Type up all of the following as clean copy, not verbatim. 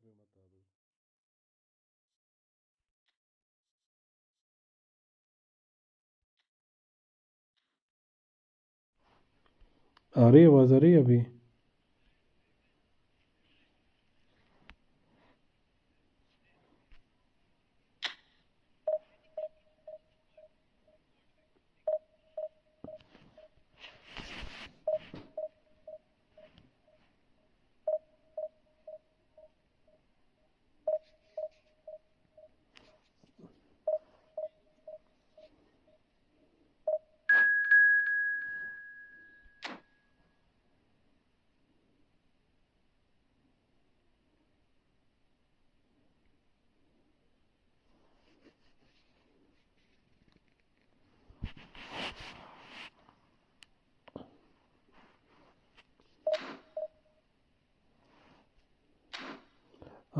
में बता दो। आ रही आवाज़ आ रही है अभी?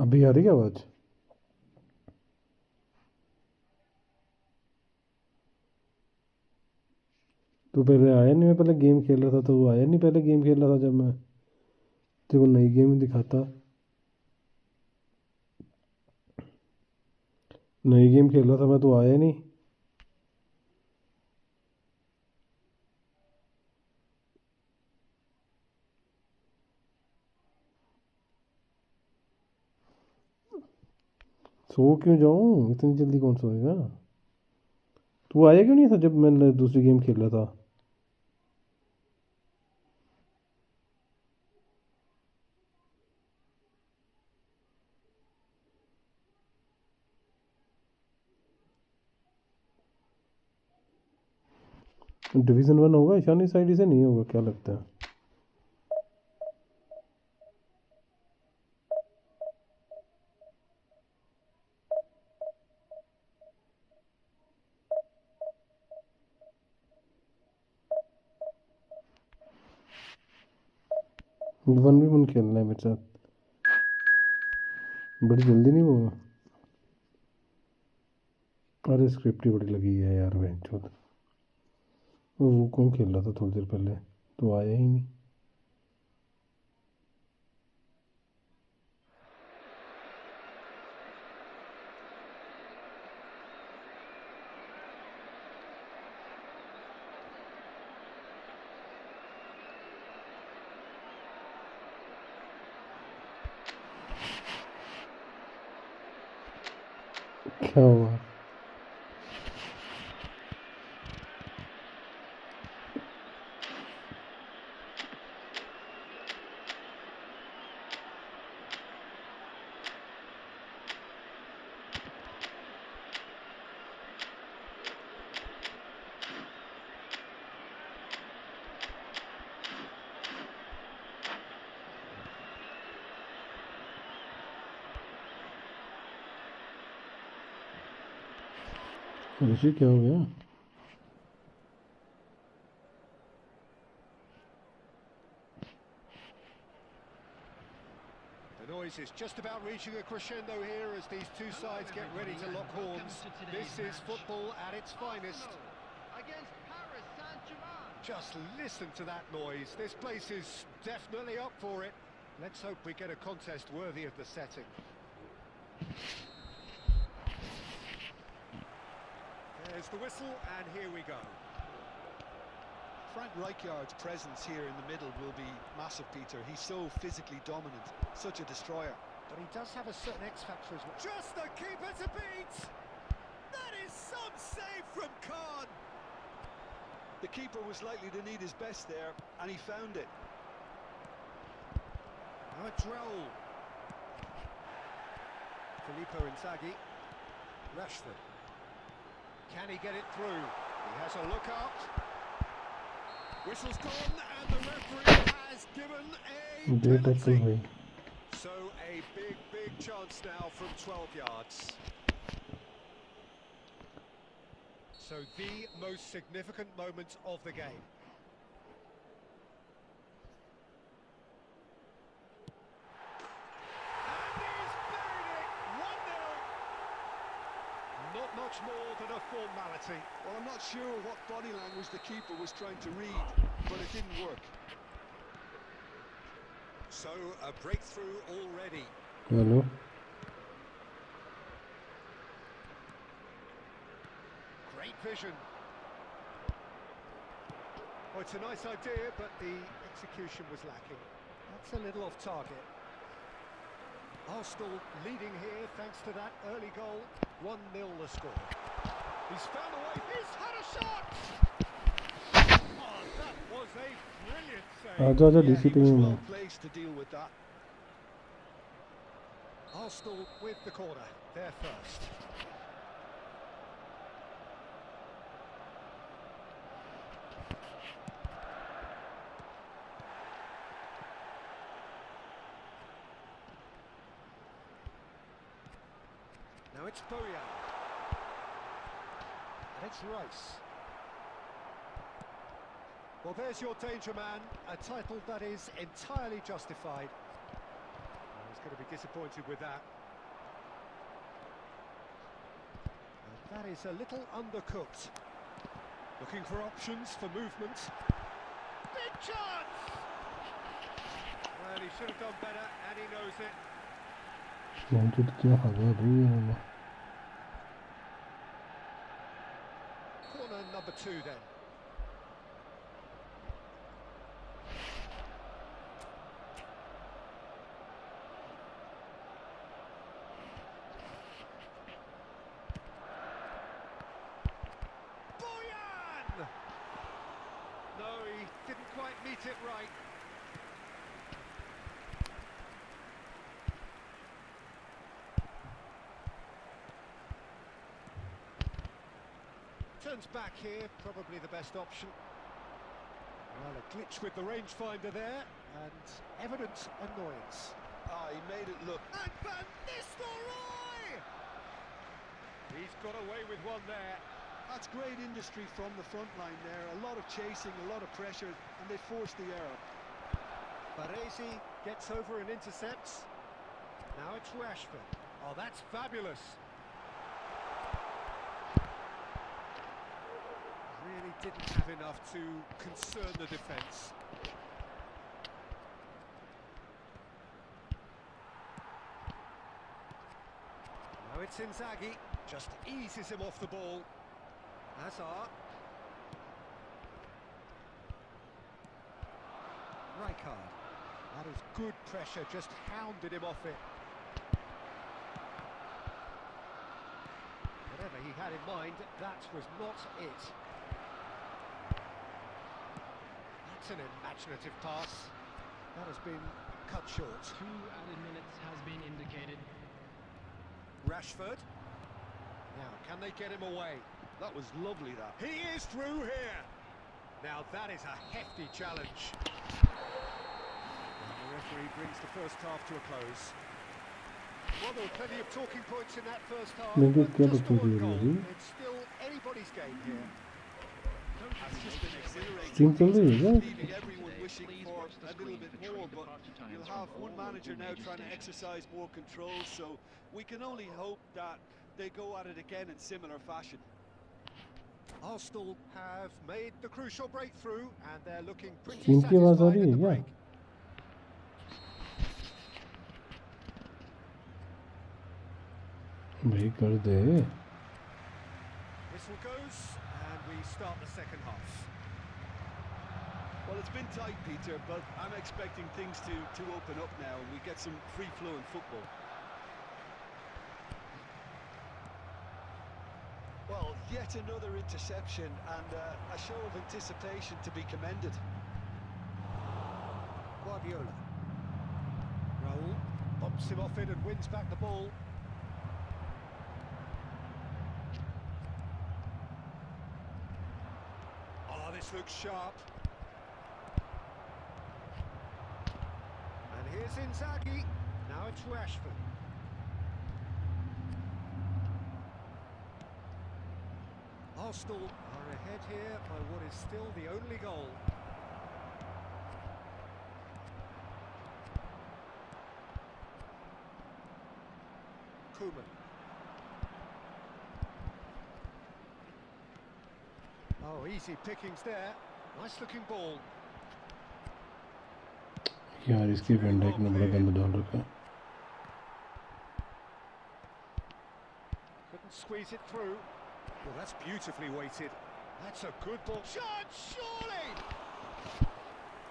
अभी आ रही है आवाज़? तू पहले आया नहीं, मैं पहले गेम खेल रहा था तो वो आया नहीं, पहले गेम खेल रहा था जब मैं तेरे को नई गेम दिखाता। नई गेम खेल रहा था मैं, तो आया नहीं। सो क्यों जाऊँ, इतनी जल्दी कौन सोएगा? तू आया क्यों नहीं था जब मैं दूसरी गेम खेल रहा था? डिवीज़न 1 होगा ईशानी साइड से, नहीं होगा क्या लगता है? वन भी मन खेलना है मेरे साथ, बड़ी जल्दी नहीं होगा। अरे स्क्रिप्ट ही बड़ी लगी है यार बहनचोद। वो कौन खेल रहा था थोड़ी देर पहले, तो आया ही नहीं। क्या हुआ? ऋषि क्या हो गया? The noise is just about reaching a crescendo here as these two sides get ready to lock horns. This is football at its finest. Against Paris Saint-Germain. Just listen to that noise. This place is definitely up for it. Let's hope we get a contest worthy of the setting. There's the whistle, and here we go. Frank Rijkaard's presence here in the middle will be massive, Peter. He's so physically dominant, such a destroyer. But he does have a certain X-factor as well. Just the keeper to beat! That is some save from Khan! The keeper was likely to need his best there, and he found it. Now a droll. Filippo Inzaghi. Rashford. Can he get it through? He has a look out. Whistle's gone, and the referee has given a penalty. So a big chance now from 12 yards. So the most significant moment of the game. And he's buried it! 1-0. Not much more than a formality. Well, I'm not sure what body language the keeper was trying to read, but it didn't work. So a breakthrough already. Hello Great vision. Oh, it's a nice idea, but the execution was lacking. That's a little off target. Arsenal leading here thanks to that early goal. 1-0 the score. He's found a way. He's had a shot! Oh, that was a brilliant save. आजा आजा Yeah, DC he पे was हूँ मैं well placed to deal with that. Arsenal with the corner. They're first. Now it's Bojan. And it's Rice. Well, there's your danger man, a title that is entirely justified. I was going to be disappointed with that. And that is a little undercooked. Looking for options for movement. Big chance! Well, he should have done better, and he knows it. मौजूद क्या हवा दी इन्होंने Corner number 2 then. Bojan! No, he didn't quite meet it right. Turns back here, probably the best option. Well, a glitch with the rangefinder there, and evident annoyance. Ah, he made it look. And Van Nistelrooy! He's got away with one there. That's great industry from the front line there. A lot of chasing, a lot of pressure, and they forced the error. Baresi gets over and intercepts. Now it's Rashford. Oh, that's fabulous. Really didn't have enough to concern the defence. Now it's Inzaghi, just eases him off the ball. Hazard. Rijkaard. That is good pressure, just hounded him off it. Whatever he had in mind, that was not it. That's an imaginative pass. That has been cut short. 2 added minutes has been indicated. Rashford. Now, can they get him away? That was lovely, that. He is through here. Now, that is a hefty challenge. And the referee brings the first half to a close. Well, there were plenty of talking points in that first half, Maybe but क्या just बच्चों की one हो goal. रही है It's still anybody's game here. It's just been exhilarating. Team चल रही है क्या Leaving everyone wishing for a little bit more, but you'll have one manager now trying to exercise more control, so we can only hope that they go at it again in similar fashion. Arsenal have made the crucial breakthrough, and they're looking pretty Team की आवाज आ satisfied रही at है the क्या break. भाई कर दे Whistle goes, and we start the second half. Well, it's been tight, Peter, but I'm expecting things to open up now and we get some free-flowing football. Well, yet another interception and a show of anticipation to be commended. Guardiola. Raul bumps him off it and wins back the ball. Oh, this looks sharp. And here's Inzaghi. Now it's Rashford. Arsenal are ahead here by what is still the only goal. Koeman. Oh, easy pickings there. Nice looking ball. यार इसकी van Dyke ने बड़ा गंद डाल रखा है squeeze it through. Well, that's beautifully weighted. That's a good ball. Shot, surely!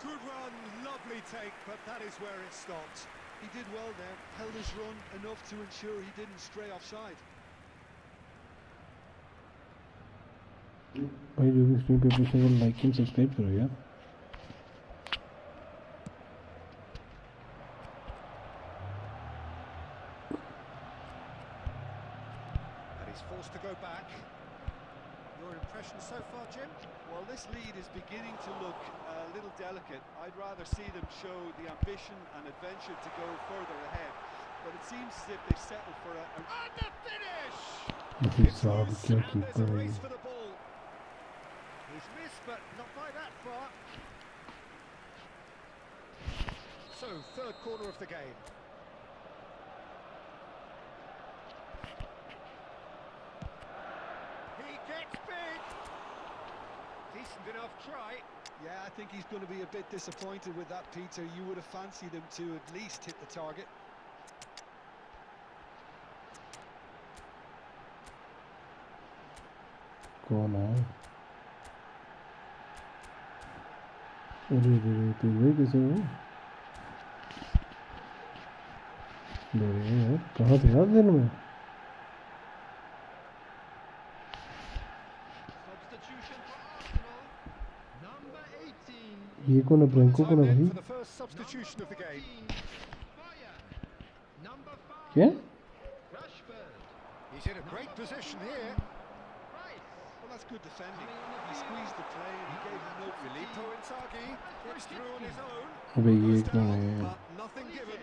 Good run, lovely take, but that is where it stopped. He did well there, held his run enough to ensure he didn't stray offside. भाई जो भी screen पे पूछे वो like and subscribe करो यार। And he's forced to go back. Your impression so far, Jim? Well, this lead is beginning to look a little delicate. I'd rather see them show the ambition and adventure to go further ahead. But it seems as if they settled for a... And the finish! भाई It's साहब loose, क्या and there's keeper a है race for the ball. He's missed, but not by that far. So, third quarter of the game. He gets big. Decent enough try. Yeah, I think he's going to be a bit disappointed with that, Peter. You would have fancied him to at least hit the target. कौन है? अरे पिघले कैसे हो? यार कहाँ थे यार दिन में? Substitution for Arsenal. Number 18. ये कौन है? ब्रैंको कौन है Time in भाई? for the first substitution of the game. Fire. Number 5. क्या? Rashford. He's in a great position here. Price. Well, that's good defending. He squeezed the play and he gave him no Filippo Inzaghi gets through on his own. अबे ये Goes कौन down, है? but nothing given.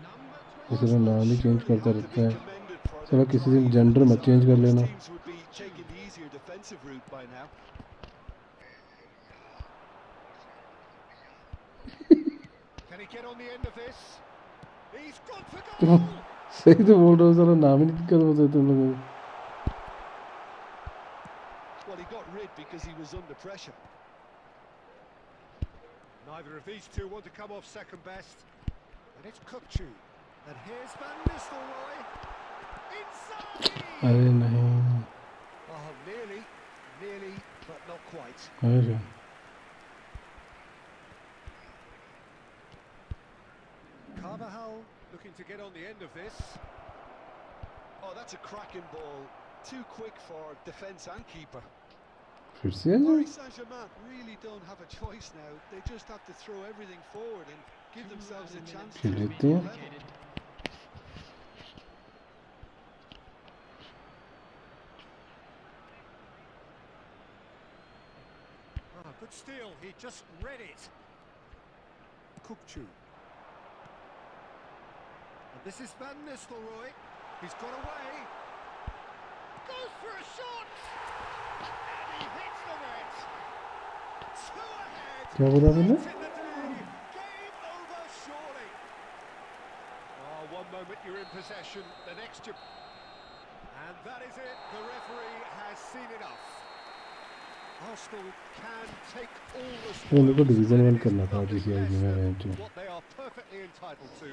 Number इसका नाम ही change करता रहता है। commended for चलो their किसी try. दिन जेंडर मत चेंज कर लेना। Teams would be taking the easier defensive route by now. Can he get on the end of this? He's gone for तुम goal. सही तो बोल रहे हो, साला नाम ही नहीं कर सकते तुम लोग। Well, he got rid because he was under pressure. Neither of these two want to come off second best. And it's Kukçu. And here's Van Nistelrooy. Inside! अरे नहीं। Oh, nearly, but not quite. अरे Carvajal looking to get on the end of this. Oh, that's a cracking ball. Too quick for defence and keeper. फिर से आ जाओ। Paris Saint-Germain really don't have a choice now. They just have to throw everything forward and give themselves a chance to खेल be लेते हैं। level. Ah, good steal. He just read it. Kukçu. And this is Van Nistelrooy. He's got away. Goes for a shot. And he hits the net. Two ahead. क्या बोला आपने? Late in the day. Game over surely. Oh, one moment you're in possession, the next you... And that is it. The referee has seen enough. Arsenal can take all the मेरे को spoils, division and one it is करना था nothing GCI less में than match. what they are perfectly entitled to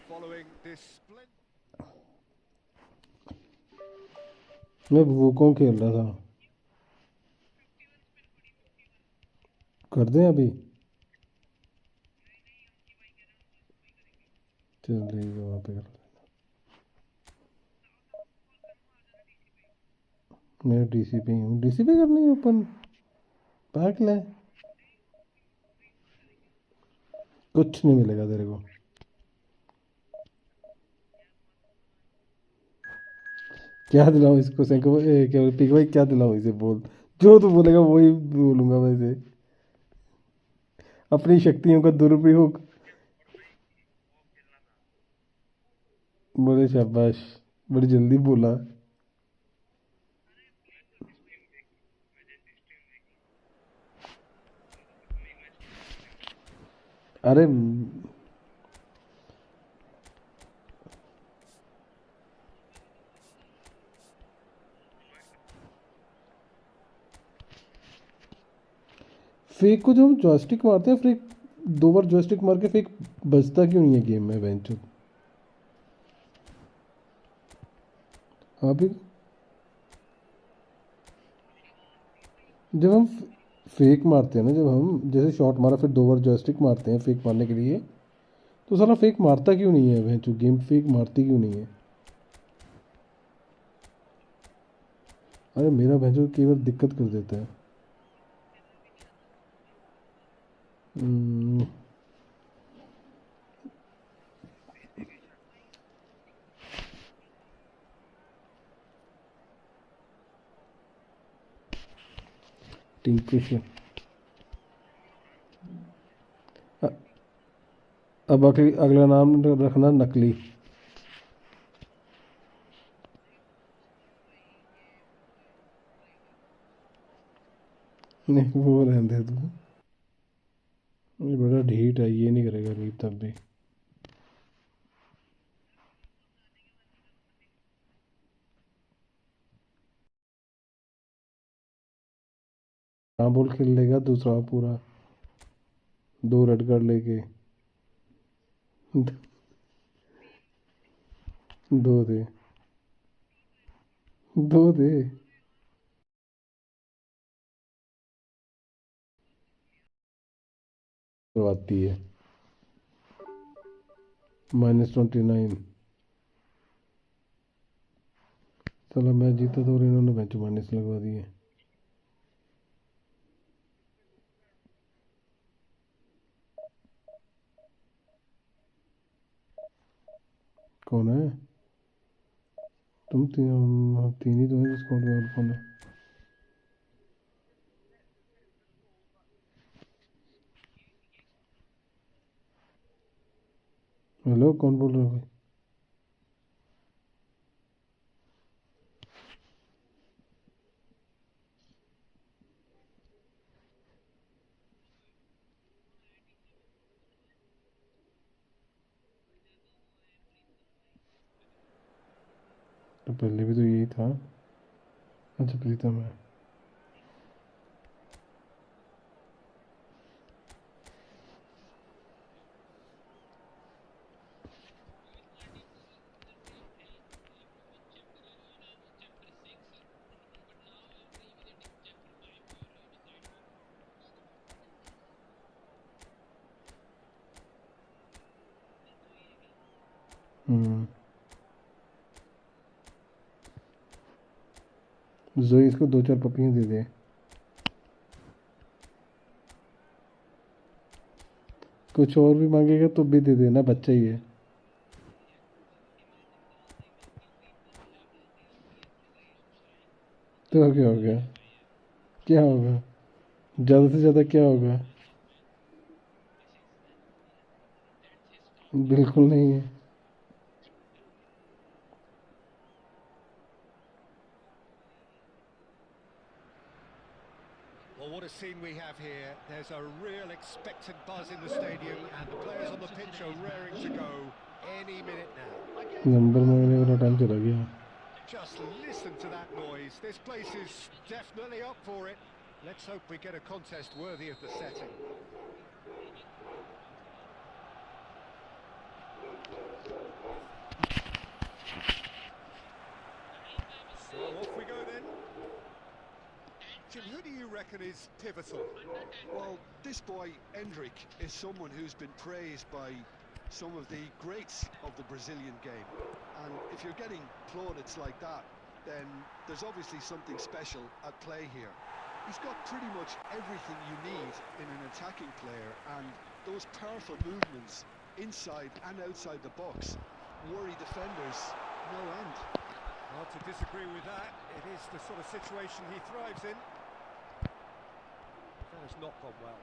following this splendid... मैं वो कौन खेल रहा था? कर दें अभी? चल ठीक है, वहाँ पे कर लेना। मैं डीसी पे ही हूँ। डीसी पे करनी है ओपन? पार्क ले। कुछ नहीं मिलेगा तेरे को। क्या दिलाऊं इसको? सेंको क्या पिक भाई, क्या दिलाऊं इसे? बोल, जो तू बोलेगा वही बोलूंगा मैं इसे। अपनी शक्तियों का दुरुपयोग। बोले शाबाश, बड़ी जल्दी बोला। अरे फेक को जब हम जॉयस्टिक मारते हैं, फिर दो बार जॉयस्टिक मार के फेक बचता क्यों नहीं है गेम में? बेंच हाँ भी जब हम फेक मारते हैं ना, जब हम जैसे शॉट मारा फिर 2 बार जॉयस्टिक मारते हैं फेक मारने के लिए, तो साला फेक मारता क्यों नहीं है? वह जो गेम फेक मारती क्यों नहीं है? अरे मेरा भैंसो कई बार दिक्कत कर देता है। हम्म, टीम प्रेशर। अब अगला नाम रखना नकली। नहीं वो रहने दे तू, ये बड़ा ढीठ है, ये नहीं करेगा अभी तब भी। हाँ बोल खेल लेगा दूसरा पूरा 2 रेड कार्ड लेके। 2 दे, 2 दे। करवाती है -29। चलो मैं जीता तो और इन्होंने बेंच माइनस लगवा दिए। कौन है? तुम तीन ही तो है स्क्वाड में, और कौन है? हेलो कौन बोल रहे हो भाई? तो पहले भी तो यही था। अच्छा प्रीतम है। जोई इसको 2-4 पपियाँ दे दे। कुछ और भी मांगेगा तो भी दे देना, बच्चा ही है। तो क्या होगा? क्या होगा? ज़्यादा से ज़्यादा क्या होगा? बिल्कुल नहीं है। Well, what a scene we have here. There's a real expectant buzz in the stadium, and the players on the pitch are raring to go any minute now. Number मांगने वाला टाइम चला गया। Just listen to that noise. This place is definitely up for it. Let's hope we get a contest worthy of the setting. So off we go then. Jim, who do you reckon is pivotal? Well, this boy, Endrick, is someone who's been praised by some of the greats of the Brazilian game. And if you're getting plaudits like that, then there's obviously something special at play here. He's got pretty much everything you need in an attacking player, and those powerful movements inside and outside the box worry defenders no end. Hard to disagree with that. It is the sort of situation he thrives in. That has not gone well.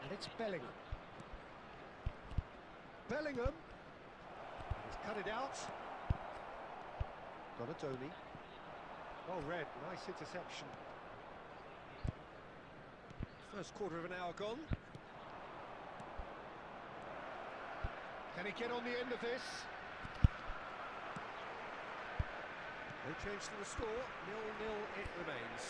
And it's Bellingham. Bellingham. He's cut it out. Donatoni. Well read, nice interception. First quarter of an hour gone. Can he get on the end of this? No change to the score, 0-0 it remains.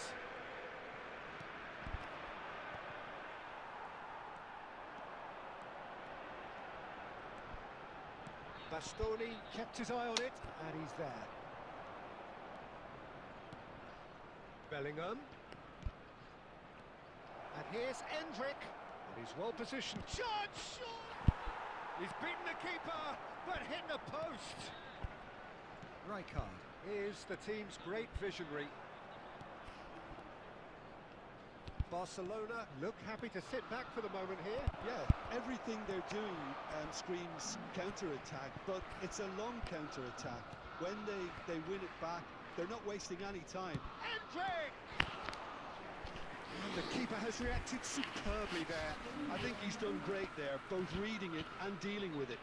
Bastoni kept his eye on it, and he's there. Bellingham. And here's Endrick. And he's well positioned. Shot! He's beaten the keeper, but hit the post. Rijkaard is the team's great visionary. Barcelona look happy to sit back for the moment here. Yeah, everything they're doing screams counter-attack, but it's a long counter-attack. When they win it back, they're not wasting any time. Endrick! And the keeper has reacted superbly there. I think he's done great there, both reading it and dealing with it.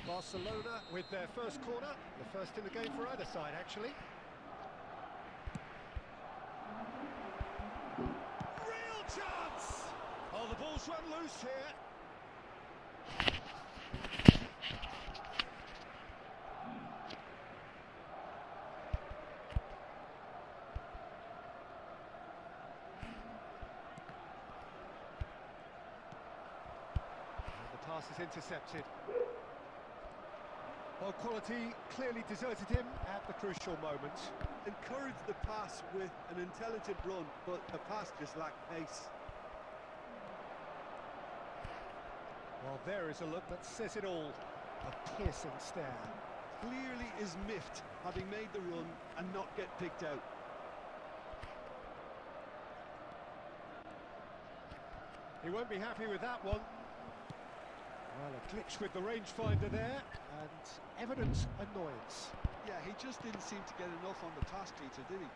Barcelona with their first corner, the first in the game for either side, actually. Real chance! Oh, the ball's run loose here. And the pass is intercepted. Well, quality clearly deserted him at the crucial moment. Encouraged the pass with an intelligent run, but the pass just lacked pace. Well, there is a look that says it all. A piercing stare. Clearly is miffed, having made the run and not get picked out. He won't be happy with that one. Well, a glitch with the rangefinder there, and evident annoyance. Yeah, he just didn't seem to get enough on the pass, Peter, did he?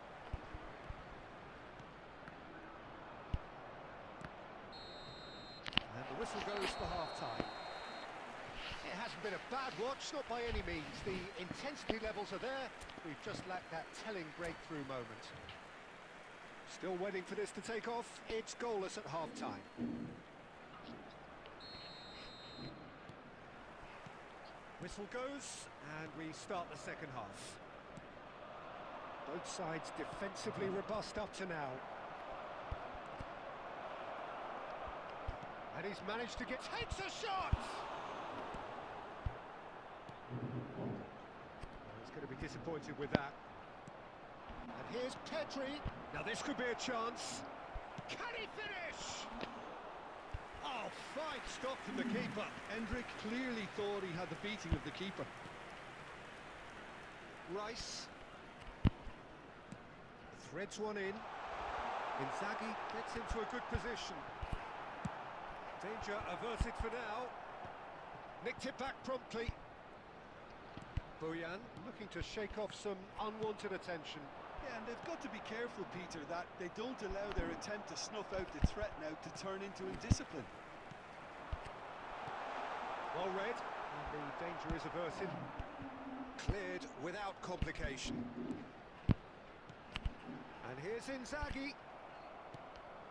And the whistle goes for half-time. It hasn't been a bad watch, not by any means. The intensity levels are there. We've just lacked that telling breakthrough moment. Still waiting for this to take off. It's goalless at half-time. Whistle goes, and we start the second half. Both sides defensively robust up to now. And he's managed to get... Takes a shot! He's going to be disappointed with that. And here's Pedri. Now this could be a chance. Can he finish? Oh, fine stop from the keeper. Endrick clearly thought he had the beating of the keeper. Rice threads one in. Inzaghi gets into a good position. Danger averted for now. Nicked it back promptly. Bojan looking to shake off some unwanted attention. Yeah, and they've got to be careful, Peter, that they don't allow their attempt to snuff out the threat now to turn into indiscipline. Well read, and the danger is averted. Cleared without complication. And here's Inzaghi.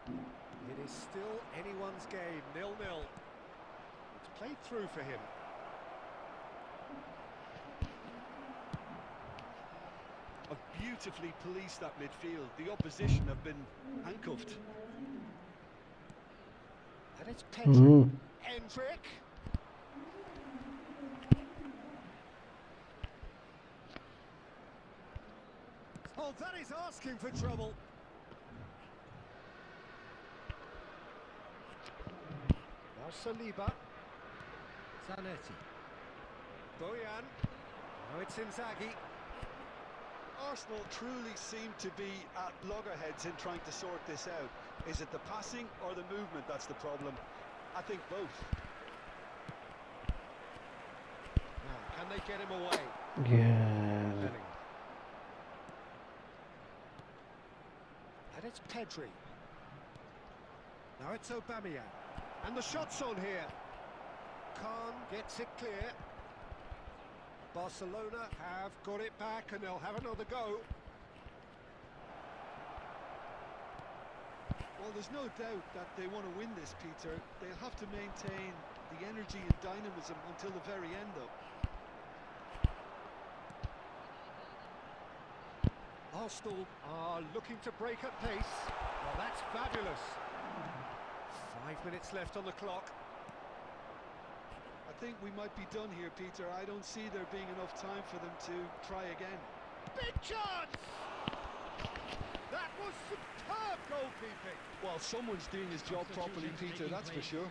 It is still anyone's game, 0-0. It's played through for him. Have beautifully policed that midfield. The opposition have been handcuffed. And it's Pedri. Endrick. Oh, that is asking for trouble. Now Saliba. Zanetti. Bojan. Now it's Inzaghi. Arsenal truly seem to be at loggerheads in trying to sort this out. Is it the passing or the movement that's the problem? I think both. Now, can they get him away? Yeah. Bellingham. And it's Pedri. Now it's Aubameyang. And the shot's on here. Khan gets it clear. Barcelona have got it back and they'll have another go. Well, there's no doubt that they want to win this, Peter. They'll have to maintain the energy and dynamism until the very end, though. Arsenal are looking to break at pace. Well, that's fabulous. 5 minutes left on the clock. I think we might be done here, Peter. I don't see there being enough time for them to try again. Big chance! That was superb goalkeeping. Well, someone's doing his job properly, Peter, that's for sure.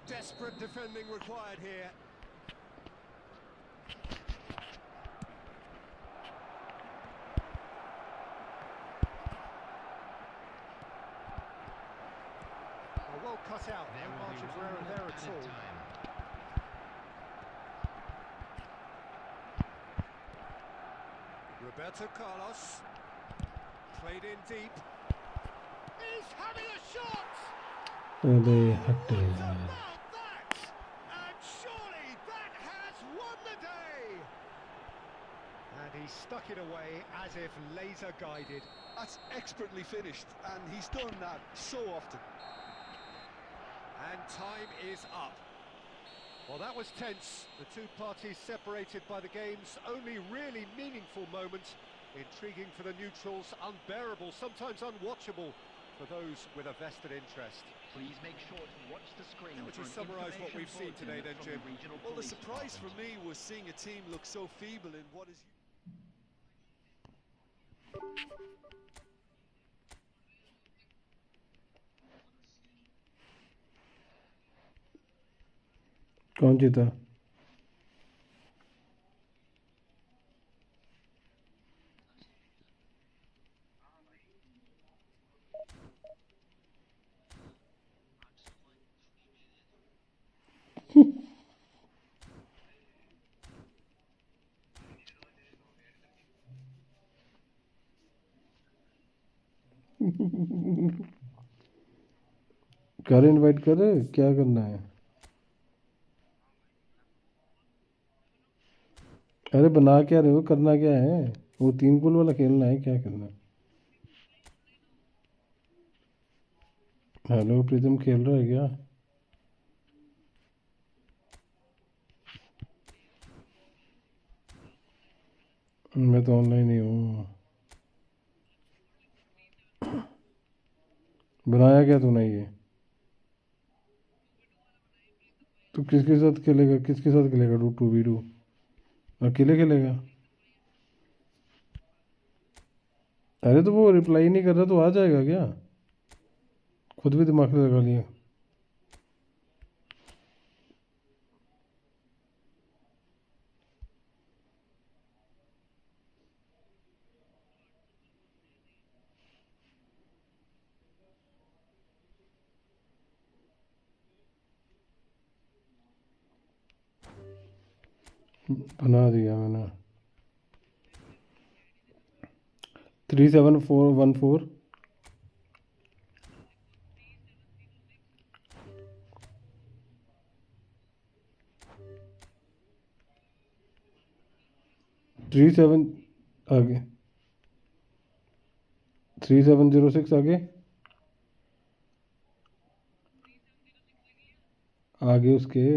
Desperate defending required here. Well cut out. There No will be margin for 1 error minute there at added all. time. Roberto Carlos. Played in deep. He's having a shot! अरे What हटे यार। about that? And surely that has won the day! And he stuck it away as if laser guided. That's expertly finished, and he's done that so often. And time is up. Well, that was tense. The two parties separated by the game's only really meaningful moment. Intriguing for the neutrals, unbearable, sometimes unwatchable for those with a vested interest. Please make sure to watch the screen. How would for you an summarise what we've seen information today then, bulletin Jim? from the regional Well, the police surprise for department. me was seeing a team look so feeble in what is... कौन जीता? कर invite कर, क्या करना है? अरे बना क्या रहे हो, करना क्या है? वो 3 गोल वाला खेलना है, क्या करना है? हेलो प्रीतम, खेल रहा है क्या? मैं तो ऑनलाइन ही हूँ। बनाया क्या तूने ये? तू किसके साथ खेलेगा? किसके साथ खेलेगा? 2v2 अकेले खेलेगा? अरे तो वो रिप्लाई नहीं कर रहा, तो आ जाएगा क्या? खुद भी दिमाग लगा लिया। बना दिया मैंने। 37414 37 आगे 3706 आगे आगे उसके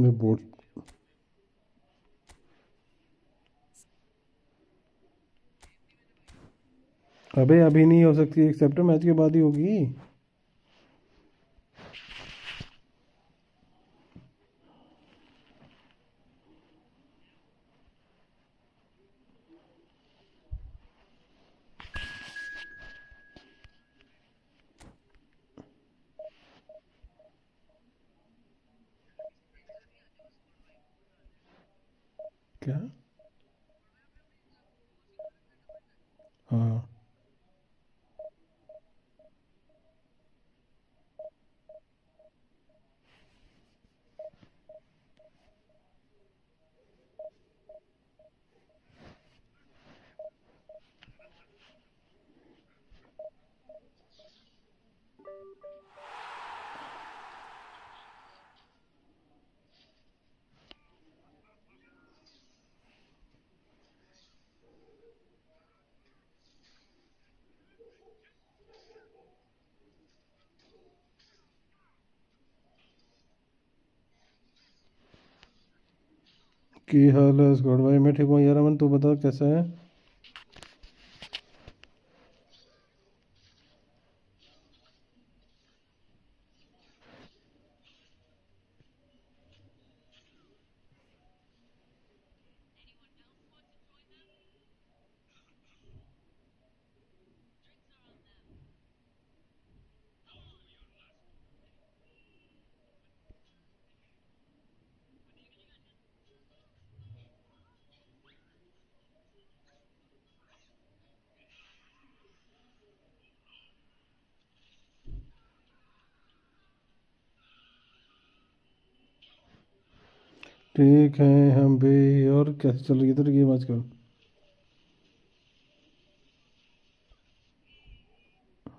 मैं बोर्ड अबे अभी नहीं हो सकती, एक्सेप्ट मैच के बाद ही होगी। क्या? हाँ की हाल है स्क्वाड भाई? मैं ठीक हूँ यार। अमन तू बता कैसा है? ठीक है हम भी। और कैसे चल रही है तेरी गेम आजकल?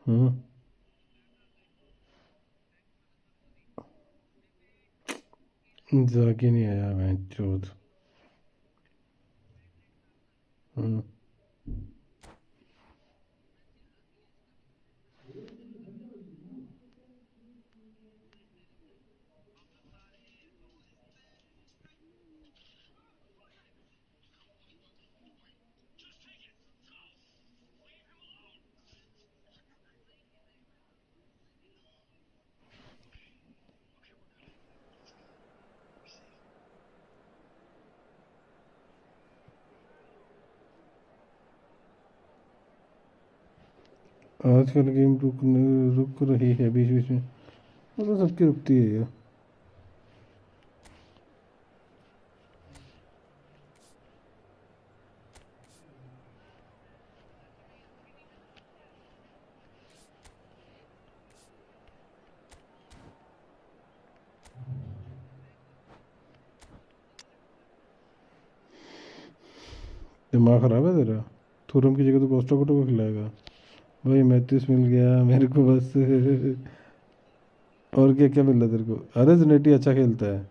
हम्म। जाके नहीं आया मैं चौथ। हम्म। आजकल गेम रुक रही है बीच बीच में। वो तो सबकी रुकती है यार। दिमाग खराब है तेरा? थूरम की जगह तो कोस्टा कोटो को खिलाएगा? भाई मैथ्यूस मिल गया मेरे को बस। और क्या क्या मिल रहा है तेरे को? अरे जनेटी अच्छा खेलता है।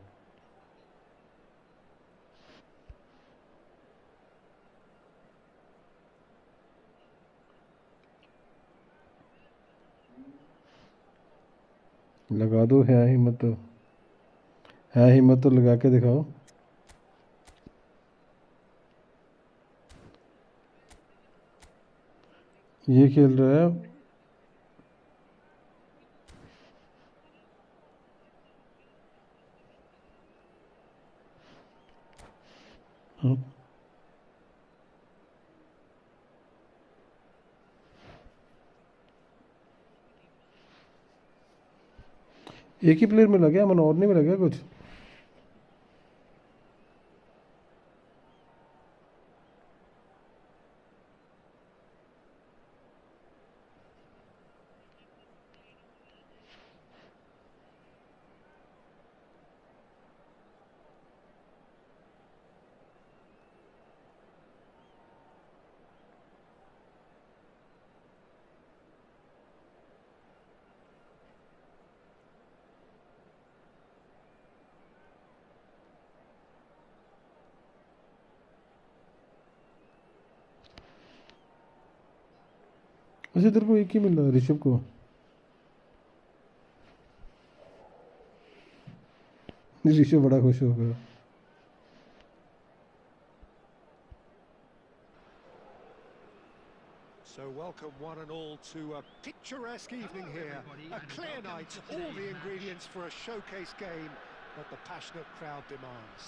लगा दो, है हिम्मत तो। है हिम्मत तो लगा के दिखाओ। ये खेल रहा है। हाँ, एक ही प्लेयर मिला क्या मन? और नहीं मिला क्या कुछ? अच्छा तेरे को एक ही मिला ऋषभ को? ऋषभ बड़ा खुश होगा। So welcome one and all to a picturesque evening here. A clear night, all the ingredients for a showcase game that the passionate crowd demands.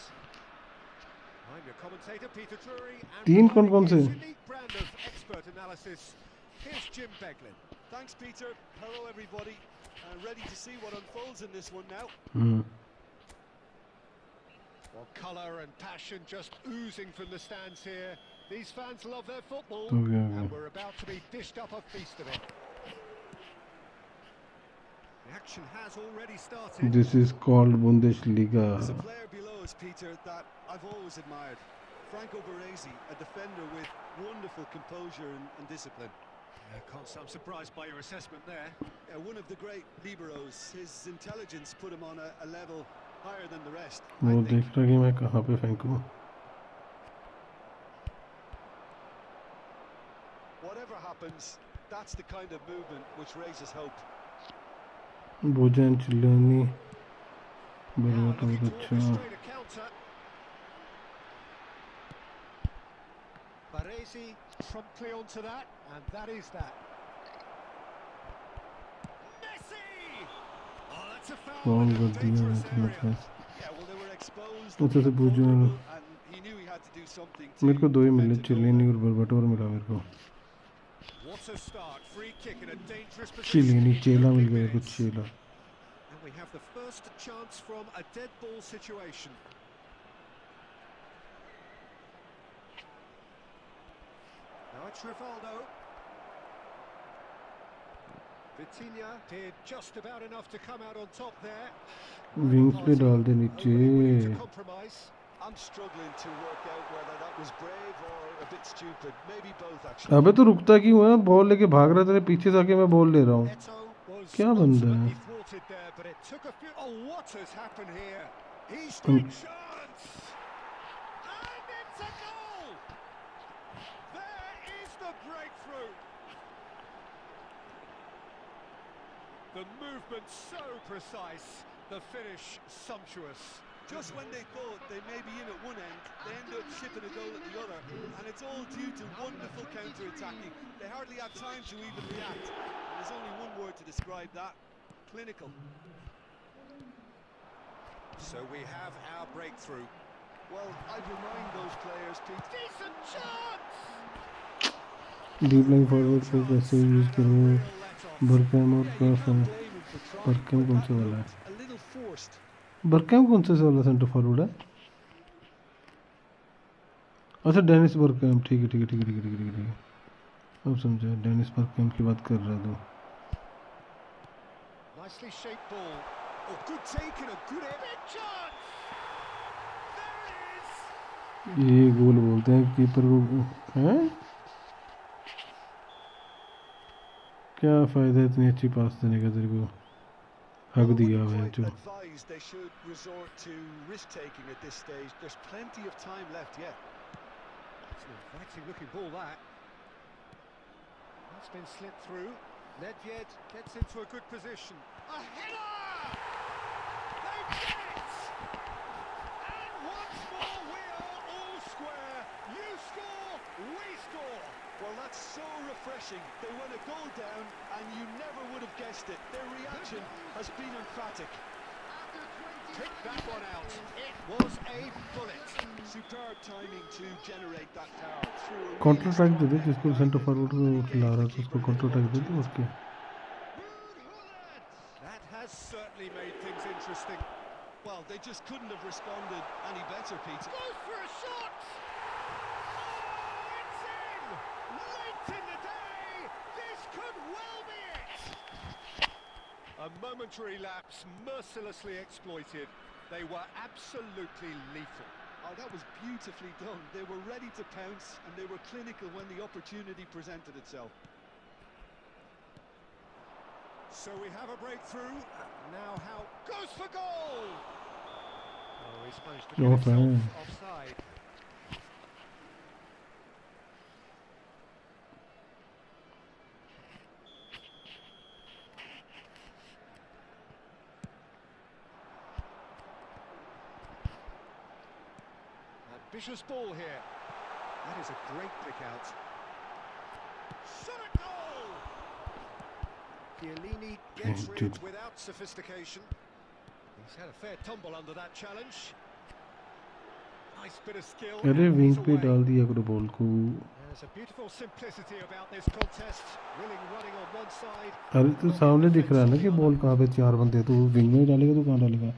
I'm your commentator, Peter Drury, and तीन कौन कौन providing से? his unique brand of expert analysis, here's Jim Beglin. Thanks, Peter. Hello, everybody. Ready to see what unfolds in this one now. Hmm. Well, colour and passion just oozing from the stands here. These fans love their football, Okay. and we're about to be dished up a feast of it. The action has already started. This is called Bundesliga. There's a player below us, Peter, that I've always admired. Franco Baresi, a defender with wonderful composure and discipline. Can't say I'm surprised by your assessment there. One of the great liberos. His intelligence put him on a level higher than the rest, I वो think. देख रहा कि मैं कहाँ पे फेंकूं. Whatever happens, that's the kind of movement which raises hope. भोजन चिल्लानी Now बहुत looking to अच्छा. orchestrate a counter. Baresi promptly onto that, and that is that. Messi! Oh, that's a foul Foul in a कर दिया dangerous तो area. मतलब. Yeah, well, they were exposed, अच्छा से भोजन. vulnerable, and he knew he had to do something to मेरे को दो ही मिले, prevent a goal. चिल्लानी और बरबटोर मिला मेरे को. What a start. Free kick in a dangerous position. चिल्लानी in चेला मिल opening गया कुछ minutes. चेला. And we have the first chance from a dead ball situation. Now it's Rivaldo. Vitinha did just about enough to come out on top there. Wings पे डाल दे Overly willing to नीचे. compromise. I'm struggling to work out whether that was brave or a bit stupid. Maybe both, actually. अबे तो रुकता क्यों है? Ball लेके भाग रहा है तेरे पीछे से आके मैं बॉल ले रहा हूँ. Eto was क्या बंदा है? ultimately thwarted there, but it took a few. Oh, what has happened here? He's got chance, and it's a goal. There is the breakthrough. The movement so precise, the finish sumptuous. Just when they thought they may be in at one end, they end up shipping a goal at the other, and it's all due to wonderful counter-attacking. They hardly had time to even react, and there's only one word to describe that: clinical. So we have our breakthrough. Well, I'd remind those players, Pete. Decent chance. dribbling forward को कैसे use करूँ? Real let-off. बरकैम और Yeah, you cross है. can't blame him for trying, Barkham but कौन that सा वाला है? looked a little forced. बरकैम कौन सा वाला सेंटर फॉरवर्ड है? अच्छा डेनिस बरकैम. ठीक है. अब समझा. डेनिस बरकैम की बात कर रहा था. Nicely shaped ball. Oh, good take and a good big chance. There it is. ये गोल बोलते हैं कीपर को. हैं? क्या फायदा इतनी अच्छी पास देने का तेरे को? हक Well, I दिया wouldn't है quite जो. advise they should resort to risk-taking at this stage. There's plenty of time left yet. It's an inviting looking ball, that. That's been slipped through. Nedved gets into a good position. A header! They've done it! And once more we are all square. You score, we score. Well, that's so refreshing. They went a goal down, and you never would have guessed it. Their reaction has been emphatic. Pick that one out. It was a bullet. Superb timing to generate that power through a counter really attack they they. strong जिसको left centre foot. Forward को खिला रहा था उसको counter attack दे दे उसके. That has certainly made things interesting. Well, they just couldn't have responded any better, Peter. Goes for a shot! Oh, it's in! Late in the day! This could well be it! A momentary lapse mercilessly exploited. They were absolutely lethal. Oh, that was beautifully done. They were ready to pounce, and they were clinical when the opportunity presented itself. So we have a breakthrough. Now how goes for goal! Oh, he's managed to get himself offside. Ambitious ball here. That is a great pick out. Shot at goal! Chiellini gets rid without sophistication. He's had a fair tumble under that challenge. Nice bit of skill. अरे and wing he's पे away. डाल दिया करो ball को. There's a beautiful simplicity about this contest. Willing running on one side. अरे तो सामने दिख रहा है ना कि बॉल कहाँ पे. चार बंदे तो विंग में डालेगा तो कहाँ डालेगा.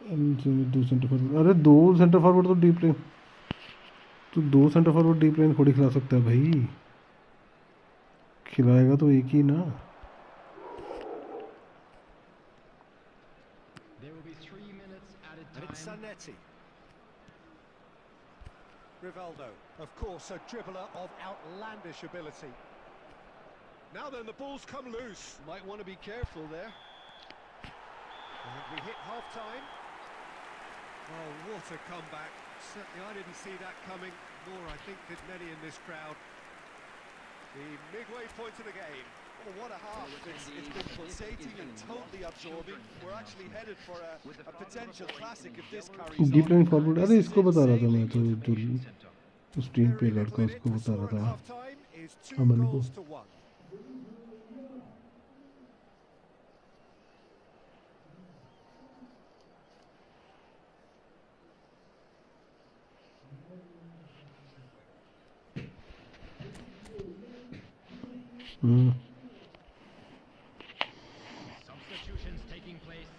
दो सेंटर फॉरवर्ड, अरे दो सेंटर फॉरवर्ड तो डीप लाइन, तो दो सेंटर फॉरवर्ड डीप लाइन थोड़ी खिला सकता है भाई, खिलाएगा तो एक ही ना। There will be 3 minutes added And it's time. Zanetti. Rivaldo, of course, a dribbler of outlandish ability. Now then, the ball's come loose. Might want to be careful there. And we hit half-time. Oh, what a comeback. Certainly I didn't see that coming, nor I think did many in this crowd. The midway point of the game. Oh, what a half. It's been pulsating and totally absorbing. We're actually headed for a potential classic if this carries deep line on. Forward, अरे इसको बता रहा था मैं तो, जो Center. उस team पे Very लड़का little in it. उसको The बता score रहा at था half-time is 2 अमन को। goals to 1. Substitutions taking place.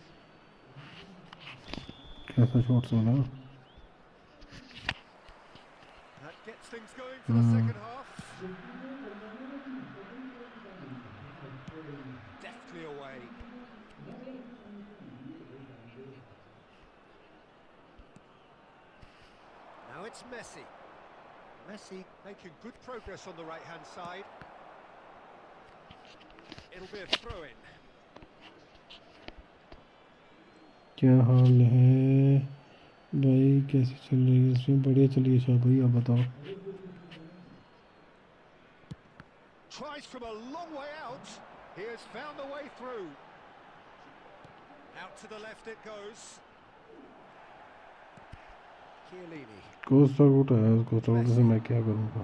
कैसा शॉट था ना। That gets things going for the second half. Deftly away. Now it's Messi. Messi making good progress on the right-hand side. It'll be a throw-in. क्या हाल है भाई, कैसी चल रही है स्ट्रीम? बढ़िया चल रही है शाह भाई, आप बताओ। Tries from a long way out. He has found the way through. Out to the left it goes. Chiellini. Costa कोटा है, कोस्टा कोटा से मैं क्या करूँगा।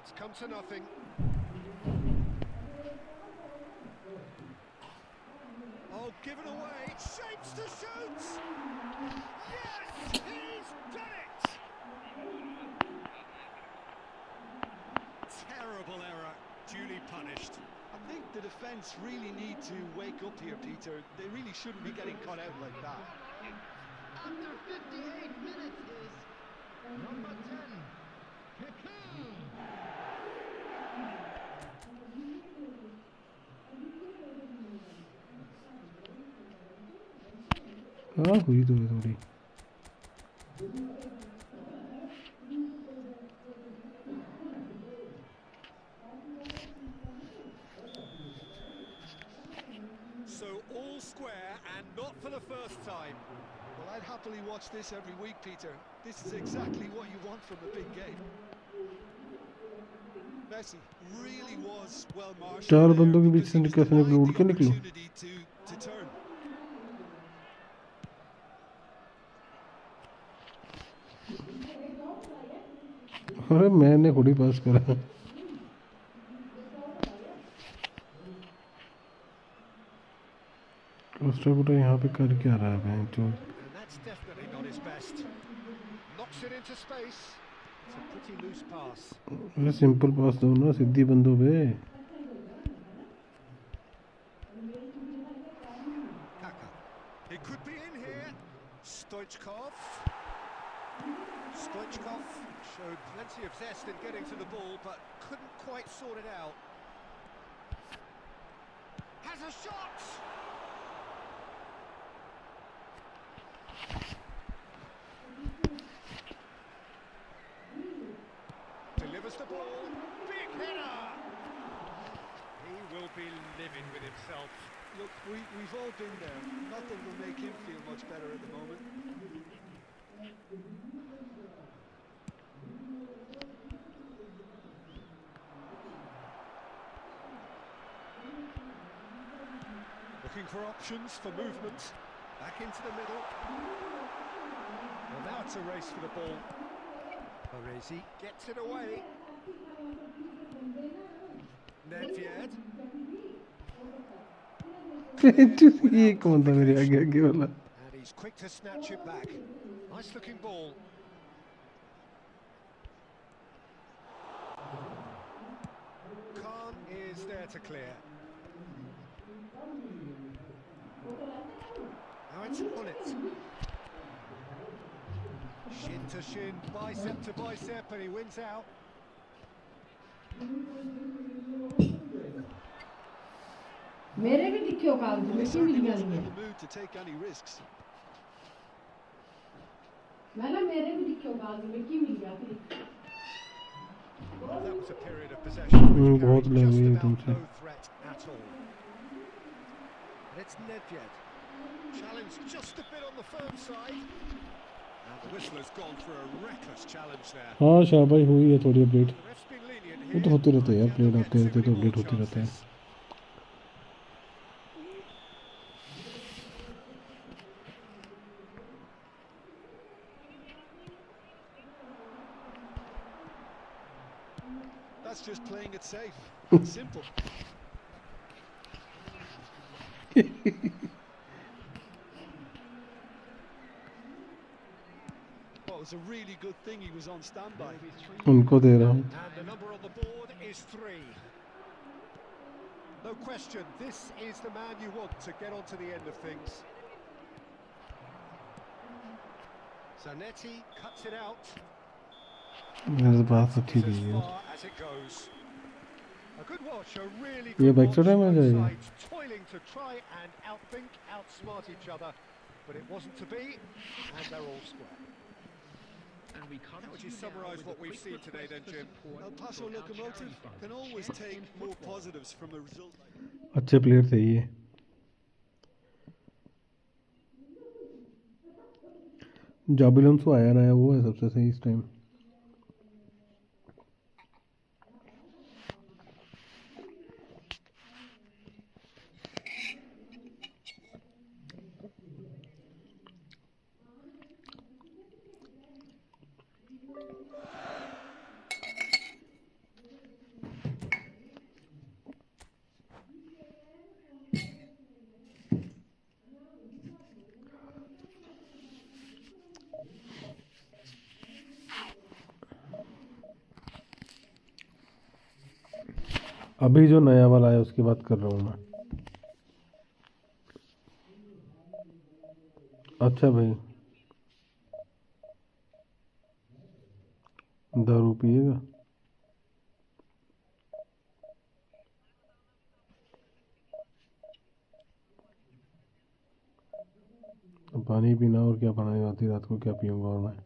It's come to nothing. Oh, given away. Shapes to shoot. Yes, he's done it. Terrible error, duly punished. I think the defence really need to wake up here, Peter. They really shouldn't be getting caught out like that. After 58 minutes is number 10. Kaku. हाँ हुई तो है थोड़ी। So all square and not for the first time. Well, I'd happily watch this every week, Peter. This is exactly what you want from a big game. Messi really was well marshaled चार there बंदों के बीच because से he was कैसे निकलूं, denied उड़ the के निकलूं? opportunity to turn. अरे मैंने खुद ही पास करा। कोस्टा कोटा यहाँ पे कर क्या रहा है जो? And that's definitely not his best. Knocks it into space. It's a pretty loose pass. अरे सिंपल पास दो ना सीधी बंदों पे। Kaka. He could be in here. Stoichkov. Stoichkov showed plenty of zest in getting to the ball, but couldn't quite sort it out. Has a shot! Delivers the ball. Big header! He will be livid with himself. Look, we've all been there. Nothing will make him feel much better at the moment. Looking for options for movement. Back into the middle. Well, now it's a race for the ball. Baresi gets it away. Nedved. ये कौन था मेरे आगे आगे वाला? And he's quick to snatch it back. Nice looking ball. Khan is there to clear. Let's pull it. Shin to shin, bicep to bicep, and he wins out. मेरे भी दिखियो कागज Well, he में की certainly मिल wasn't गई in the mood to take any risks. मैंने मेरे भी दिखियो कागज में की मिल गया फिर Well, that was a period of possession which बहुत carried लग just गई about तुमसे no threat at all. And it's Nedved. Challenge just a bit on the firm side. And the whistle has gone for a reckless challenge there. हाँ शाबाश हुई है थोड़ी update The ref's been lenient वो here. तो होते रहते हैं Can अपडेट they आते get रहते too तो many अपडेट more होते रहते हैं chances? That's just playing it safe. Simple. Well, it was a really good thing he was on standby. उनको दे रहा हूँ And the number on the board is 3. No question, this is the man you want to get on to the end of things. Zanetti cuts it out. मेरे पास अच्छी Is the as है far as it goes. A good watch, a really ये good back watch. to time आ Both जाएगा sides toiling to try and outthink, outsmart each other, but it wasn't to be, and they're all square. And we come How would to you now summarise with what a we've quick seen today request then, for Jim? support El Paso from our Locomotive charity fund, can always Check take in more Football. positives from a result like अच्छे player थे ये जाबिलोंसो आया ना वो है सबसे सही इस टाइम अभी जो नया वाला है उसकी बात कर रहा हूँ मैं अच्छा भाई दारू पिएगा पानी पीना और क्या बनाएगा आधी रात को क्या पीऊंगा और मैं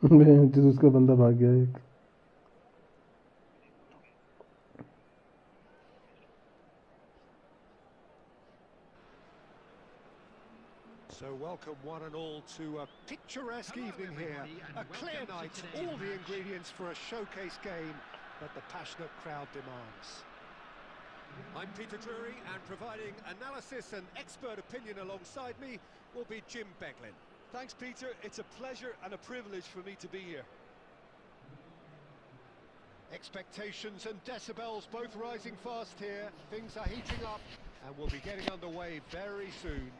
तो उसका बंदा भाग गया एक। So welcome one and all to a picturesque evening here. A clear night, all the ingredients for a showcase game that the passionate crowd demands. I'm Peter Drury, and providing analysis and expert opinion alongside me will be Jim Beglin. Thanks, Peter. It's a pleasure and a privilege for me to be here. Expectations and decibels both rising fast here. Things are heating up and we'll be getting underway very soon.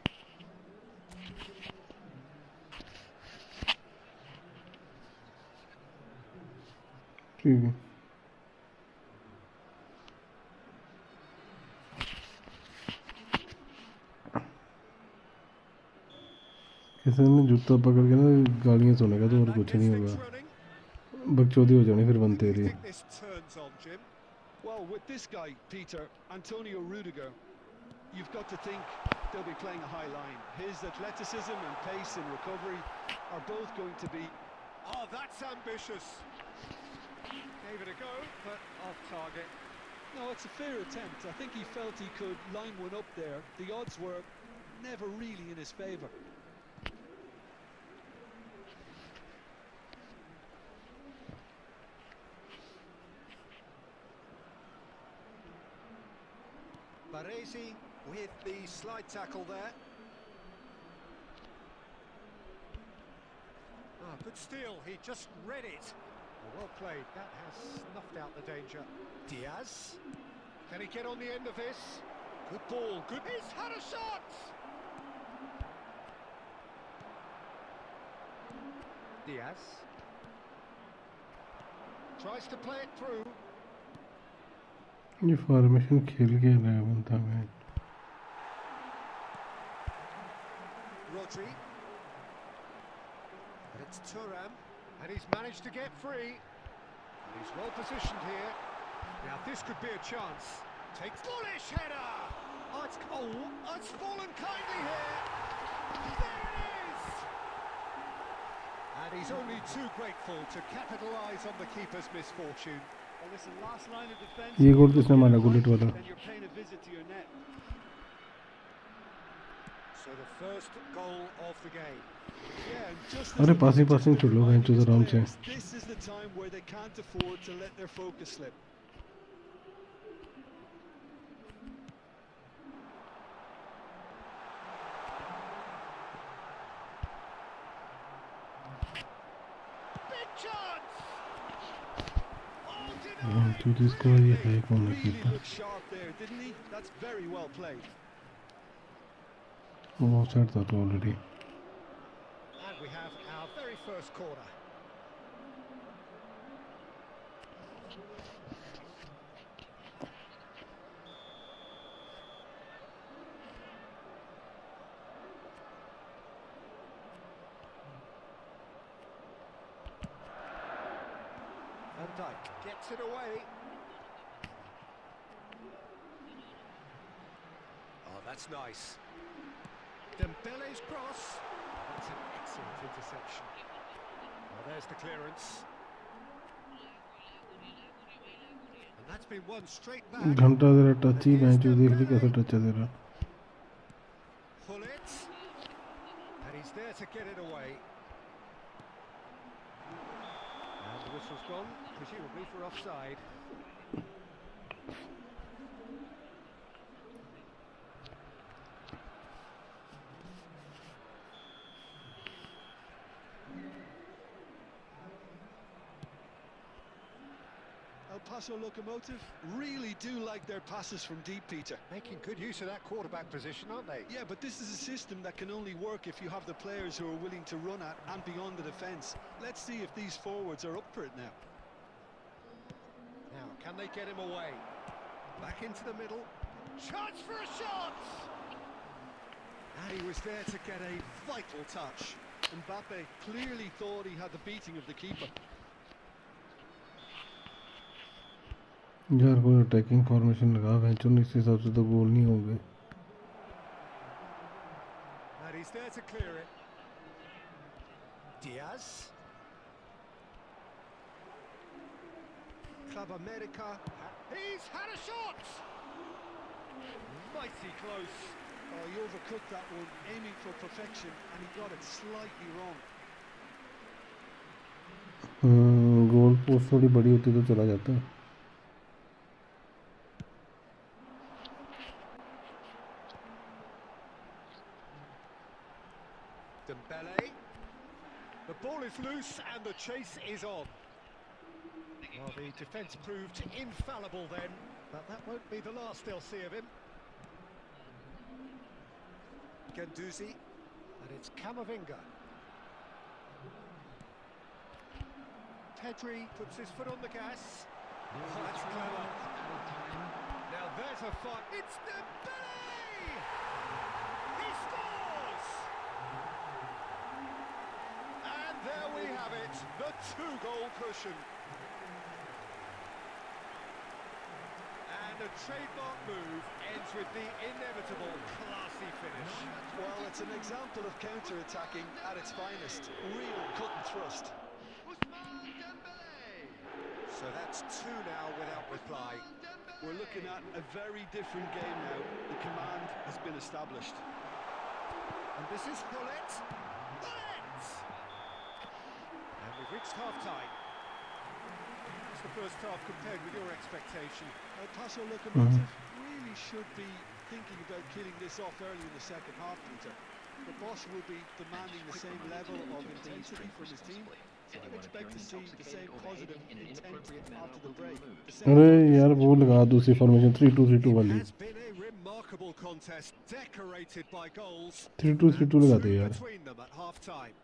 ठीक है। किसी ने जूता पकड़ के ना गालियाँ सुनेगा तो और कुछ नहीं होगा, बकचोदी हो जानी फिर बनते रही। Well, with this guy, Peter, Antonio Rudiger, you've got to think they'll be playing a high line. His athleticism and pace and recovery are both going to be... Oh, that's ambitious. Gave it a go, but off target. No, it's a fair attempt. I think he felt he could line one up there. The odds were never really in his favour. Baresi with the slide tackle there. Ah, good steal, he just read it. Well played, that has snuffed out the danger. Diaz, can he get on the end of this? Good ball, good... He's had a shot! Diaz tries to play it through. ये formation खेल के रहा बनता है। Rodri, and it's Thuram, and he's managed to get free. He's well positioned here. Now this could be a chance. Takes bullish header. Oh, it's fallen kindly here. There it is. And he's only too grateful to capitalise on the keeper's misfortune. Well, listen, last line of defence. ये गोल किसने मारा gullet वाला? Then you're paying a visit to your net. So the first goal of the game. Yeah, and just अरे passing छोड़ लो bench उधर आराम से। This is the time where they can't afford to let their focus slip. Big chance. तो जिसका ये है कौन है Really keeper? looked sharp there, didn't he? That's very well played. वो ऑफसाइड था तो already. And we have our very first corner. Van Dijk gets it away. Oh, that's nice. Dembele's cross. That's an excellent interception. Well, there's the clearance. And that's been won straight back. घंटा दे रहा touch ही bench देख ली कैसा touch दे रहा। Pull it. And he's there to get it away. And the whistle's gone, presumably for offside. El Paso Locomotive really do like their passes from deep, Peter. Making good use of that quarterback position, aren't they? Yeah, but this is a system that can only work if you have the players who are willing to run at and beyond the defence. Let's see if these forwards are up for it now. Now, can they get him away? Back into the middle. Chance for a shot! And he was there to get a vital touch. Mbappe clearly thought he had the beating of the keeper. यार कोई attacking formation लगा bench उन इस हिसाब से तो गोल नहीं होंगे। And he's there to clear it. Diaz. Club America. He's had a shot! Mighty close. Oh, he overcooked that one, aiming for perfection, and he got it slightly wrong. Goal post थोड़ी बड़ी होती तो चला जाता है. Dembele. The ball is loose and the chase is on. Well, the defence proved infallible then, but that won't be the last they'll see of him. Guendouzi, and it's Camavinga. Pedri puts his foot on the gas. Oh, that's clever. Now there's a fight. It's Dembele! He scores! And there we have it, the two-goal cushion. And a trademark move ends with the inevitable classy finish. Well, it's an example of counter-attacking at its finest. Real cut and thrust. So that's two now without reply. We're looking at a very different game now. The command has been established. And this is Bullet. Bullet! And we've reached half-time. What's the first half compared with your expectation? El Paso Locomotive really should be thinking about killing this off early in the second half, Peter. The boss will be demanding the same level of intensity from his team. So I'd expect to see the same positive intent after the break. अरे यार वो लगा दूसरी formation 3-2-3-2 वाली. It's been a remarkable contest, decorated by goals. 3-2-3-2 लगा दे यार. Between them at half-time.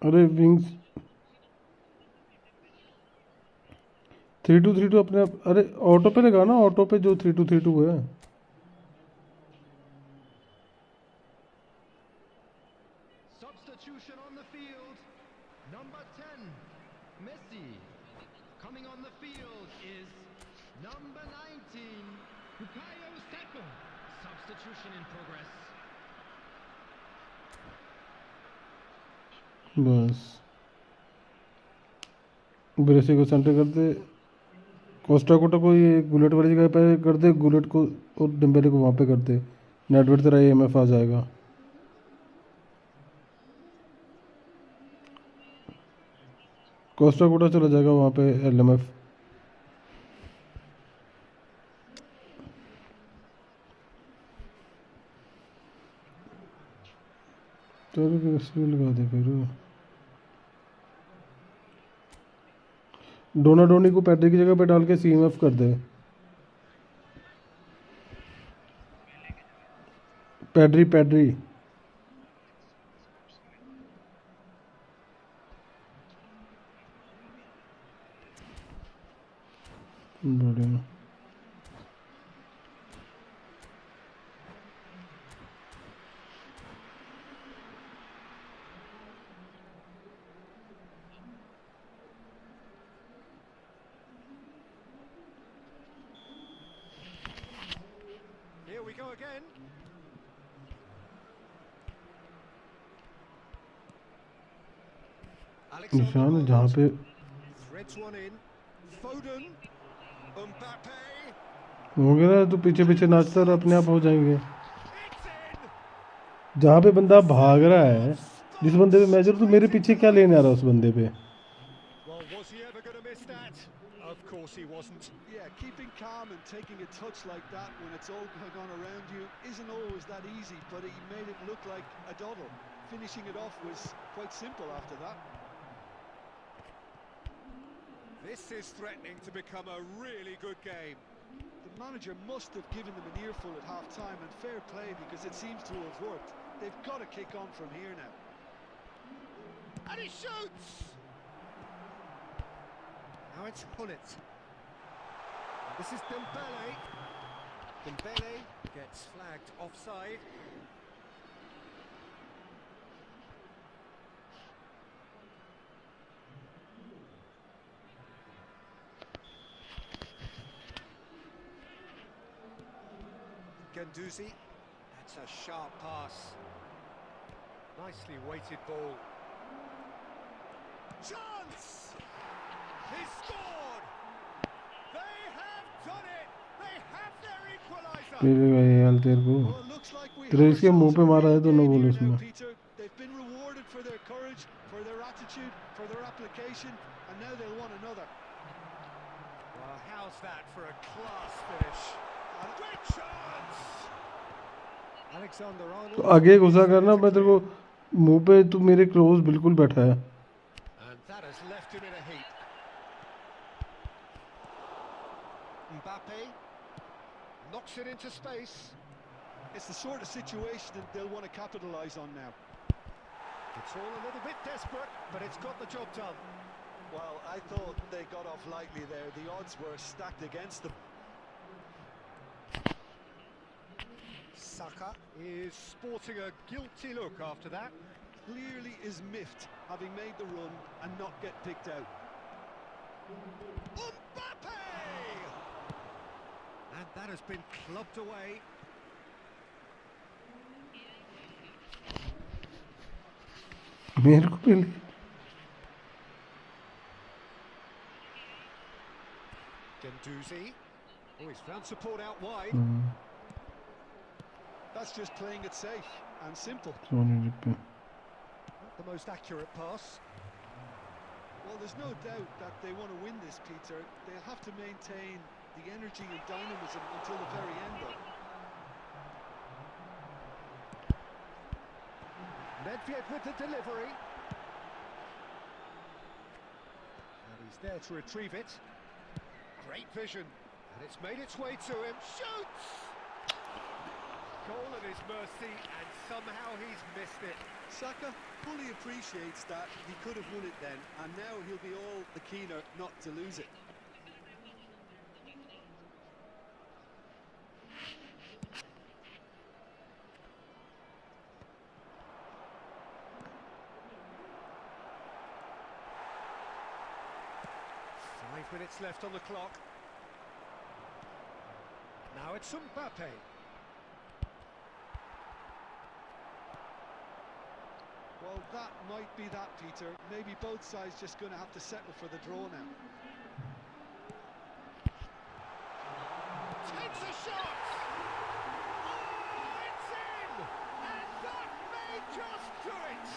अरे wings 3-2-3-2 अपने आप. अरे ऑटो पे लगा ना, ऑटो पे जो 3-2-3-2 है. Substitution on the field. Number 10, Messi. Coming on the field is number 19, Bukayo Saka. Substitution in progress. बस ब्रेसी को सेंटर कर दे, कोस्टा कोटा को ये गुलेट वाली जगह पे कर दे, गुलेट को और डेम्बेले को वहाँ पे कर दे. नेटवर्क तेरा एएमएफ आ जाएगा. कोस्टा कोटा चला जाएगा वहाँ पे एलएमएफ. तो लगा दे फिर. डोनाडोनी को पैड्री की जगह पे डाल के सीएमएफ कर दे. पैड्री पैड्री बढ़िया. Here we go again. निशान जहाँ पे Threads one in. Foden. Mbappe. हो गया ना, तो पीछे पीछे नाचता और अपने आप हो जाएंगे. It's in. जहाँ पे बंदा भाग रहा है, जिस बंदे पे मेजर, तो मेरे पीछे क्या लेने आ रहा है उस बंदे पे. Well, was he ever going to miss that? Of course he wasn't. Yeah, keeping calm and taking a touch like that when it's all going on around you isn't always that easy, but he made it look like a doddle. Finishing it off was quite simple after that. This is threatening to become a really good game. The manager must have given them an earful at half-time, and fair play because it seems to have worked. They've got to kick on from here now. And he shoots! Now it's Hullet. This is Dembele. Dembele gets flagged offside. Ganduzi, that's a sharp pass. Nicely weighted ball. Chance! He's scored! They have done it! They have their equaliser! मेरे भाई यार तेरे को Well, it looks like we तेरे have इसके मुंह पे ourselves a मारा है real तो न game बोल here उसमें now, Peter. They've been rewarded for their courage, for their attitude, for their application, and now they'll want another. Well, how's that for a class finish? A great chance! Alexander तो Arnold. आगे घुसा करना मैं तेरे को मुंह पे तू मेरे क्लोज बिल्कुल बैठा है And that has left him in a heap. Mbappe knocks it into space. It's the sort of situation that they'll want to capitalise on now. It's all a little bit desperate, but it's got the job done. Well, I thought they got off lightly there. The odds were stacked against them. Saka is sporting a guilty look after that. Clearly is miffed, having made the run and not get picked out. Mbappe! And that has been clubbed away. मेरे को पहले Ganduzi. Oh, he's found support out wide. That's just playing it safe and simple. सोने पे Not the most accurate pass. Well, there's no doubt that they want to win this, Peter. They'll have to maintain the energy and dynamism until the very end, though. Nedved with the delivery. And he's there to retrieve it. Great vision. And it's made its way to him. Shoots! Goal at his mercy, and somehow he's missed it. Saka fully appreciates that he could have won it then, and now he'll be all the keener not to lose it. Minutes left on the clock. Now it's Mbappe. Well, that might be that, Peter. Maybe both sides just going to have to settle for the draw now. Takes a shot! Oh, it's in! And that may just do it!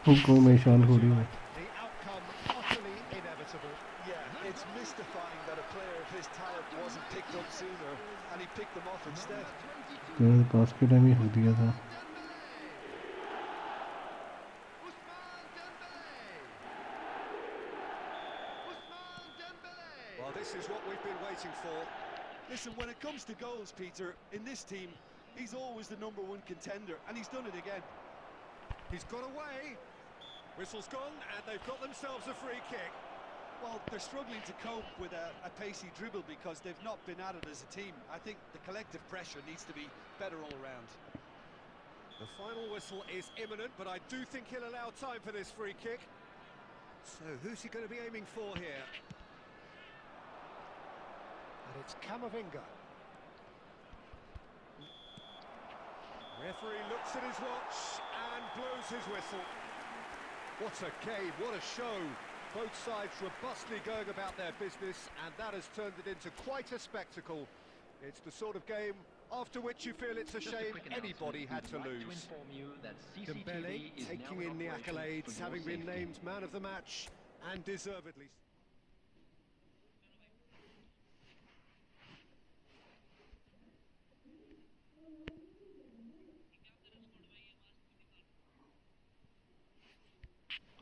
उनको मैं शान हो रही हूँ The outcome utterly inevitable. Yeah, it's mystifying that a player of his talent wasn't picked up sooner, and he picked them off instead. मेरे पास के time ही हो दिया था Well, this is what we've been waiting for. Listen, when it comes to goals, Peter, in this team, he's always the #1 contender, and he's done it again. He's got away. Whistle's gone, and they've got themselves a free kick. Well, they're struggling to cope with a pacey dribble because they've not been at it as a team. I think the collective pressure needs to be better all around. The final whistle is imminent, but I do think he'll allow time for this free kick. So who's he going to be aiming for here? And it's Camavinga. Referee looks at his watch and blows his whistle. What a game, what a show. Both sides robustly going about their business, and that has turned it into quite a spectacle. It's the sort of game after which you feel it's a shame anybody had to lose. Dembele taking in the accolades, having been named man of the match, and deservedly.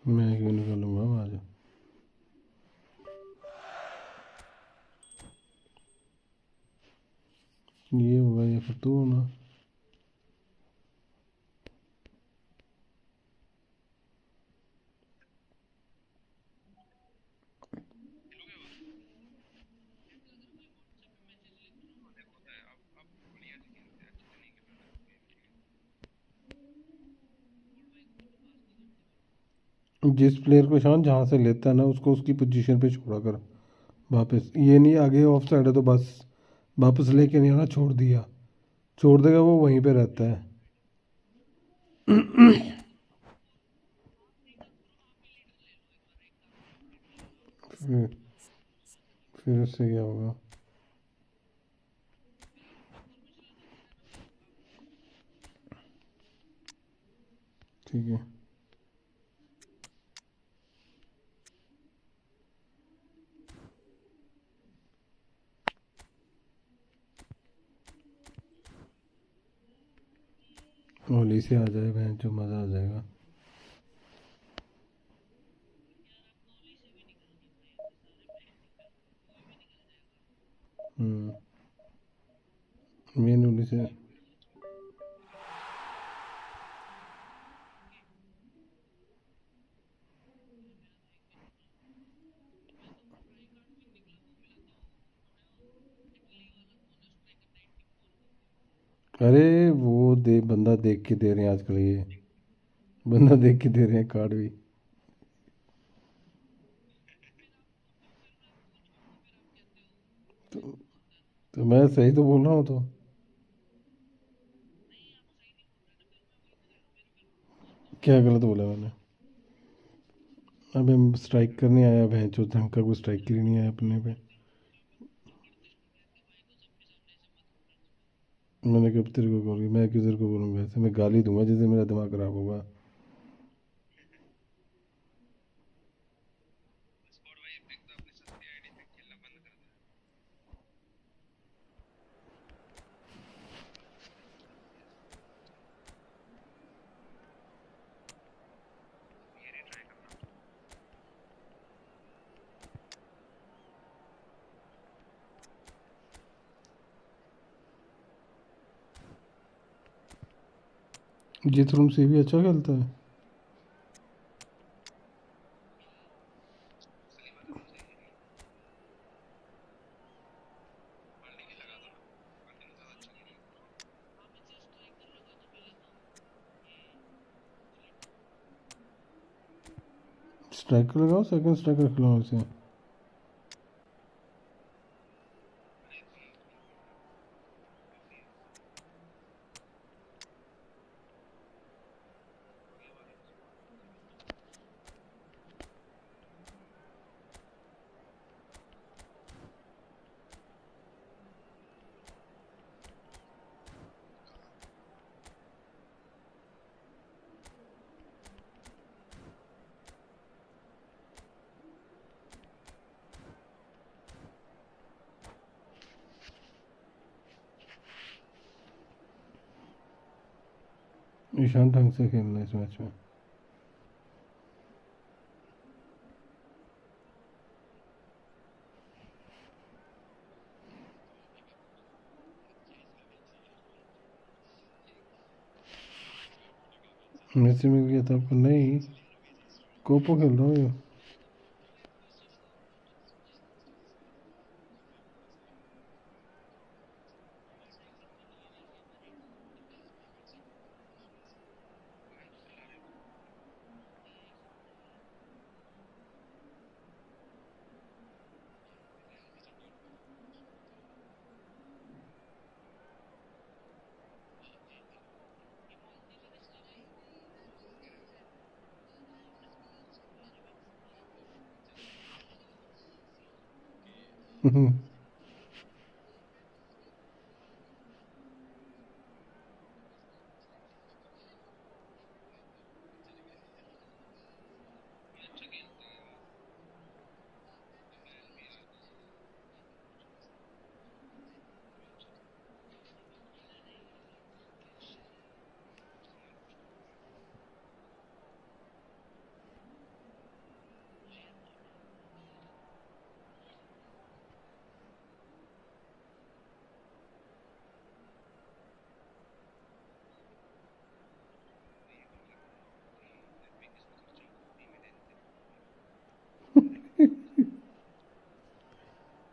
मैं क्यों निकालूंगा आज ये होगा ये फिर तू होना जिस प्लेयर को शान जहाँ से लेता है ना उसको उसकी पोजीशन पे छोड़ा कर वापस। ये नहीं आगे ऑफ साइड है तो बस वापस लेके नहीं आना, छोड़ दिया, छोड़ देगा वो वहीं पे रहता है। फिर फिर उससे क्या होगा? ठीक है। होली से आ जाए बहन जो मज़ा आ जाएगा। मेन होली से। अरे वो दे बंदा देख के दे रहे हैं आजकल, ये बंदा देख के दे रहे हैं कार्ड भी। तो मैं सही तो बोल रहा हूँ तो। क्या गलत बोला मैंने? अबे स्ट्राइक करने आया बहन जो ढंग का कोई स्ट्राइक ही नहीं आया अपने पे। मैंने कब तेरे को कॉल की? मैं क्यों तेरे को बोलूँगा ऐसे? मैं गाली दूंगा जैसे मेरा दिमाग खराब होगा। जीत रूम से भी अच्छा खेलता है। स्ट्राइकर लगाओ, सेकंड स्ट्राइकर खिलाओ इसे। ईशान ढंग से खेलना है इस मैच में। मेसी मिल गया था आपको? नहीं, कोपो खेल रहा हूँ ये।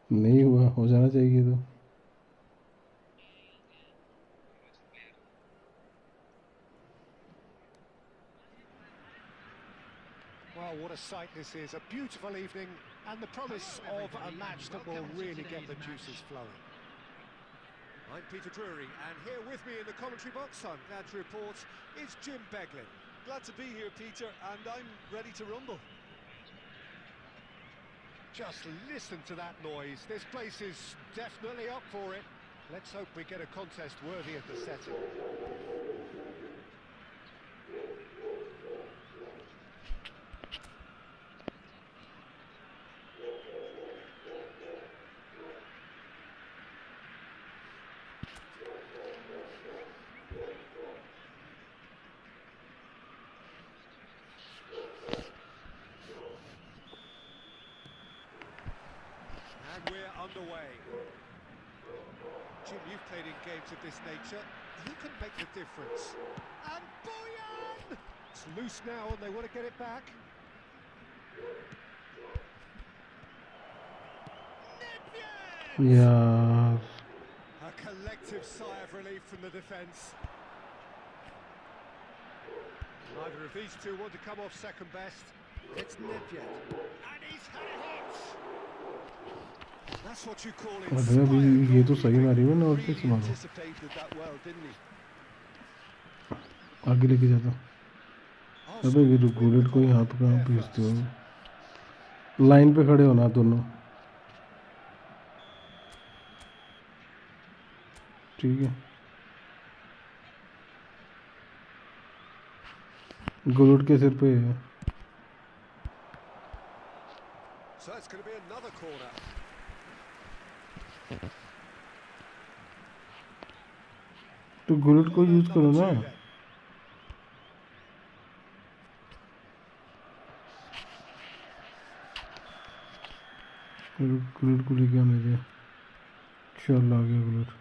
नहीं हुआ, हो जाना चाहिए तो। a sight this is, a beautiful evening, and the promise of a match that will really get the juices flowing. I'm Peter Drury, and here with me in the commentary box, I'm glad to report, is Jim Beglin. Glad to be here, Peter, and I'm ready to rumble. Just listen to that noise. This place is definitely up for it. Let's hope we get a contest worthy of the setting. And we're underway. Jim, you've played in games of this nature. Who can make the difference? And Boyan! It's loose now and they want to get it back. यार A collective sigh of relief from the defence. Neither of these two want to come off second best. It's Nedved. And he's had it hot! That's what you call अरे inspired अभी ये तो सही goalkeeping. मारी है ना और Really किस मारो anticipated that well, didn't he? आगे लेके जाता अबे ये तो बुलेट को यहाँ पे कहाँ भेजते हो लाइन पे खड़े हो ना दोनों ठीक है गुलेट के सिर पे है So it's going to be another corner. तो गुलेट को यूज करो ना गुलेट को लेके आने दे चल आ गया gullet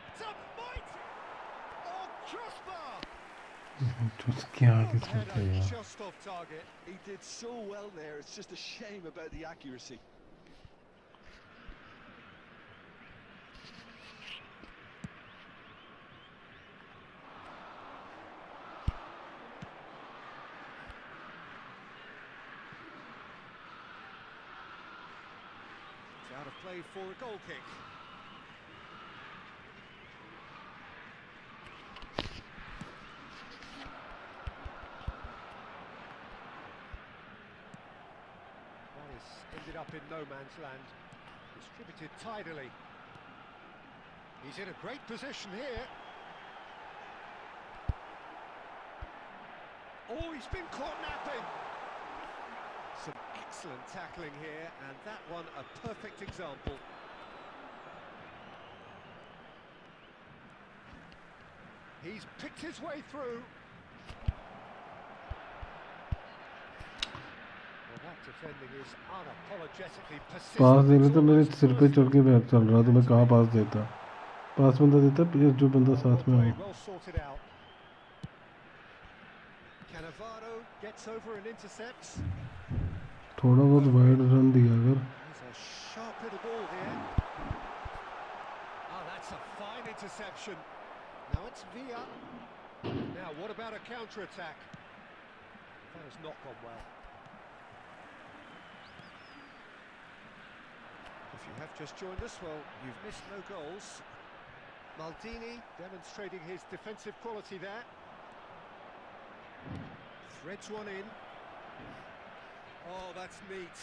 It's a mighty crossbar. तो क्या किस्मत है Header यार just off target. He did so well there, it's just a shame about the accuracy. It's out of play for a goal kick. That has ended up in no man's land. Distributed tidily. He's in a great position here. Oh, he's been caught napping. Some excellent tackling here, and that one a perfect example. He's picked his way through. Well, that defending is unapologetically persistent. पास देने तो मेरे सिर पे चढ़ के bag चल रहा तो मैं कहाँ पास देता पास बंदा देता प्लीज जो बंदा साथ में हो Well sorted out. Cannavaro gets over and intercepts. थोड़ा बहुत वाइड रन दिया अगर There's a sharp little ball here. Oh, that's a fine interception. Now it's Villa. Now, what about a counter-attack? That has not gone well. If you have just joined us, well, you've missed no goals. Maldini demonstrating his defensive quality there. Threads one in. Oh, that's neat.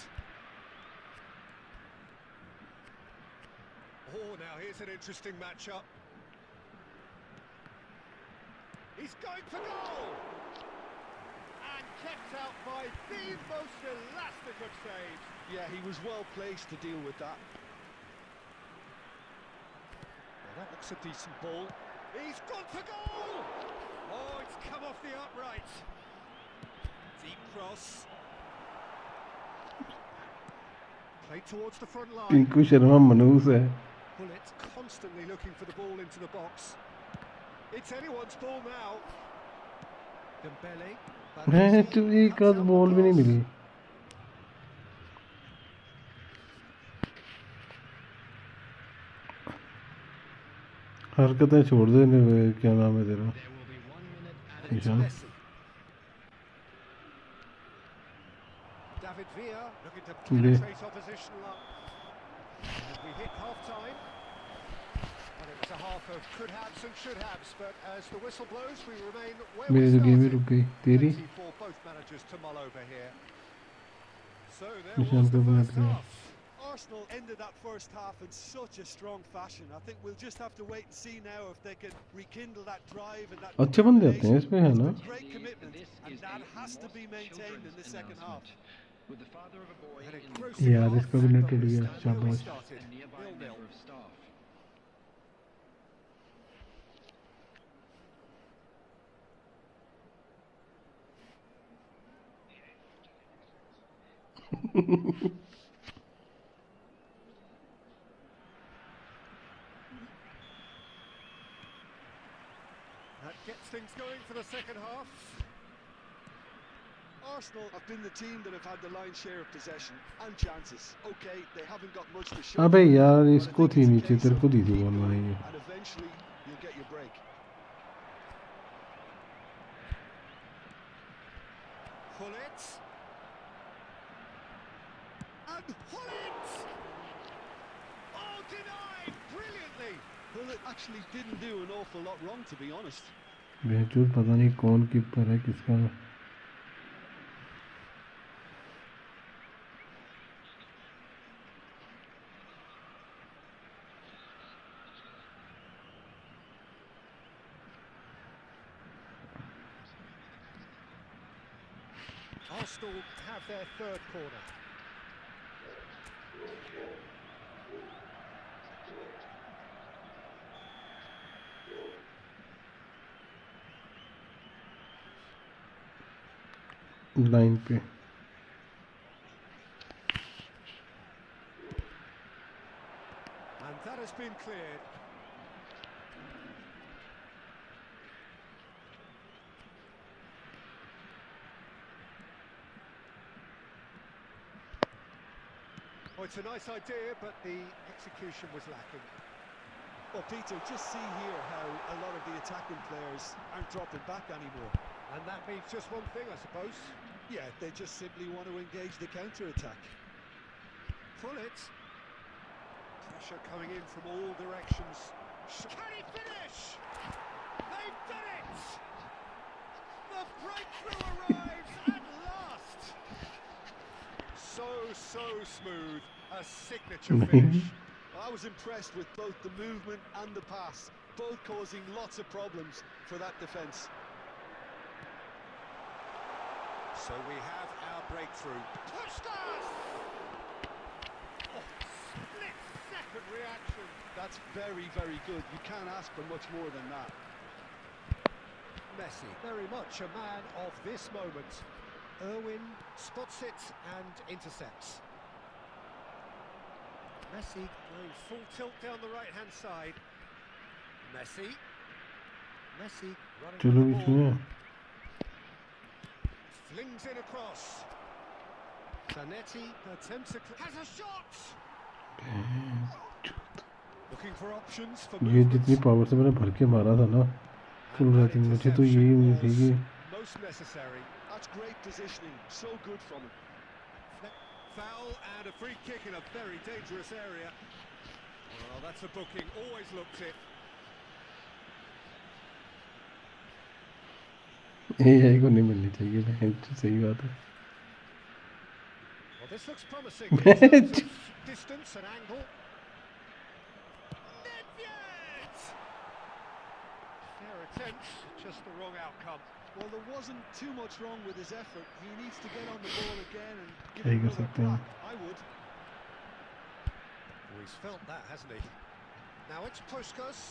Oh, now here's an interesting matchup. He's going for goal! And kept out by the most elastic of saves. Yeah, he was well placed to deal with that. Well, that looks a decent ball. He's gone for goal! Oh, it's come off the upright. Deep cross. Played towards the front line. Pinku Sharma मनूस है Well, it's constantly looking for the ball into the box. It's anyone's ball now. Dembele. मैं तो एक आध ball भी नहीं मिली हरकतें छोड़ दे क्या नाम है तेरा There will be 1 minute added to Yeah. Messi. David Villa looking to Yeah. penetrate opposition line. And we hit half-time. And it was a half of could haves and should haves, but as the whistle blows, we remain where मेरी we तो game ही started. रुक गई तेरी Plenty for both managers to mull over here. So there निशान was पे the minute first गया half. Arsenal ended that first half in such a strong fashion. I think we'll just have to wait and see now if they can rekindle that drive and that अच्छे बंदे आते हैं इसमें है ना It's been great commitment, and that has to be maintained in the second half. With the father of a boy An in engrossing यार half, इसका भी नेट but टूट we गया stand where we शाबाश started. a nearby 0-0. member of staff. That gets things going for the second half. Arsenal have been the team that have had the lion's share of possession and chances. Okay, they haven't got much to show. अबे यार but I इसको think थी it's a नीचे case तेरे of को दी थी keep ball going, बनाएंगे and eventually you'll get your break. Pull it. And pull it! Oh, denied brilliantly. Well, it actually didn't do an awful lot wrong, to be honest. बेचूर पता नहीं कौन keeper है किसका Arsenal have their third corner. Line पे And that has been cleared. Oh, it's a nice idea, but the execution was lacking. Well, Peter, just see here how a lot of the attacking players aren't dropping back anymore. And that means just one thing, I suppose. Yeah, they just simply want to engage the counter-attack. Pull it. Pressure coming in from all directions. Can he finish? They've done it! The breakthrough arrives at last! So smooth. A signature finish. I was impressed with both the movement and the pass, both causing lots of problems for that defence. So we have our breakthrough. Puskas! Oh, split-second reaction. That's very, very good. You can't ask for much more than that. Messi, very much a man of this moment. Irwin spots it and intercepts. Messi going full tilt down the right-hand side. Messi running चलो with beach the ball. में Flings in across. Zanetti attempts has a shot. Looking for options for ये movement. जितनी power से मैंने भर के मारा था ना फुल And that रेटिंग मुझे तो यही interception उम्मीद थी कि was most necessary. That's great positioning. So good from him. Foul and a free kick in a very dangerous area. Well, that's a booking. Always looked it. AI को नहीं मिलनी चाहिए बहन सही बात है Well, this looks promising in terms of distance and angle. Nedved! Fair attempt, just the wrong outcome. Well, there wasn't too much wrong with his effort. He needs to get on the ball again and give There it you go, another something. crack. I would. Oh, he's felt that, hasn't he? Now it's Puskas.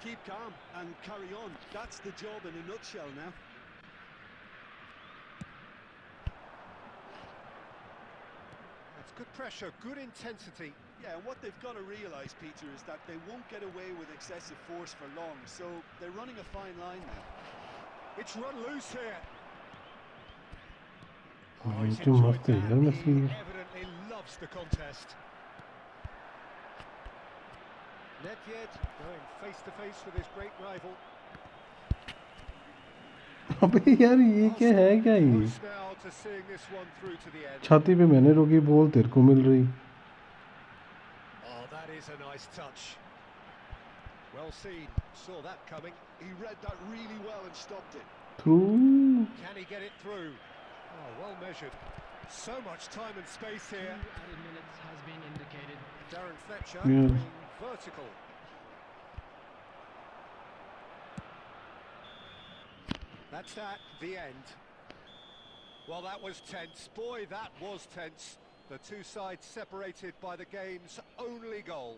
Keep calm and carry on. That's the job in a nutshell now. That's good pressure, good intensity. Yeah, and what they've got to realise, Peter, is that they won't get away with excessive force for long. So they're running a fine line now. It's run loose here. Oh, he's too enjoyed much, yeah, that. Messi. He evidently loves the contest. Nedved going face to face with his great rival. अबे यार ये क्या है, क्या ये Close now to seeing this one through to the end. छाती पे मैंने रोकी, बॉल तेरे को मिल रही। Oh, that is a nice touch. Well seen. Saw that coming. He read that really well and stopped it. Through. Can he get it through? Oh, well measured. So much time and space 2 here. added minutes has been indicated. Darren Fletcher Yeah. going vertical. That's that, the end. Well, that was tense. Boy, that was tense. The two sides separated by the game's only goal.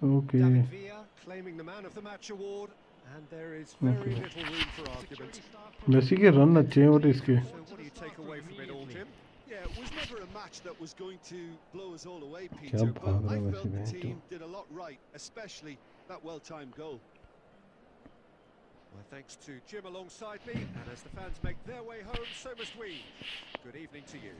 Okay David Villa claiming the Man of the Match award, and there is very Okay. little room for argument. Security staff from Messi के run अच्छे हैं but इसके So what do you take away from it all, Jim? Yeah, it was never a match that was going to blow us all away, क्या Peter, but भाग रहा I है felt the वैसे team did a lot right, especially that well-timed goal. Well, thanks to Jim alongside me, and as the fans make their way home, so must we. Good evening to you.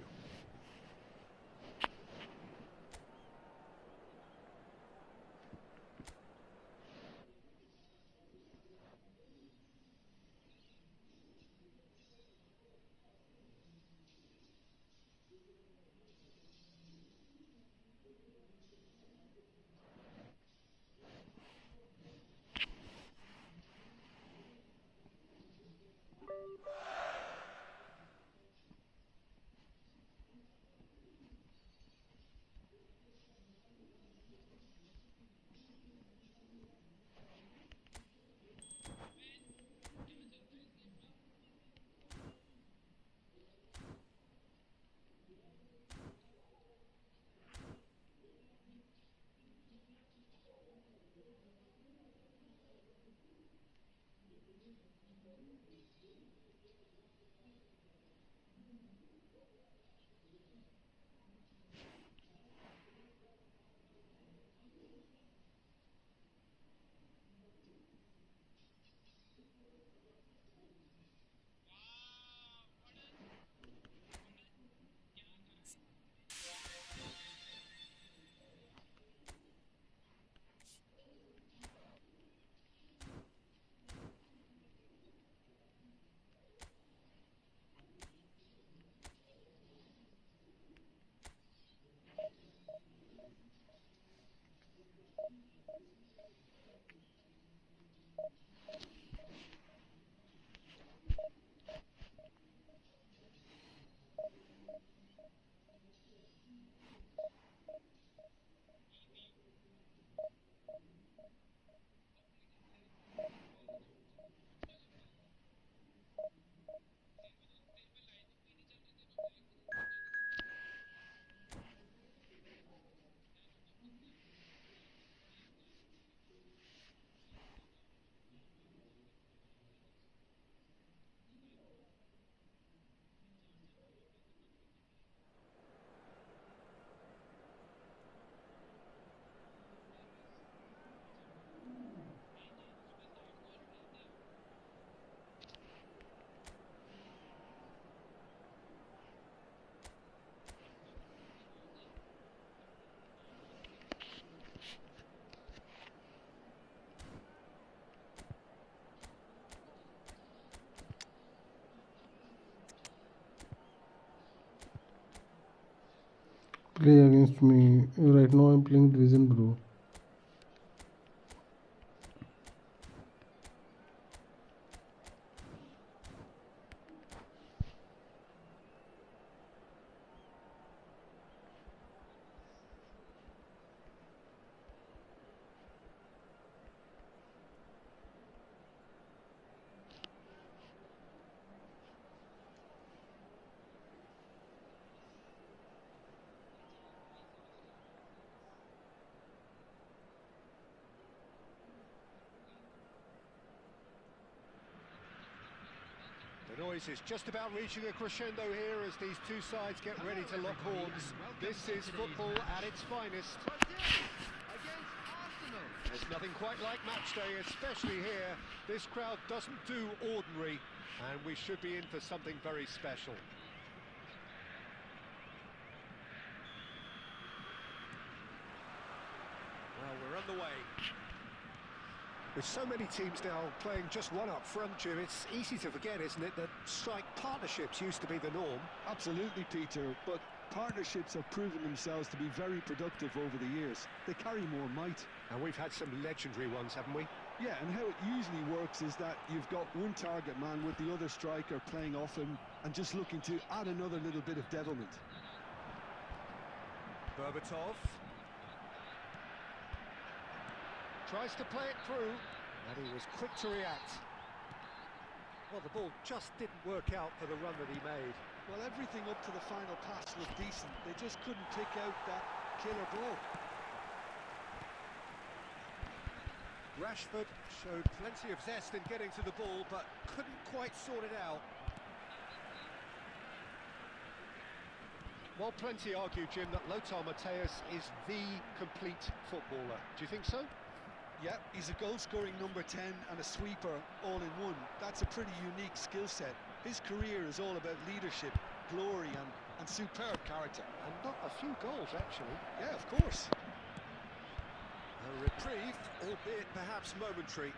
Play against me right now. I'm playing Division, bro. The noise is just about reaching a crescendo here as these two sides get ready to lock horns. This is football at its finest. Brazil against Arsenal. There's nothing quite like match day, especially here. This crowd doesn't do ordinary, and we should be in for something very special. Well, we're underway. With so many teams now playing just one up front, Jim, it's easy to forget, isn't it, that strike partnerships used to be the norm. Absolutely, Peter, but partnerships have proven themselves to be very productive over the years. They carry more might. And we've had some legendary ones, haven't we? Yeah, and how it usually works is that you've got one target man with the other striker playing off him and just looking to add another little bit of devilment. Berbatov tries to play it through, and he was quick to react. Well, the ball just didn't work out for the run that he made. Well, everything up to the final pass looked decent. They just couldn't pick out that killer ball. Rashford showed plenty of zest in getting to the ball, but couldn't quite sort it out. While plenty argue, Jim, that Lothar Matthäus is the complete footballer. Do you think so? Yeah, he's a goal-scoring number 10 and a sweeper all in one. That's a pretty unique skill set. His career is all about leadership, glory and superb character. And not a few goals, actually. Yeah, of course. A reprieve, albeit perhaps momentary.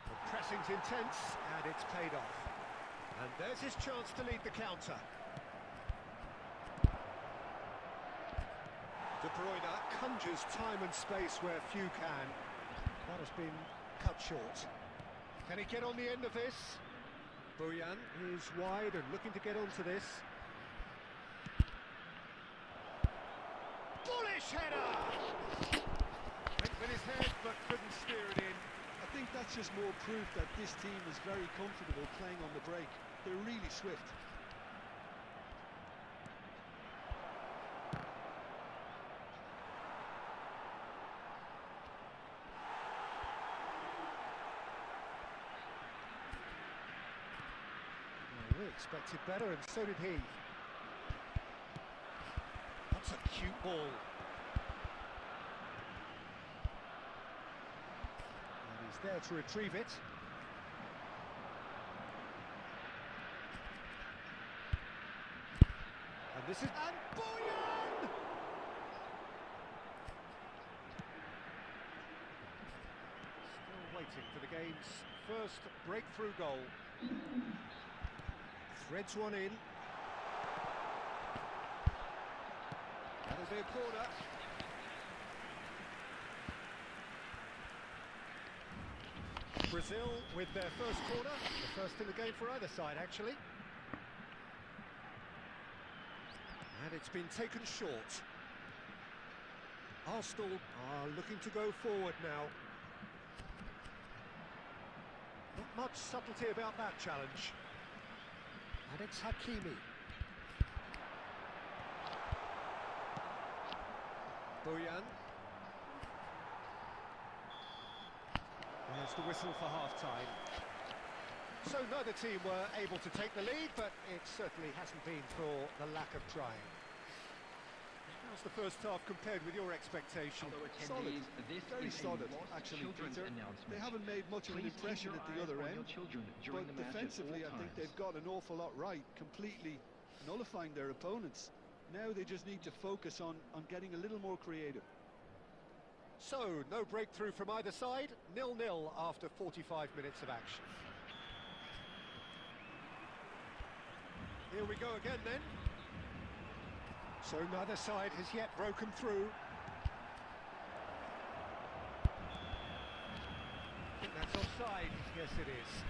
The pressing's intense, and it's paid off. And there's his chance to lead the counter. De Bruyne conjures time and space where few can. That has been cut short. Can he get on the end of this? Bojan is wide and looking to get onto this. Bullish header! Went with his head but couldn't steer it in. I think that's just more proof that this team is very comfortable playing on the break. They're really swift. We expected better, and so did he. That's a cute ball. And he's there to retrieve it. And this is... And Bojan! Still waiting for the game's first breakthrough goal. Threads one in. That'll be a corner. Brazil with their first corner, the first in the game for either side, actually. And it's been taken short. Arsenal are looking to go forward now. Not much subtlety about that challenge. And it's Hakimi. Bojan. There's the whistle for half-time. So neither team were able to take the lead, but it certainly hasn't been for the lack of trying. How's the first half compared with your expectation? Solid. Very solid, actually, Peter. They haven't made much of an impression at the other end, but defensively I think they've got an awful lot right, completely nullifying their opponents. Now they just need to focus on getting a little more creative. So, no breakthrough from either side, 0-0 after 45 minutes of action. Here we go again then. So neither side has yet broken through. I think that's offside. Yes, it is.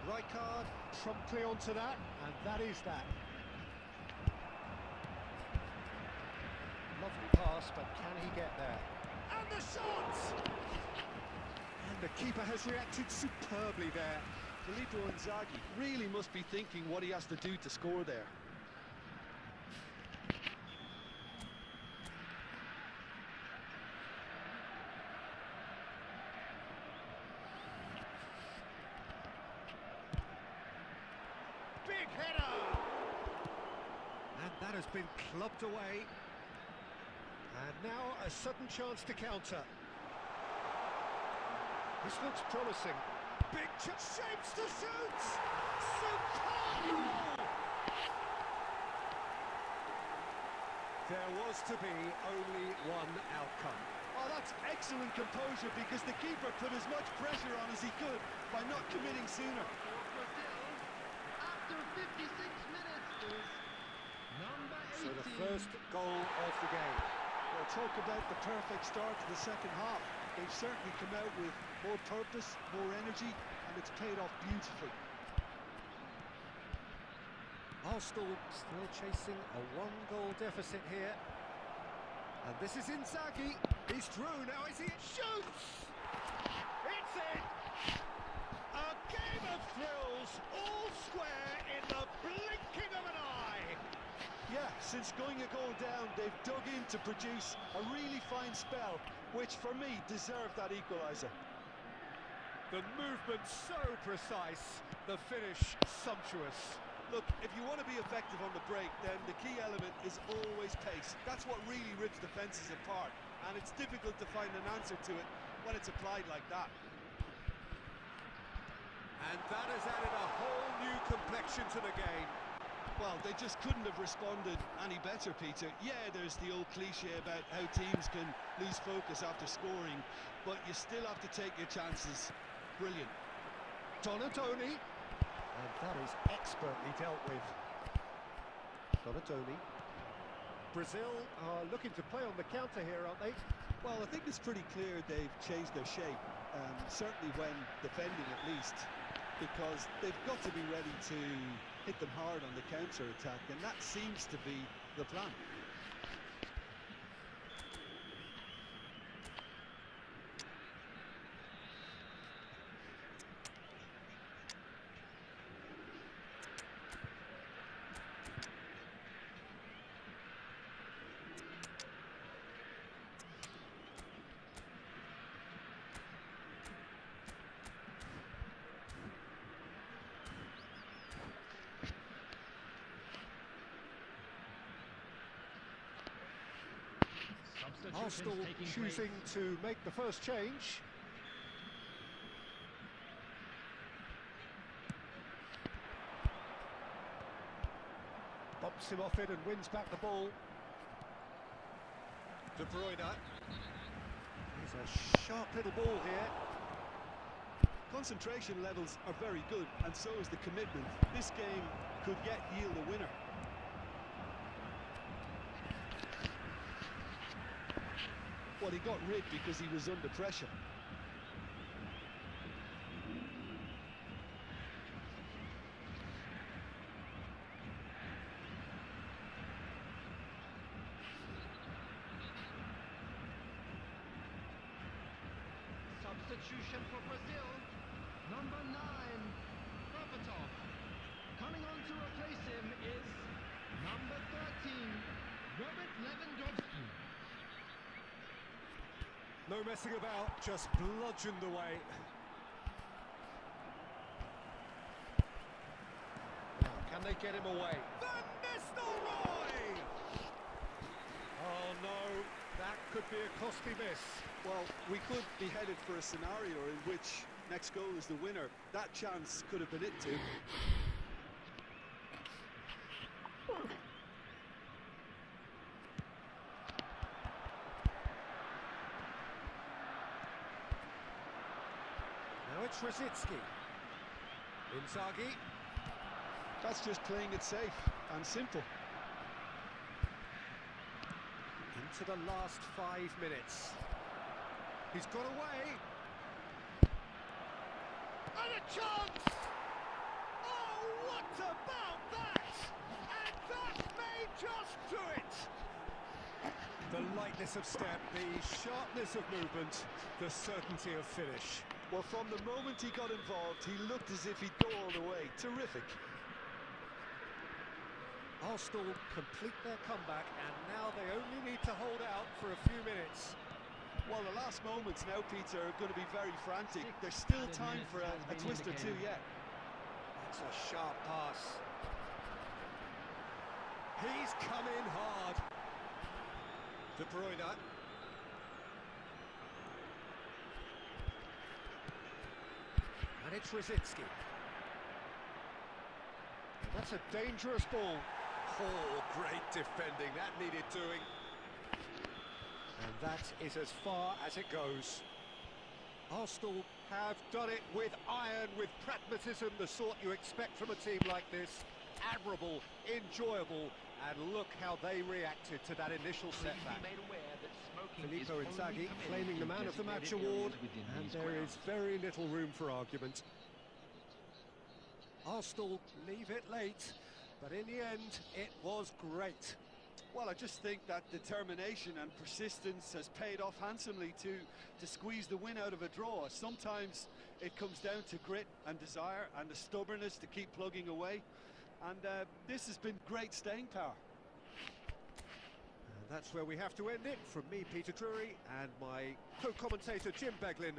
Right card, promptly onto that, and that is that. Lovely pass, but can he get there? And the shot! And the keeper has reacted superbly there. Filippo Inzaghi really must be thinking what he has to do to score there. Big header! And that has been clubbed away. And now a sudden chance to counter. This looks promising. Big shapes to shoot! Superb goal! There was to be only one outcome. Oh, that's excellent composure because the keeper put as much pressure on as he could by not committing sooner. Brazil, after 56 minutes, is number 18. So the first goal of the game. Well, talk about the perfect start to the second half. They've certainly come out with more purpose, more energy, and it's paid off beautifully. Arsenal still chasing a one-goal deficit here. And this is Inzaghi. He's through now. Is he? Shoots! It's in! A game of thrills, all square in the blinking of an eye. Yeah, since going a goal down, they've dug in to produce a really fine spell, which for me deserved that equaliser. The movement so precise, the finish sumptuous. Look, if you want to be effective on the break, then the key element is always pace. That's what really rips defences apart, and it's difficult to find an answer to it when it's applied like that. And that has added a whole new complexion to the game. Well, they just couldn't have responded any better, Peter. Yeah, there's the old cliche about how teams can lose focus after scoring, but you still have to take your chances. Brilliant. Donatoni. And that is expertly dealt with. Donatoni. Brazil are looking to play on the counter here, aren't they? Well, I think it's pretty clear they've changed their shape, certainly when defending at least, because they've got to be ready to hit them hard on the counter-attack, and that seems to be the plan. Arsenal choosing to make the first change. Bumps him off it and wins back the ball. De Bruyne. He's a sharp little ball here. Concentration levels are very good, and so is the commitment. This game could yet yield a winner. Well, he got rid because he was under pressure. Substitution for Brazil. Number 9, Berbatov. Coming on to replace him is number 13, Robert Lewandowski. No messing about, just bludgeoned away. Now, can they get him away? Van Nistelrooy! Oh no, that could be a costly miss. Well, we could be headed for a scenario in which next goal is the winner. That chance could have been it too. Now it's Rosicki. Inzaghi. That's just playing it safe and simple. Into the last 5 minutes. He's got away. And a chance! Oh, what about that? And that may just do it! The lightness of step, the sharpness of movement, the certainty of finish. Well, from the moment he got involved, he looked as if he'd go all the way. Terrific. Arsenal complete their comeback, and now they only need to hold out for a few minutes. Well, the last moments now, Peter, are going to be very frantic. There's still time for a twist or two yet. That's a sharp pass. He's come in hard. De Bruyne. And it's Rosicki. And that's a dangerous ball. Oh, great defending, that needed doing. And that is as far as it goes. Arsenal have done it with iron, with pragmatism, the sort you expect from a team like this. Admirable, enjoyable, and look how they reacted to that initial setback. Filippo Inzaghi claiming the Man of the Match award, and there is very little room for argument. Arsenal leave it late, but in the end, it was great. Well, I just think that determination and persistence has paid off handsomely to squeeze the win out of a draw. Sometimes it comes down to grit and desire and the stubbornness to keep plugging away. And this has been great staying power. And that's where we have to end it. From me, Peter Drury, and my co-commentator, Jim Beglin.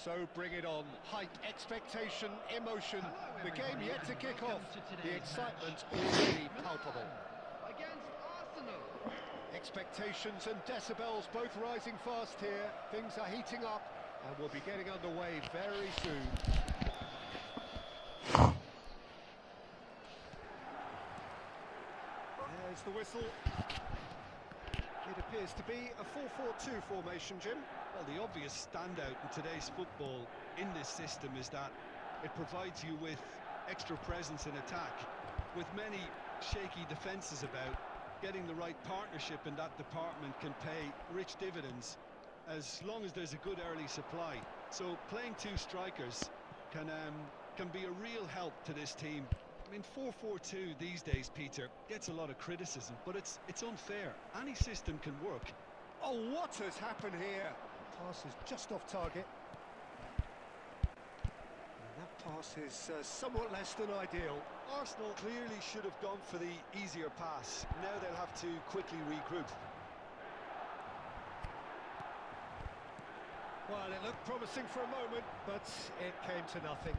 So bring it on. Hype, expectation, emotion. The game yet to kick off. The excitement already palpable. Against Arsenal. Expectations and decibels both rising fast here. Things are heating up and we'll be getting underway very soon. the whistle. It appears to be a 4-4-2 formation, Jim. Well, the obvious standout in today's football in this system is that it provides you with extra presence in attack. With many shaky defences about, getting the right partnership in that department can pay rich dividends as long as there's a good early supply. So playing two strikers can be a real help to this team. I mean, 4-4-2 these days, Peter, gets a lot of criticism, but it's unfair. Any system can work. Oh, what has happened here? Pass is just off target. And that pass is somewhat less than ideal. Arsenal clearly should have gone for the easier pass. Now they'll have to quickly regroup. Well, it looked promising for a moment, but it came to nothing.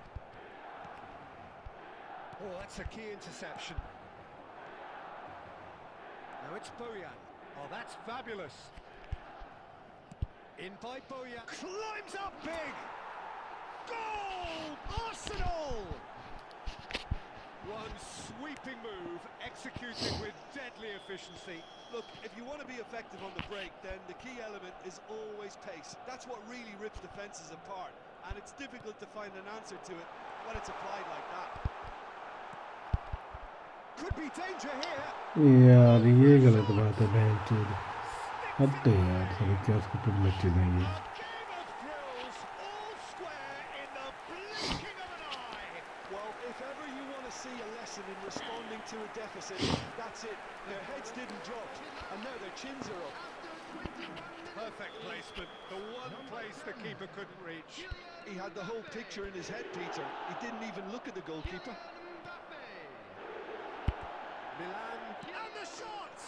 Oh, that's a key interception. Now it's Bojan. Oh, that's fabulous. In by Bojan. Climbs up big! Goal! Arsenal! One sweeping move, executed with deadly efficiency. Look, if you want to be effective on the break, then the key element is always pace. That's what really rips defences apart, and it's difficult to find an answer to it when it's applied like that. Could be danger here. यार ये गलत बात है बहन चोद हद है यार साले क्या उसको पिट में चलेंगे A game of thrills, all square in the blinking of an eye. Well, if ever you want to see a lesson in responding to a deficit, that's it. Their heads didn't drop, and now their chins are up. Perfect placement, the one place the keeper couldn't reach. He had the whole picture in his head, Peter. He didn't even look at the goalkeeper. Milan, and the shot!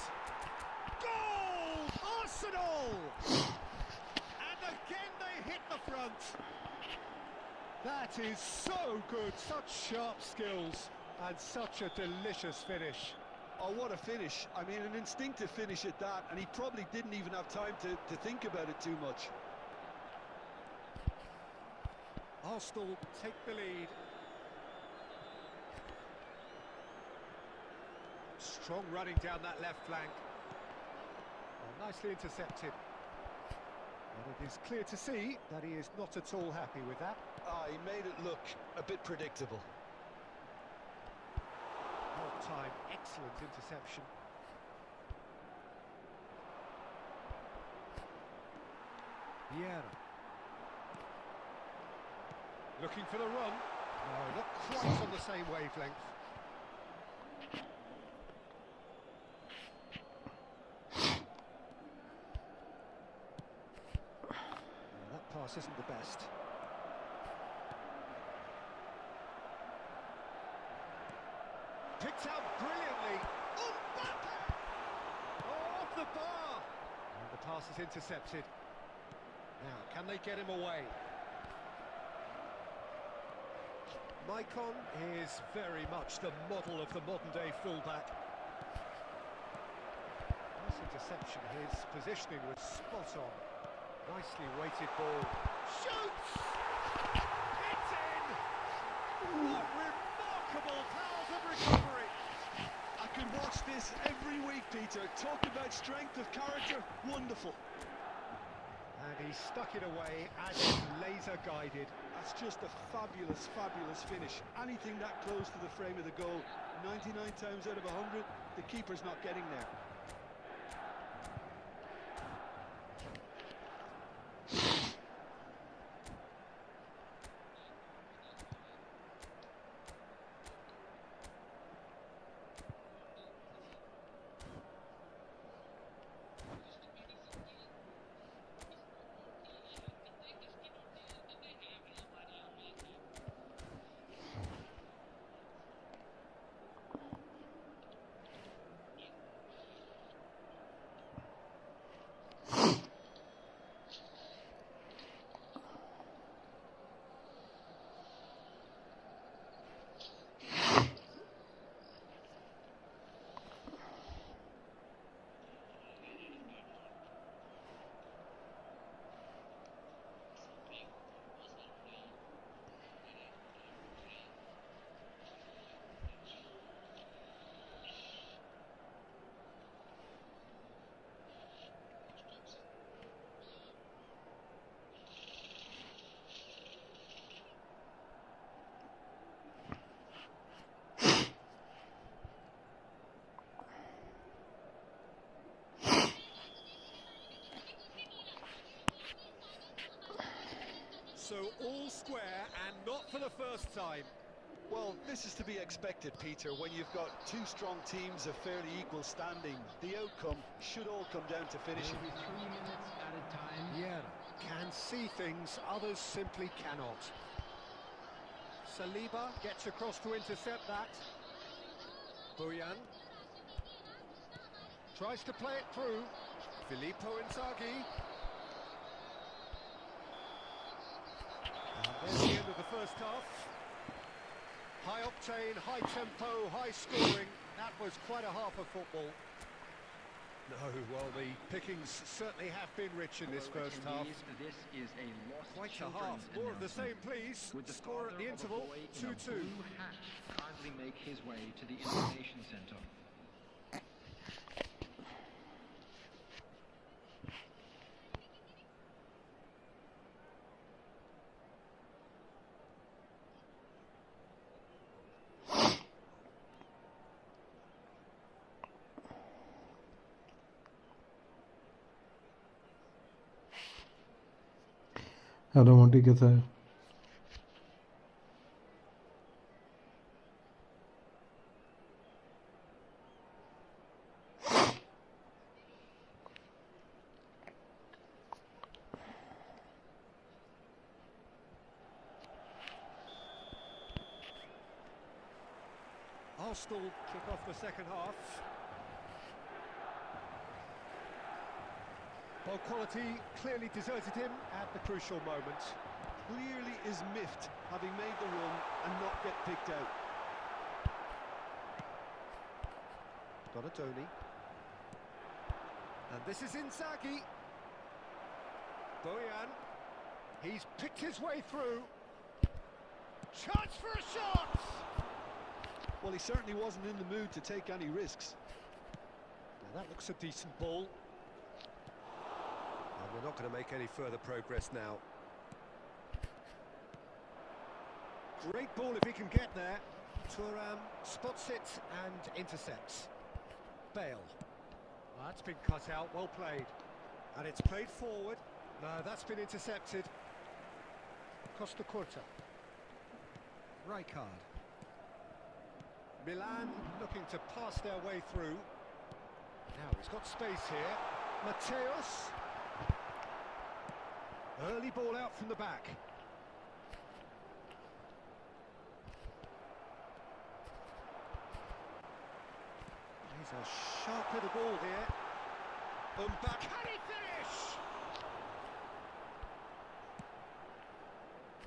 Goal! Arsenal! And again they hit the front. That is so good, such sharp skills, and such a delicious finish. Oh, what a finish. I mean, an instinctive finish at that, and he probably didn't even have time to think about it too much. Arsenal take the lead. Strong running down that left flank. Oh, nicely intercepted. And it is clear to see that he is not at all happy with that. He made it look a bit predictable. Half-time, excellent interception. Vieira. Looking for the run. No, not quite on the same wavelength. That pass isn't the best. Picked out brilliantly. Mbappe! Oh, off the bar! And the pass is intercepted. Now, can they get him away? Maicon is very much the model of the modern-day fullback. Nice interception. His positioning was spot on. Nicely weighted ball. Shoots! It's in! What remarkable powers of recovery! I could watch this every week, Peter. Talk about strength of character. Wonderful. And he stuck it away as if laser-guided. That's just a fabulous, fabulous finish. Anything that close to the frame of the goal, 99 times out of 100, the keeper's not getting there. So all square and not for the first time. Well, this is to be expected, Peter, when you've got two strong teams of fairly equal standing. The outcome should all come down to finishing. Maybe 3 minutes at a time. Yeah, can see things others simply cannot. Saliba gets across to intercept that. Bojan tries to play it through. Filippo Inzaghi. And there's the end of the first half. High octane, high tempo, high scoring. That was quite a half of football. No, well, the pickings certainly have been rich in this first half. This is a lost Quite a half. More of the same, please. Would the Score at the interval, 2-2. Kindly make his way to the information centre. Hello Monty, कैसा है? Arsenal kick off the second half. Ball quality clearly deserted him at the crucial moment. Clearly is miffed, having made the run and not get picked out. Donatoni. And this is Inzaghi. Bojan. He's picked his way through. Chance for a shot! Well, he certainly wasn't in the mood to take any risks. Now that looks a decent ball. And we're not going to make any further progress now. Great ball if he can get there. Thuram spots it and intercepts. Bale. That's been cut out, well played. And it's played forward. No, that's been intercepted. Costa Curta. Rijkaard. Milan looking to pass their way through. Now he's got space here. Mateus. Early ball out from the back. He's a sharp little ball here. Back. Can he finish?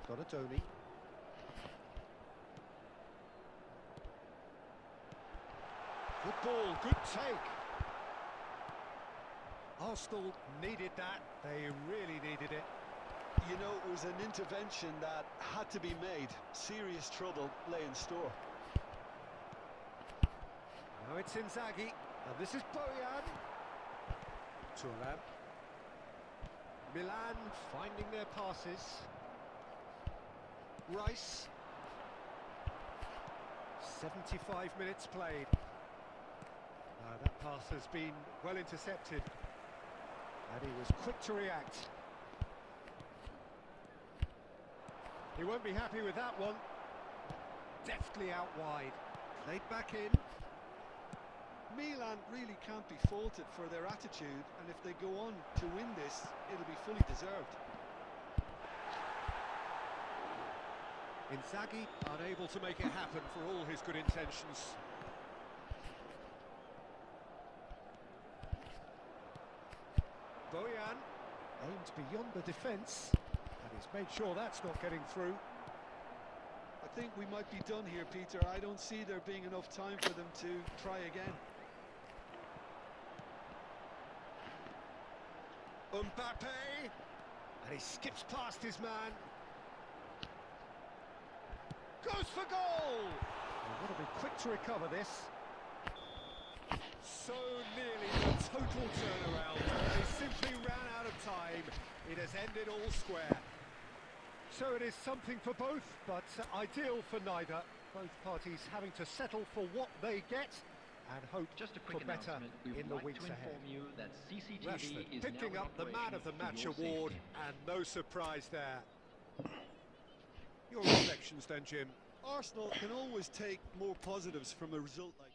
Donatoni. Good ball, good take. Arsenal needed that. They really needed it. You know, it was an intervention that had to be made. Serious trouble lay in store. Now it's Inzaghi, and this is Bojan. Thuram. Milan finding their passes. Rice. 75 minutes played. That pass has been well intercepted. And he was quick to react. He won't be happy with that one. Deftly out wide. Played back in. Milan really can't be faulted for their attitude, and if they go on to win this, it'll be fully deserved. Inzaghi unable to make it happen for all his good intentions. Bojan aimed beyond the defence, and he's made sure that's not getting through. I think we might be done here, Peter. I don't see there being enough time for them to try again. Mbappe, and he skips past his man. Goes for goal! They've got to be quick to recover this. So nearly a total turnaround. They simply ran out of time. It has ended all square. So it is something for both, but ideal for neither. Both parties having to settle for what they get and hope Just a quick for better in the weeks ahead. You that CCTV Rashford is picking now up the Man of the Match award, and no surprise there. Your reflections then, Jim. Arsenal can always take more positives from a result like.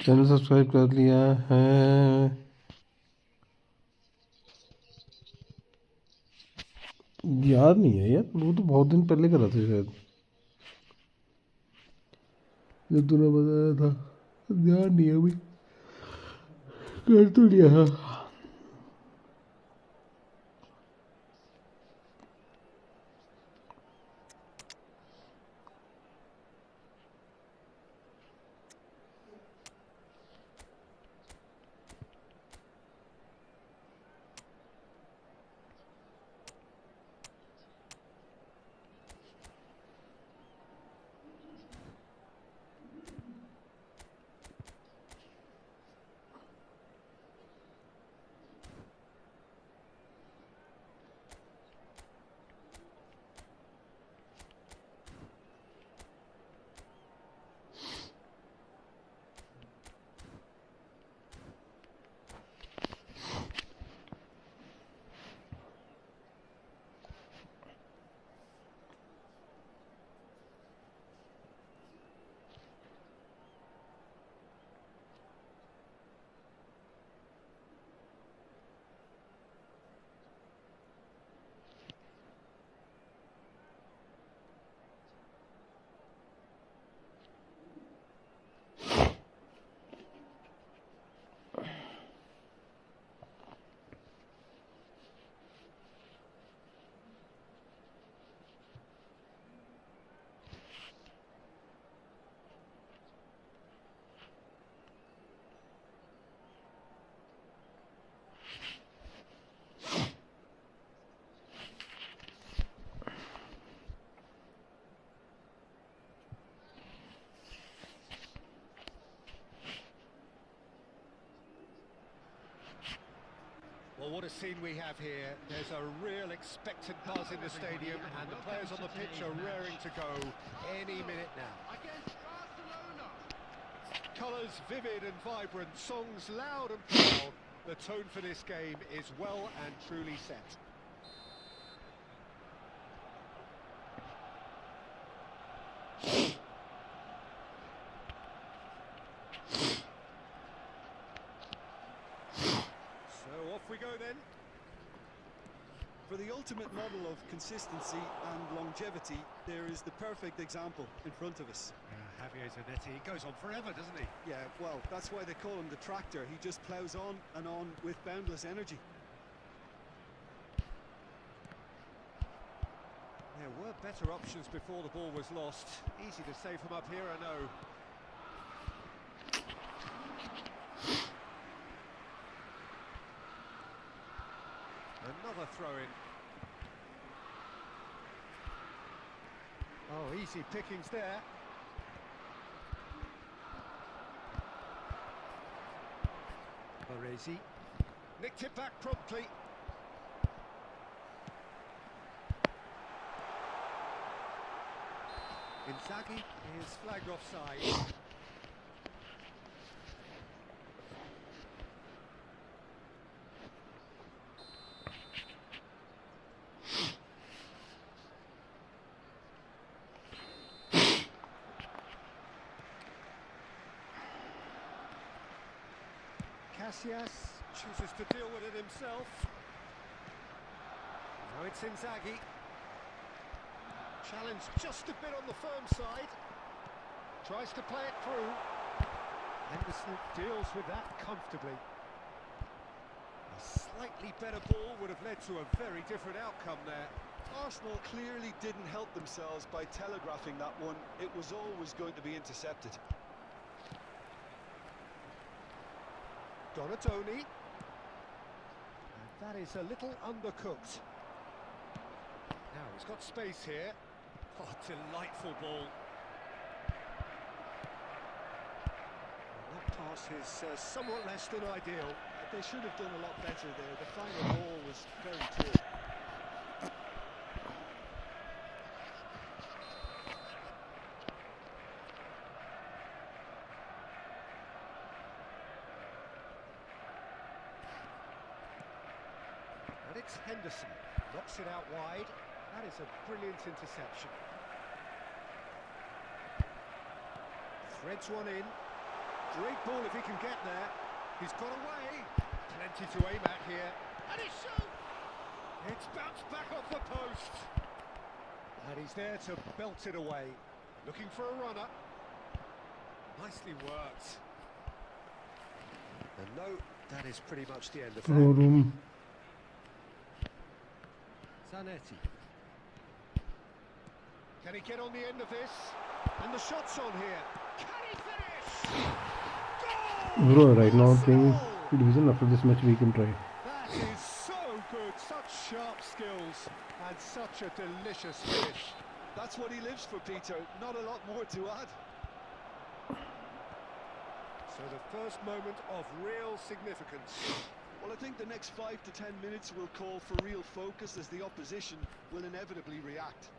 Channel subscribe कर लिया है। याद नहीं है यार, वो तो बहुत दिन पहले करा था शायद, जब तूने बताया था। ध्यान नहीं है अभी, कर तो लिया था। Well, what a scene we have here. There's a real expectant buzz in the stadium, and the players on the pitch are raring to go any minute now. Against Barcelona. Colours vivid and vibrant, songs loud and proud. The tone for this game is well and truly set. So off we go then. For the ultimate model of consistency and longevity, there is the perfect example in front of us. Javier Zanetti, he goes on forever, doesn't he? Yeah, well, that's why they call him the tractor. He just ploughs on and on with boundless energy. There were better options before the ball was lost. Easy to say from up here, I know. Another throw-in. Oh, easy pickings there. Baresi nicked it back promptly. Inzaghi is flagged offside. Casillas chooses to deal with it himself. Now it's Inzaghi. Challenge just a bit on the firm side. Tries to play it through. Henderson deals with that comfortably. A slightly better ball would have led to a very different outcome there. Arsenal clearly didn't help themselves by telegraphing that one. It was always going to be intercepted. Donatoni. And that is a little undercooked. Now he's got space here. Oh, delightful ball. And that pass is somewhat less than ideal. They should have done a lot better there. The final ball was very poor. And it's Henderson. Knocks it out wide. That is a brilliant interception. Threads one in. Great ball if he can get there. He's got away. Plenty to aim at here. And he shoots! It's bounced back off the post. And he's there to belt it away. Looking for a runner. Nicely worked. And no, that is pretty much the end of that. Room. Zanetti. Can he get on the end of this? And the shot's on here. Can he finish? Goal! Bro, right now playing Goal! division. After this match we can try. That is so good. Such sharp skills and such a delicious finish. That's what he lives for, Peter. Not a lot more to add. So the first moment of real significance. Well, I think the next 5 to 10 minutes will call for real focus as the opposition will inevitably react.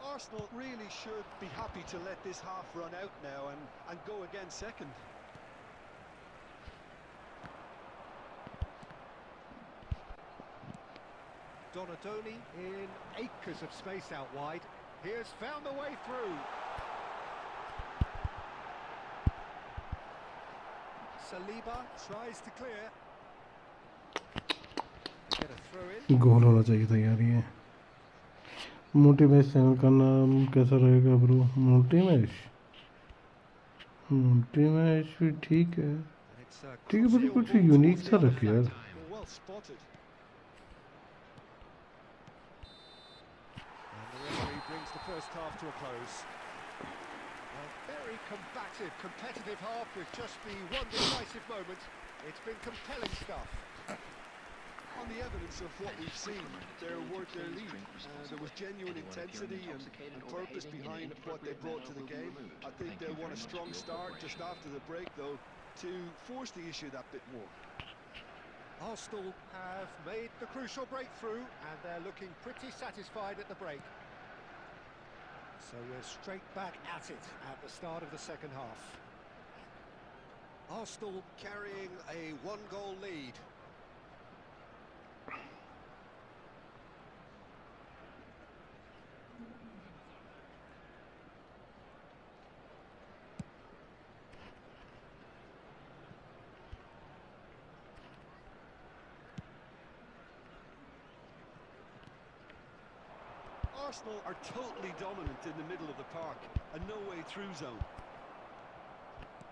Arsenal really should be happy to let this half run out now and go again second. Donatoni in acres of space out wide. He has found the way through. Saliba tries to clear. Get a throw in. गोल होना चाहिए था यार ये. मोटी match channel का नाम कैसा रहेगा ब्रो? मोटी मैच. मोटी मैच भी ठीक है. ठीक है पर कुछ यूनिक सा रख यार. Well spotted. And the referee brings the first half to a close. A very combative, competitive half with just the one decisive moment. It's been compelling stuff. On the evidence of what we've seen, they're worth their lead. There was genuine intensity and purpose behind what they brought to the game. I think they'll want a strong start just after the break, though, to force the issue that bit more. Arsenal have made the crucial breakthrough and they're looking pretty satisfied at the break. So we're straight back at it at the start of the second half. Arsenal carrying a one-goal lead. Arsenal are totally dominant in the middle of the park, a no-way-through zone.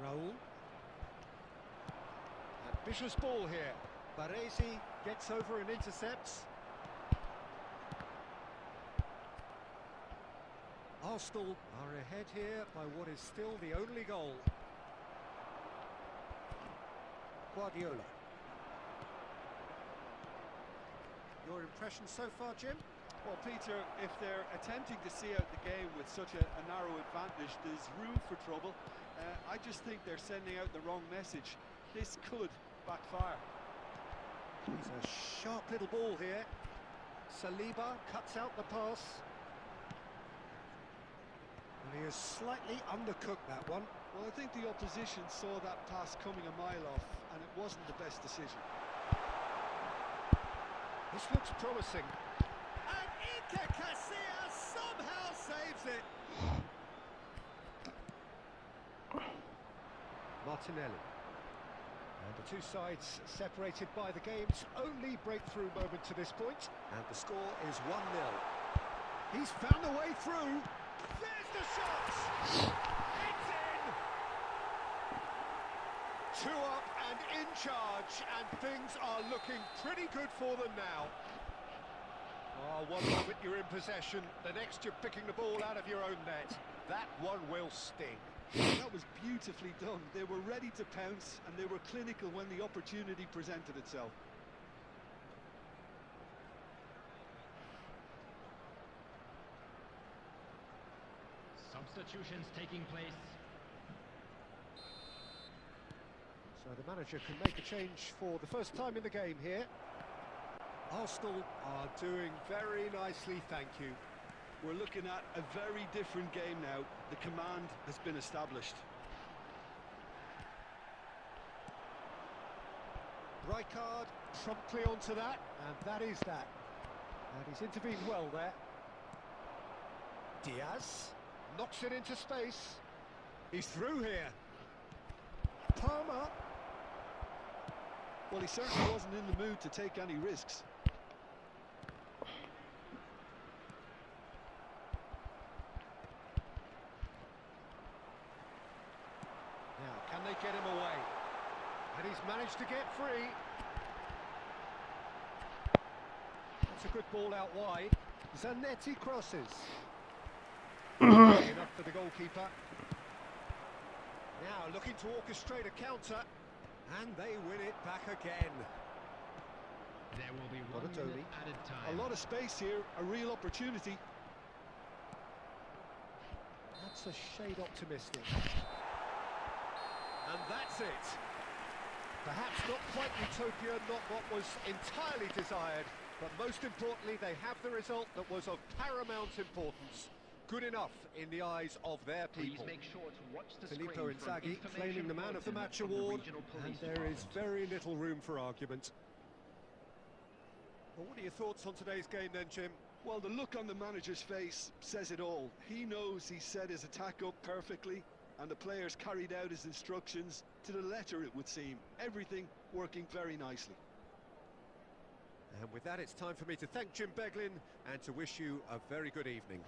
Raul. Ambitious ball here. Baresi gets over and intercepts. Arsenal are ahead here by what is still the only goal. Guardiola. Your impression so far, Jim? Well, Peter, if they're attempting to see out the game with such a narrow advantage, there's room for trouble. I just think they're sending out the wrong message. This could backfire. He's a sharp little ball here. Saliba cuts out the pass. And he has slightly undercooked that one. Well, I think the opposition saw that pass coming a mile off, and it wasn't the best decision. This looks promising. And Iker Casillas somehow saves it. Martinelli. And the two sides separated by the game's only breakthrough moment to this point. And the score is 1-0. He's found a way through. There's the shot! It's in! 2 up and in charge, and things are looking pretty good for them now. Oh, one moment you're in possession, the next you're picking the ball out of your own net. That one will sting. That was beautifully done. They were ready to pounce, and they were clinical when the opportunity presented itself. Substitutions taking place. So the manager can make a change for the first time in the game here. Arsenal are doing very nicely, thank you. We're looking at a very different game now. The command has been established. Rijkaard promptly onto that, and that is that. And he's intervened well there. Diaz knocks it into space. He's through here. Palmer. Well, he certainly wasn't in the mood to take any risks. Now, can they get him away? And he's managed to get free. That's a good ball out wide. Zanetti crosses. Enough for the goalkeeper. Now looking to orchestrate a counter, and they win it back again. There will be 1 minute added time. A lot of space here, a real opportunity. That's a shade optimistic. And that's it. Perhaps not quite utopia, not what was entirely desired, but most importantly, they have the result that was of paramount importance. Good enough in the eyes of their people. Please make sure to watch the Filippo screen for Inzaghi information claiming the Man of the bulletin Match from the award, regional and police there is department. very little room for argument. Well, what are your thoughts on today's game then, Jim? Well, the look on the manager's face says it all. He knows he set his attack up perfectly, and the players carried out his instructions to the letter, it would seem. Everything working very nicely. And with that, it's time for me to thank Jim Beglin and to wish you a very good evening.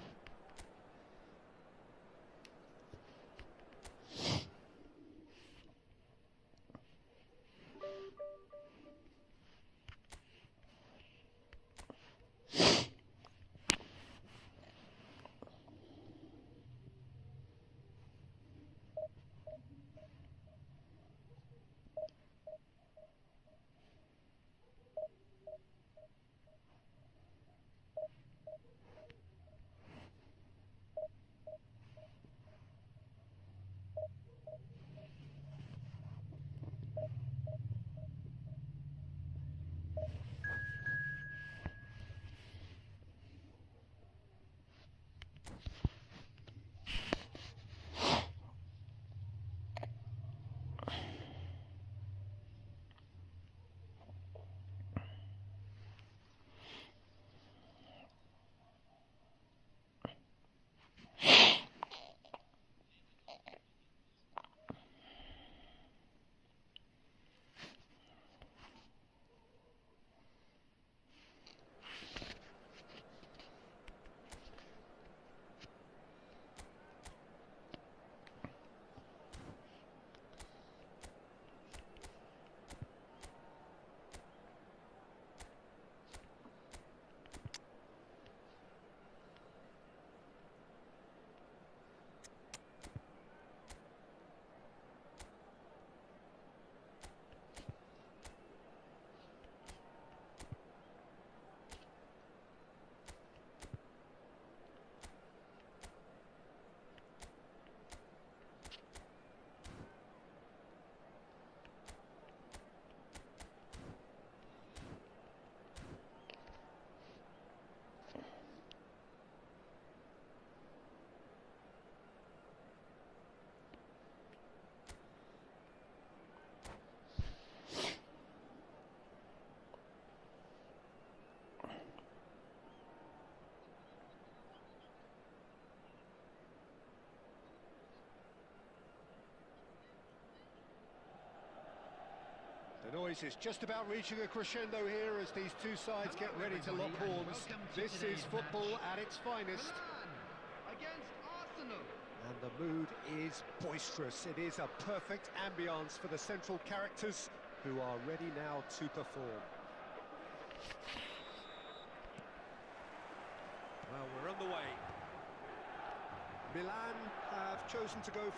The noise is just about reaching a crescendo here as these two sides get ready to lock horns. This is football at its finest. Milan against Arsenal. And the mood is boisterous. It is a perfect ambience for the central characters who are ready now to perform. Well, we're on the way. Milan have chosen to go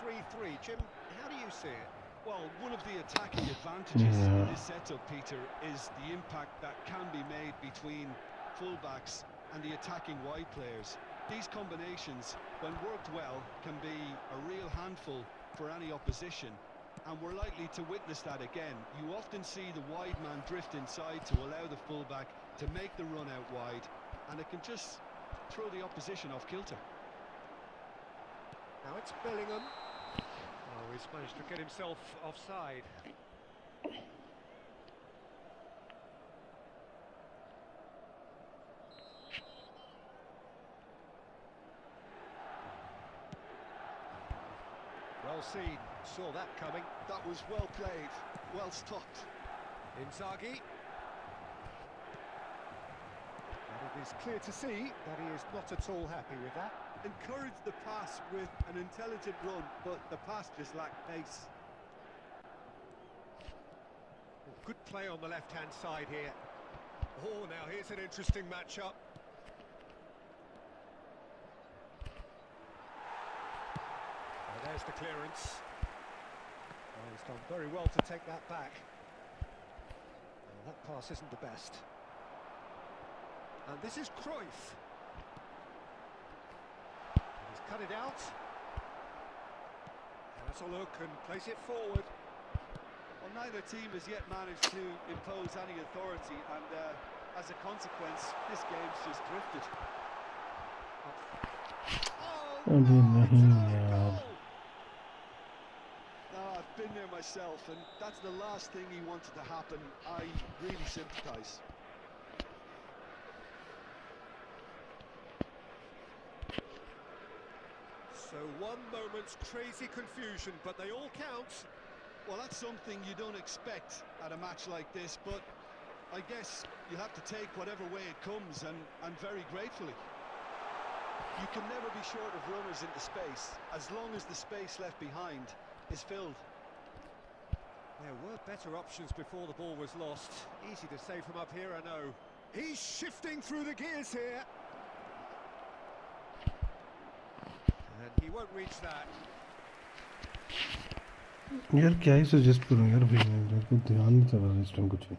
4-3-3. Jim, how do you see it? Well, one of the attacking advantages in this setup, Peter, is the impact that can be made between fullbacks and the attacking wide players. These combinations, when worked well, can be a real handful for any opposition, and we're likely to witness that again. You often see the wide man drift inside to allow the fullback to make the run out wide, and it can just throw the opposition off kilter. Now it's Bellingham. Oh, he's managed to get himself offside. Well seen, saw that coming. That was well played, well stopped. Inzaghi. And it is clear to see that he is not at all happy with that. Encouraged the pass with an intelligent run, but the pass just lacked pace. Good play on the left-hand side here. Oh, now here's an interesting matchup. Oh, there's the clearance. Oh, he's done very well to take that back. Oh, that pass isn't the best. And this is Cruyff. He's cut it out. Has a look and plays it forward. Well, neither team has yet managed to impose any authority, and as a consequence, this game's just drifted. अभी नहीं यार. No, I've been there myself, and that's the last thing he wanted to happen. I really sympathise. So one moment's crazy confusion, but they all count. Well, that's something you don't expect at a match like this, but I guess you have to take whatever way it comes, and very gratefully. You can never be short of runners into space, as long as the space left behind is filled. There were better options before the ball was lost. Easy to say from up here, I know. He's shifting through the gears here. And he won't reach that. यार क्या ही suggest करूं यार भाई, मेरे को ध्यान नहीं चल रहा इस टाइम कुछ भी.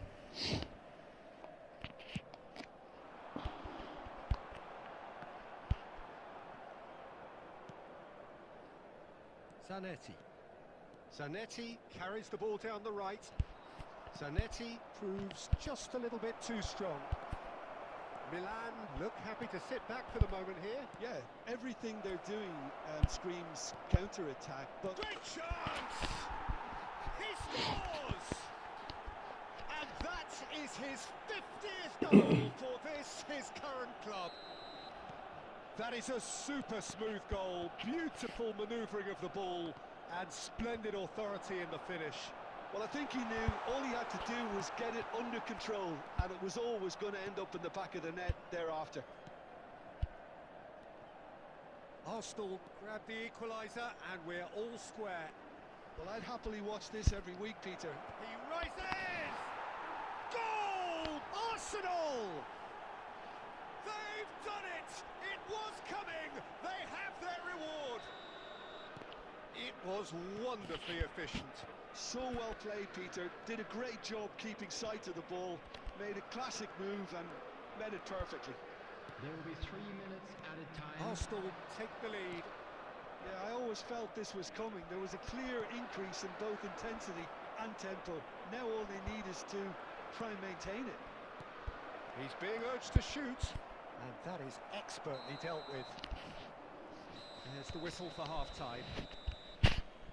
Zanetti. Zanetti carries the ball down the right. Zanetti proves just a little bit too strong. Milan look happy to sit back for the moment here. Yeah, everything they're doing screams counter-attack, but... Great chance! He scores! And that is his 50th goal for this, his current club. That is a super smooth goal, beautiful manoeuvring of the ball, and splendid authority in the finish. Well, I think he knew all he had to do was get it under control, and it was always going to end up in the back of the net thereafter. Arsenal grab the equaliser, and we're all square. Well, I'd happily watch this every week, Peter. He rises! Goal! Arsenal! They've done it! It was coming! They have their reward! It was wonderfully efficient. So well played, Peter. Did a great job keeping sight of the ball. Made a classic move and met it perfectly. There will be 3 minutes added time. Arsenal take the lead. Yeah, I always felt this was coming. There was a clear increase in both intensity and tempo. Now all they need is to try and maintain it. He's being urged to shoot, and that is expertly dealt with. There's the whistle for half-time.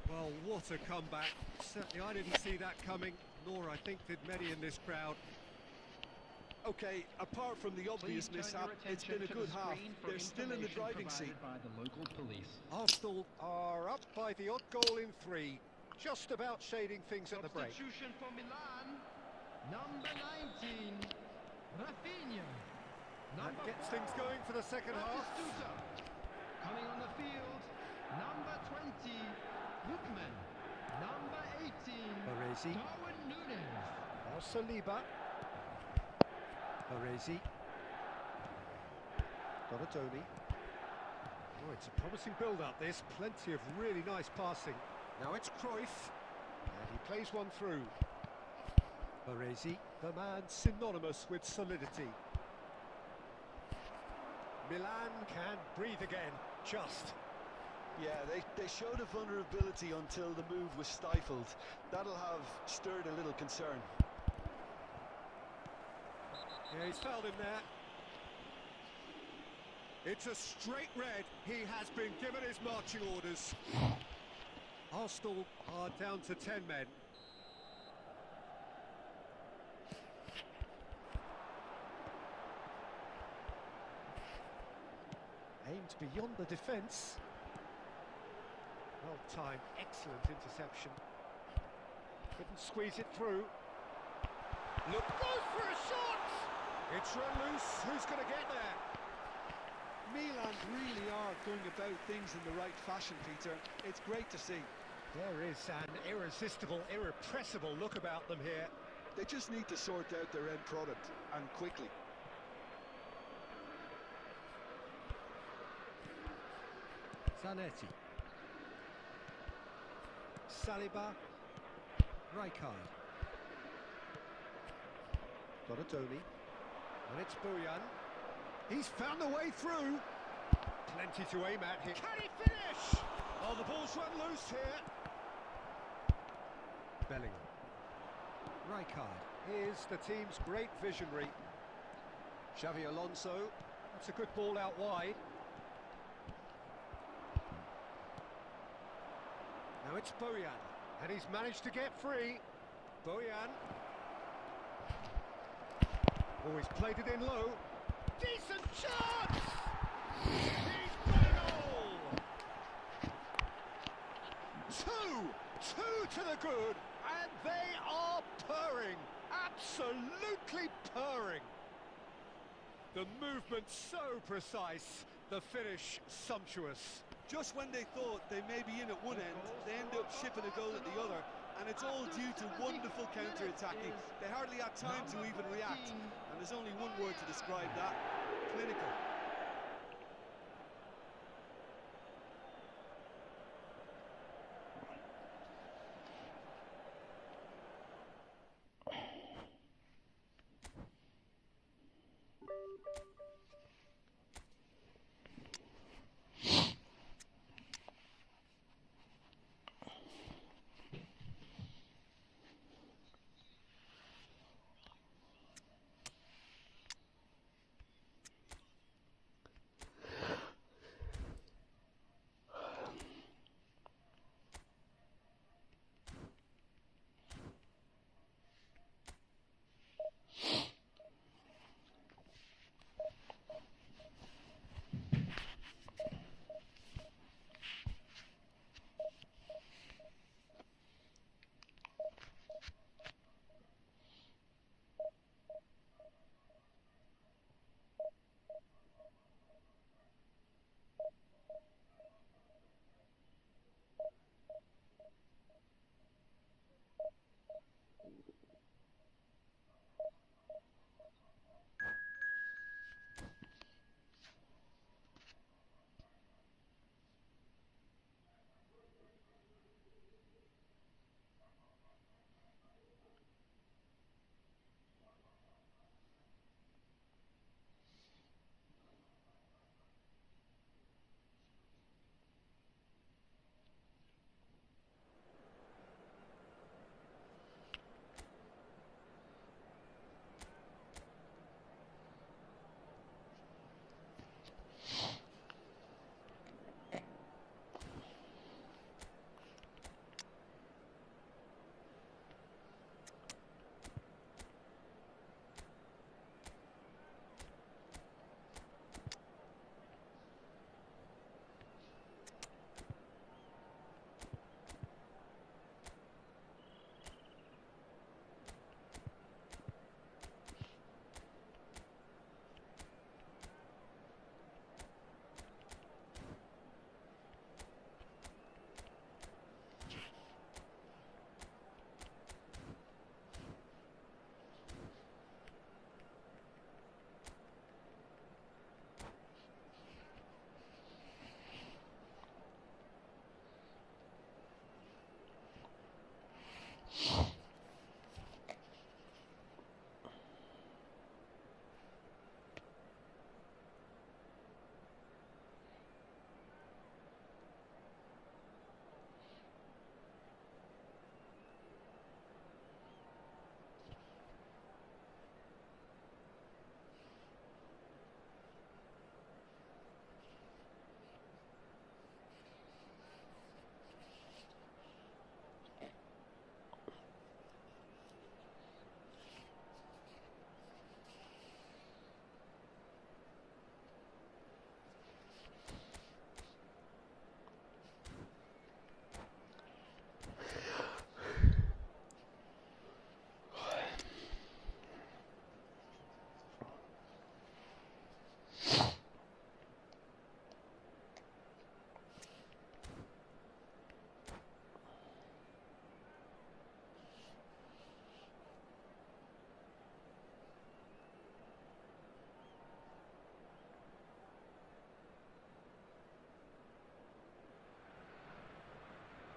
Well, what a comeback. Certainly I didn't see that coming, nor I think did many in this crowd. Okay, apart from the obvious mishap, it's been a good half. They're still in the driving seat. By the local police. Arsenal are up by the odd goal in 3. just about shading things at the break. Substitution for Milan. Number 19, Rafinha. That gets things going for the second half. Batistuta. Coming on the field, number 20, Lookman. Number 18, Baresi. Darwin Núñez. Now Saliba. Baresi. Donatoni. Oh, it's a promising build-up, this. Plenty of really nice passing. Now it's Cruyff. And he plays one through. Baresi, the man synonymous with solidity. Milan can breathe again, just. Yeah, they showed a vulnerability until the move was stifled. That'll have stirred a little concern. Yeah, he's fouled him there. It's a straight red. He has been given his marching orders. Arsenal are down to 10 men. Aimed beyond the defence. Well timed, excellent interception. Couldn't squeeze it through. Look, goes for a shot! It's run loose, who's going to get there? Milan really are going about things in the right fashion, Peter. It's great to see. There is an irresistible, irrepressible look about them here. They just need to sort out their end product, and quickly. Zanetti. Saliba. Rijkaard. Donatoni. And it's Bojan. He's found the way through. Plenty to aim at here. Can he finish? Oh, the ball's run loose here. Bellingham. Rijkaard. Here's the team's great visionary. Xavi Alonso. That's a good ball out wide. Now it's Bojan, and he's managed to get free. Bojan. Oh, he's played it in low. Decent chance! He's got it all! Two to the good, and they are purring. Absolutely purring. The movement so precise, the finish sumptuous. Just when they thought they may be in at one end, they end up shipping a goal at the other, and it's all due to wonderful counter-attacking. They hardly had time to even react, and there's only one word to describe that: clinical.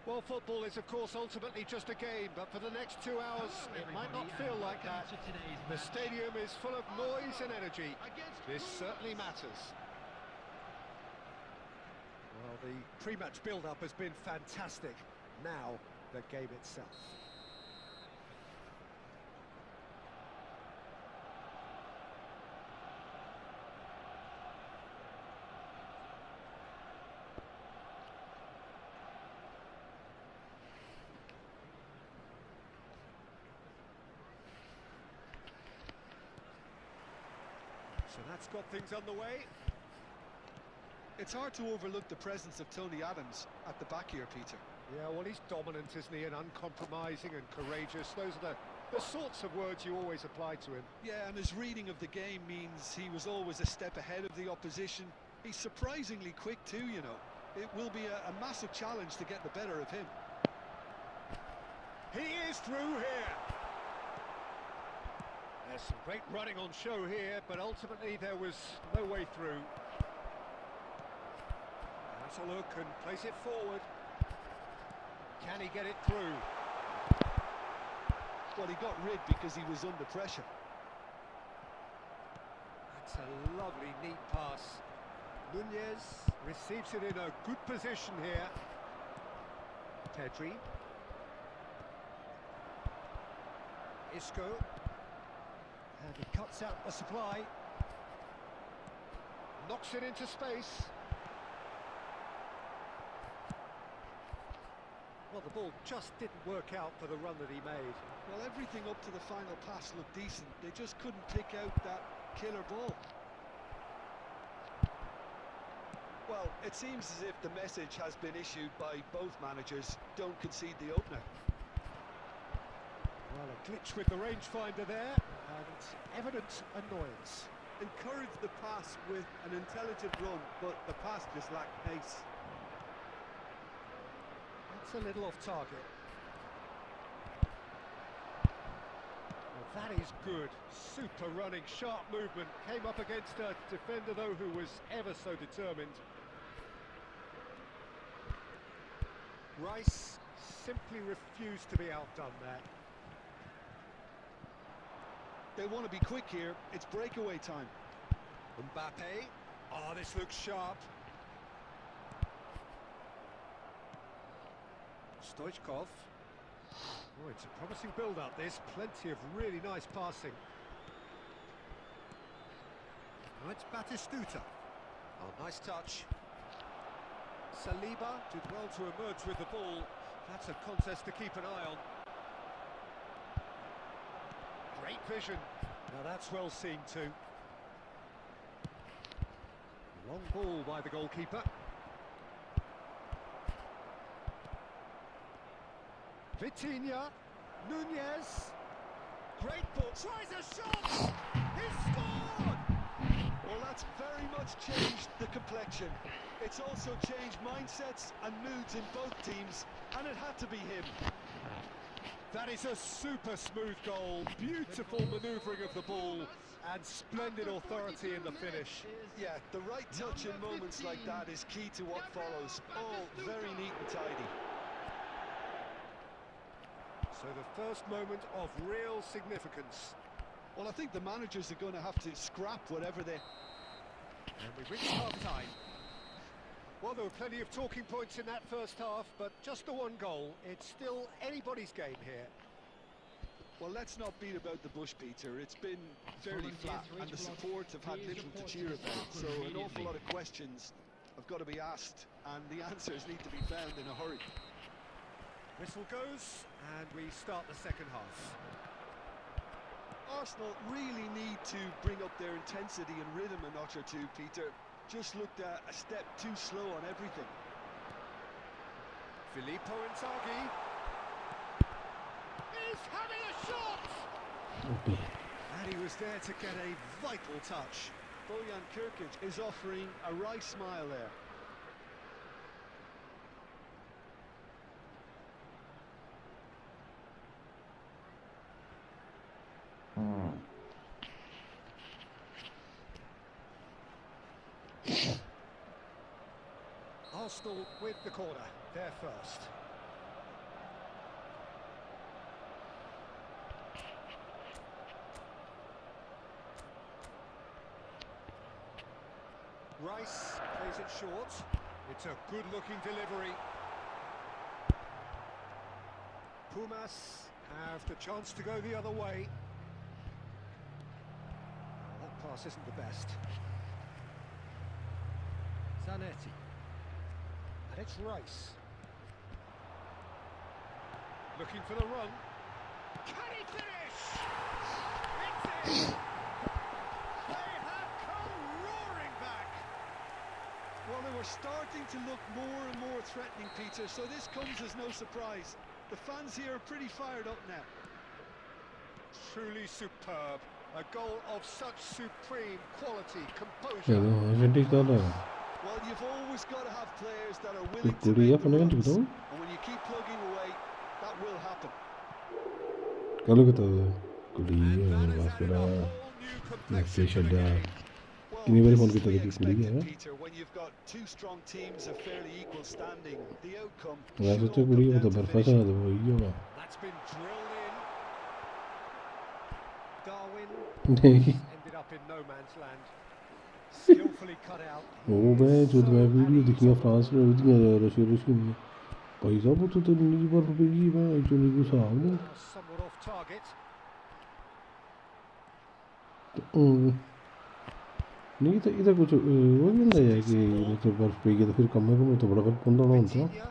Well, football is, of course, ultimately just a game, but for the next 2 hours, it might not feel like that. The stadium is full of noise and energy. This certainly matters. Well, the pre-match build-up has been fantastic. Now, the game itself. So that's got things underway. It's hard to overlook the presence of Tony Adams at the back here, Peter. Yeah, well, he's dominant, isn't he, and uncompromising and courageous. Those are the sorts of words you always apply to him. Yeah, and his reading of the game means he was always a step ahead of the opposition. He's surprisingly quick too, you know. It will be a massive challenge to get the better of him. He is through here. There's some great running on show here, but ultimately there was no way through. That's a look and place it forward. Can he get it through? Well, he got rid because he was under pressure. That's a lovely, neat pass. Nunez receives it in a good position here. Pedri. Isco. And he cuts out the supply. Knocks it into space. Well, the ball just didn't work out for the run that he made. Well, everything up to the final pass looked decent. They just couldn't pick out that killer ball. Well, it seems as if the message has been issued by both managers. Don't concede the opener. Well, a glitch with the rangefinder there, and evident annoyance. Encouraged the pass with an intelligent run, but the pass just lacked pace. That's a little off target. Well, that is good. Super running, sharp movement. Came up against a defender, though, who was ever so determined. Rice simply refused to be outdone there. They want to be quick here. It's breakaway time. Mbappe. Oh, this looks sharp. Stoichkov. Oh, it's a promising build-up, this. Plenty of really nice passing. Oh, it's Batistuta. Oh, nice touch. Saliba did well to emerge with the ball. That's a contest to keep an eye on. Great vision. Now that's well seen too. Long ball by the goalkeeper. Vitinha. Nunez. Great ball. Tries a shot. He scored! Well, that's very much changed the complexion. It's also changed mindsets and moods in both teams, and it had to be him. That is a super smooth goal. Beautiful manoeuvring of the ball and splendid authority in the finish. Yeah, the right touch in moments like that is key to what follows. All very neat and tidy. So the first moment of real significance. Well, I think the managers are going to have to scrap whatever they... And we reach half-time. Well, there were plenty of talking points in that first half, but just the one goal. It's still anybody's game here. Well, let's not beat about the bush, Peter. It's been fairly flat, and the support have had little to cheer about. So an awful lot of questions have got to be asked, and the answers need to be found in a hurry. Whistle goes, and we start the second half. Arsenal really need to bring up their intensity and rhythm a notch or two, Peter. Just looked a step too slow on everything. Filippo Inzaghi is having a shot! And he was there to get a vital touch. Bojan Kirkic is offering a wry smile there. Arsenal with the corner, they're first. Rice plays it short. It's a good-looking delivery. Pumas have the chance to go the other way. Well, that pass isn't the best. Zanetti. And it's Rice. Looking for the run. Can he finish? It's in! They have come roaring back! Well, they were starting to look more and more threatening, Peter, so this comes as no surprise. The fans here are pretty fired up now. Truly superb. A goal of such supreme quality, चलो composure. Argentina का था Well, you've always got to have players that are तो willing to कुड़िया make the पने में runs. चुकता हूँ And when you keep plugging away, that will happen. कल के तो And कुड़िया that has बस added करा a whole new message complexion to the शड्डा game. Well, कितनी बारी this फोन is किया to be था कि कुड़िया expected, है Peter, when you've got two strong teams of fairly equal standing. The outcome मैं should सोचा all come कुड़िया down तो to बर्फा सा finishing. तो वही होगा That's been drilled in. Darwin नहीं ended up in no man's land. Skillfully cut out. वो He मैं is जो so मैं at वीडियो ease देखी है on the फ्रांस ball. में उसकी रशिया में भाई साहब वो तो नीली बर्फ पेगी मैं जो नहीं कुछ साहब नहीं Now somewhat off target. नहीं तो इधर कुछ वो भी होता है कि मतलब बर्फ पेगी तो फिर कम से कम तो बड़ा फर्क पड़ता ना होता Vitinha.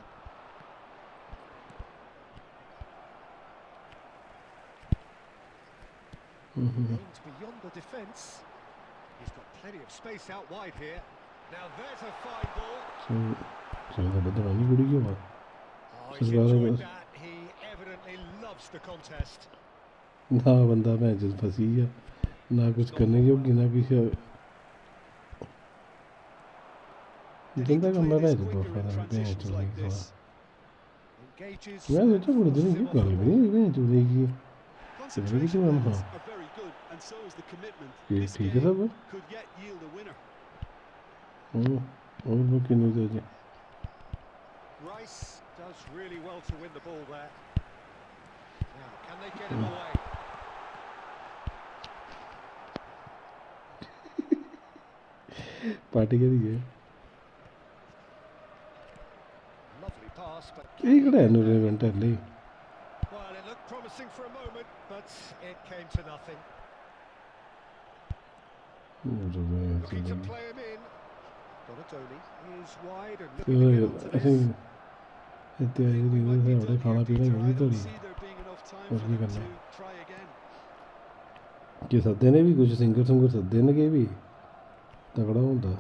Aimed beyond the defence. He's got plenty of space out wide here. Now there's a fine ball. ज़्यादा बदनामी कुड़ी की बात Oh, he's Survival. enjoyed that. He evidently loves the contest. ना बंदा मैं जिस फंसी है ना कुछ करने योग्य ना किसी They need जिंदा to का play मैं this तो quicker बर्फा in था मैं transitions चलने like की this. Engages मैं and सोचा पूरे दिन forces क्यों him off कर the ले ball. मैं चलने की Concentration किसी में levels हाँ are very good, and so is the commitment. ये This ठीक है game सब could yet yield a winner. और वो क्यों नहीं देते Rice does really well to win the ball there. Now, can they get him away? Party करी है Lovely pass, but यही कड़ा है नूरे घंटा ले well, it looked promising for a moment, but it came to nothing. Looking to play him in. Donatoni is wide and looking to get onto I this. think I think we might be done खाना here, पीना Peter. I यही तो don't नहीं see there being enough time और for नहीं them करना to try again. कि सद्दे ने भी कुछ सिंगर सिंगर सद्दे ने के भी तगड़ा होता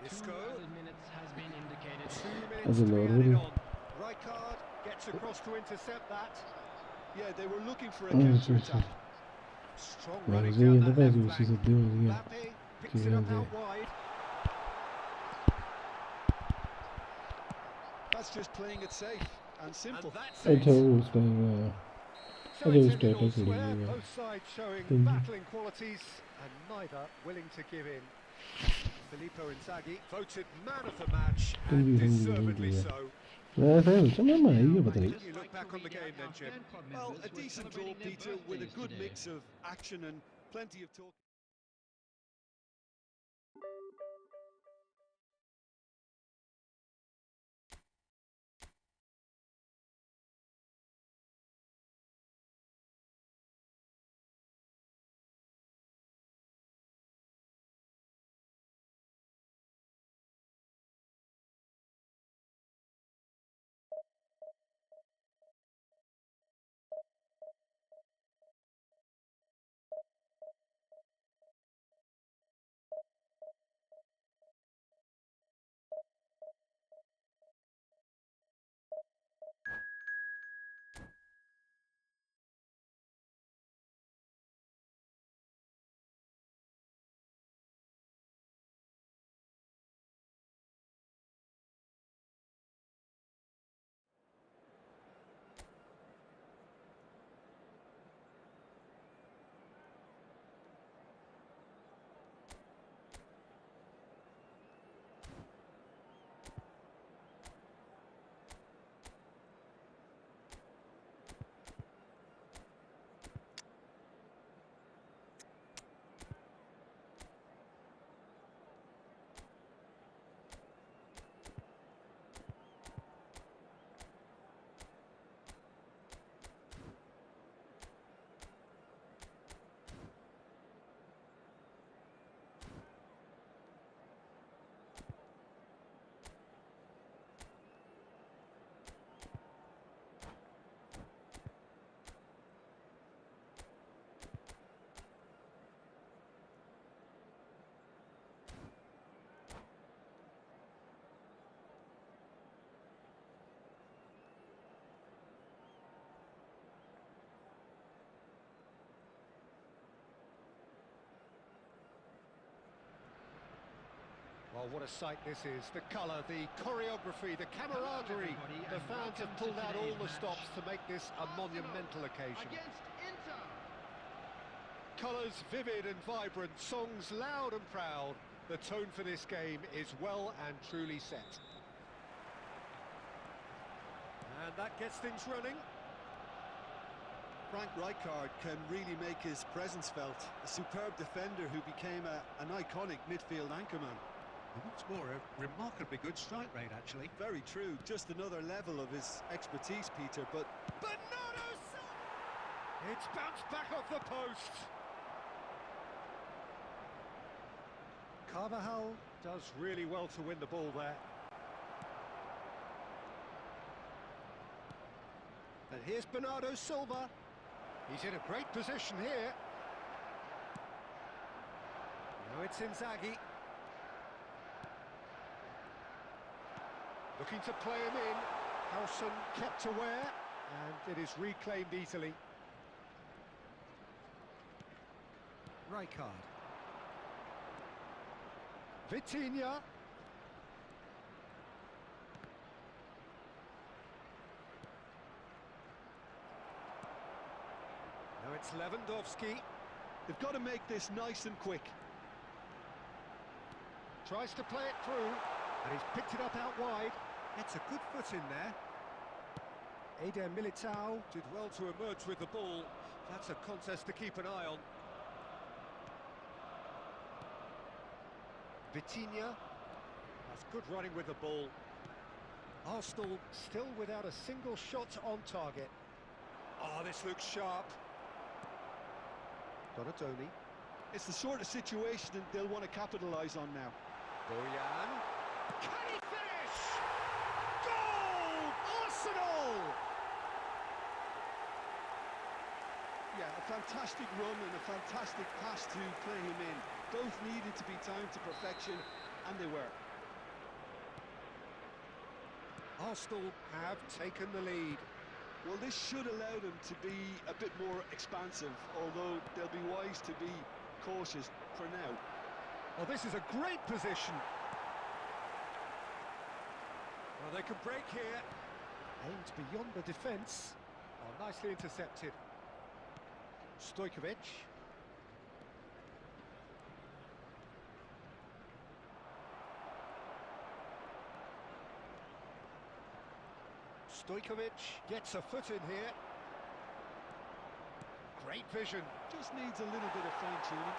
Isco. Added minutes has been indicated. 2 minutes ऐसे to be normal added on. Rijkaard gets across to intercept that. Yeah, they were looking for a अच्छा counter-attack. Strong मैं running उसे ये down ना that था left जो उसी flank. सद्दे होती हैं Mbappe picks कि it up कहते out wide. That's just playing it safe and And simple. that's अच्छा it. वो उसका So अच्छा it's उस ended टाइप all का कुड़ी square, है both sides showing Thank you. battling qualities and neither willing to give in. Filippo Inzaghi voted man of the match and deservedly so. मैं ऐसा है सोचा मैं आई है पता नहीं You look back on the game then, Jim. Well, a decent draw, Peter, with a good mix of action and plenty of talk. Oh, what a sight this is. The colour, the choreography, the camaraderie. The fans have pulled out all the stops to make this a monumental occasion. Against Inter. Colours vivid and vibrant, songs loud and proud. The tone for this game is well and truly set. And that gets things running. Frank Rijkaard can really make his presence felt. A superb defender who became an iconic midfield anchorman. What's more, a remarkably good strike rate, actually. Very true, just another level of his expertise, Peter, but... Bernardo Silva! It's bounced back off the post. Carvajal does really well to win the ball there. And here's Bernardo Silva. He's in a great position here. Now it's Inzaghi. Looking to play him in. Howson kept aware, and it is reclaimed easily. Rijkaard. Vitinha. Now it's Lewandowski. They've got to make this nice and quick. Tries to play it through, and he's picked it up out wide. Gets a good foot in there. Eder Militao did well to emerge with the ball. That's a contest to keep an eye on. Vitinha has good running with the ball. Arsenal still without a single shot on target. Oh, this looks sharp. Donatoni. It's the sort of situation that they'll want to capitalise on now. Bojan. Can he finish? Goal! Arsenal! Yeah, a fantastic run and a fantastic pass to play him in. Both needed to be timed to perfection, and they were. Arsenal have taken the lead. Well, this should allow them to be a bit more expansive, although they'll be wise to be cautious for now. Well, this is a great position. Well, they can break here. Aimed beyond the defence. Oh, nicely intercepted. Stojkovic. Stojkovic gets a foot in here. Great vision. Just needs a little bit of fine-tuning.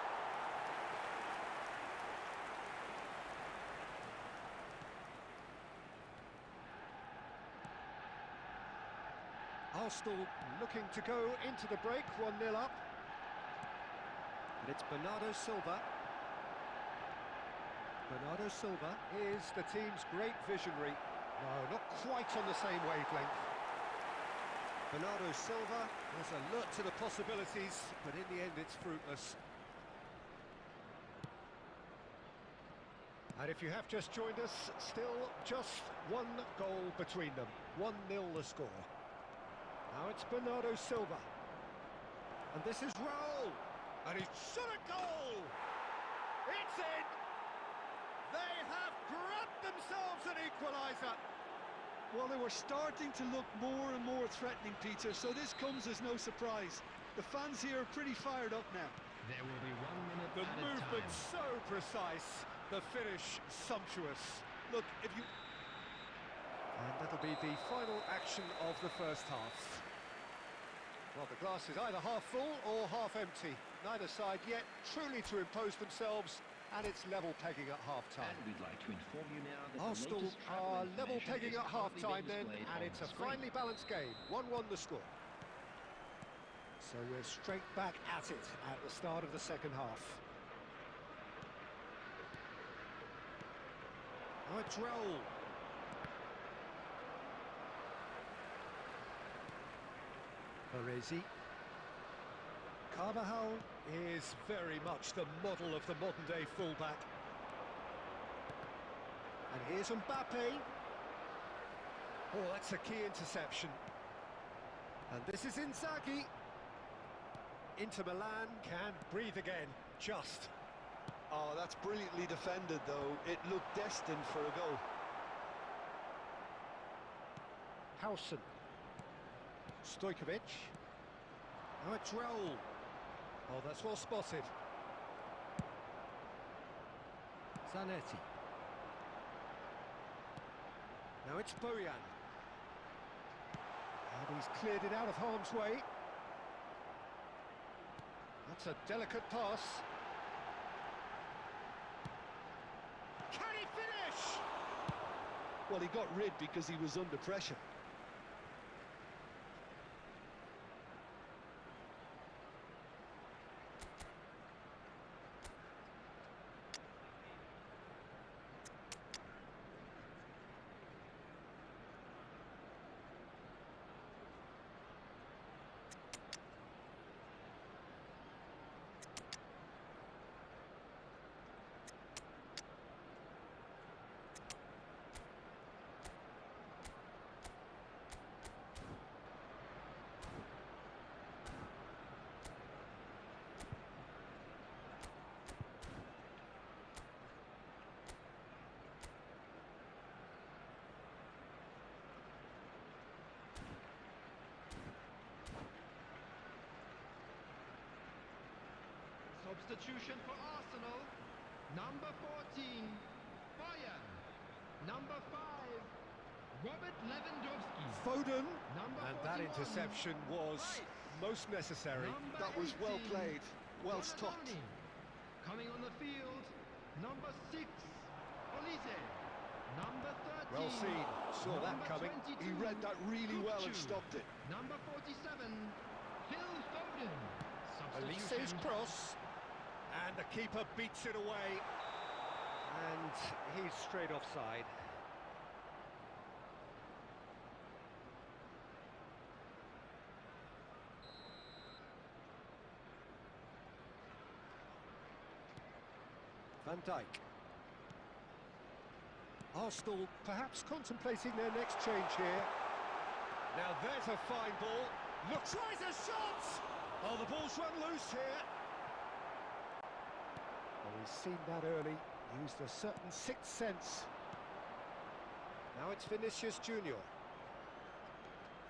Arsenal looking to go into the break, 1-0 up. And it's Bernardo Silva. Bernardo Silva is the team's great visionary. No, not quite on the same wavelength. Bernardo Silva is alert to the possibilities, but in the end it's fruitless. And if you have just joined us, still just one goal between them. 1-0 the score. Now it's Bernardo Silva. And this is Raul. And he's shot a goal! It's in! They have grabbed themselves an equaliser. Well, they were starting to look more and more threatening, Peter, so this comes as no surprise. The fans here are pretty fired up now. There will be 1 minute The added movement time. so precise, the finish sumptuous. Look, if you... And that'll be the final action of the first half. Well, the glass is either half full or half empty. Neither side yet truly to impose themselves, and it's level pegging at half-time. And we'd like to inform you now that Arsenal the latest travel are information level pegging is at currently half-time being then, displayed and on it's the a screen. finely balanced game. 1-1 the score. So we're straight back at it at the start of the second half. Now it's Raul. Baresi. Carvajal is very much the model of the modern-day fullback. And here's Mbappe. Oh, that's a key interception. And this is Inzaghi. Inter Milan can breathe again, just. Oh, that's brilliantly defended, though. It looked destined for a goal. Howson. Stojkovic. Now it's Raul. Oh, that's well spotted. Zanetti. Now it's Bojan. And he's cleared it out of harm's way. That's a delicate pass. Can he finish? Well, he got rid because he was under pressure. Substitution for Arsenal. Number 14, Bayern. Number 5, Robert Lewandowski. Foden. Number And that 41, interception was Rice. most necessary. Number That was well 18, played, well stopped. Donadoni. Coming on the field, number 6, Olise. Number 13. Well seen, saw that number coming. 22, He read that really well and Kukçu. stopped it. Number 47, Phil Foden. Olise's Substitution. cross. And the keeper beats it away. And he's straight offside. Van Dijk. Arsenal perhaps contemplating their next change here. Now there's a fine ball. Look, tries a shot! Oh, the ball's run loose here. Well, he's seen that early, used a certain sixth sense. Now it's Vinicius Junior.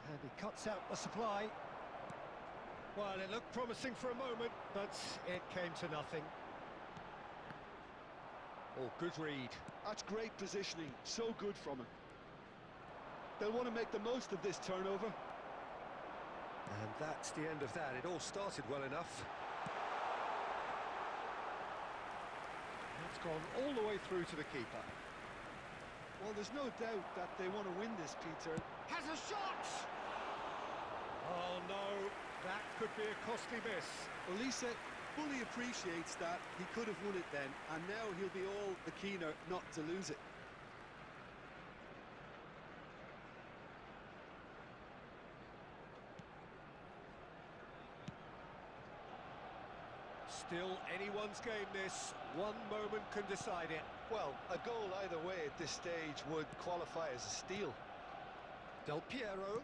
And he cuts out the supply. Well, it looked promising for a moment, but it came to nothing. Oh, good read. That's great positioning, so good from him. They'll want to make the most of this turnover. And that's the end of that. It all started well enough. It's gone all the way through to the keeper. Well, there's no doubt that they want to win this, Peter. Has a shot! Oh no, that could be a costly miss. Olise fully appreciates that he could have won it then, and now he'll be all the keener not to lose it. Still anyone's game this. One moment can decide it. Well, a goal either way at this stage would qualify as a steal. Del Piero.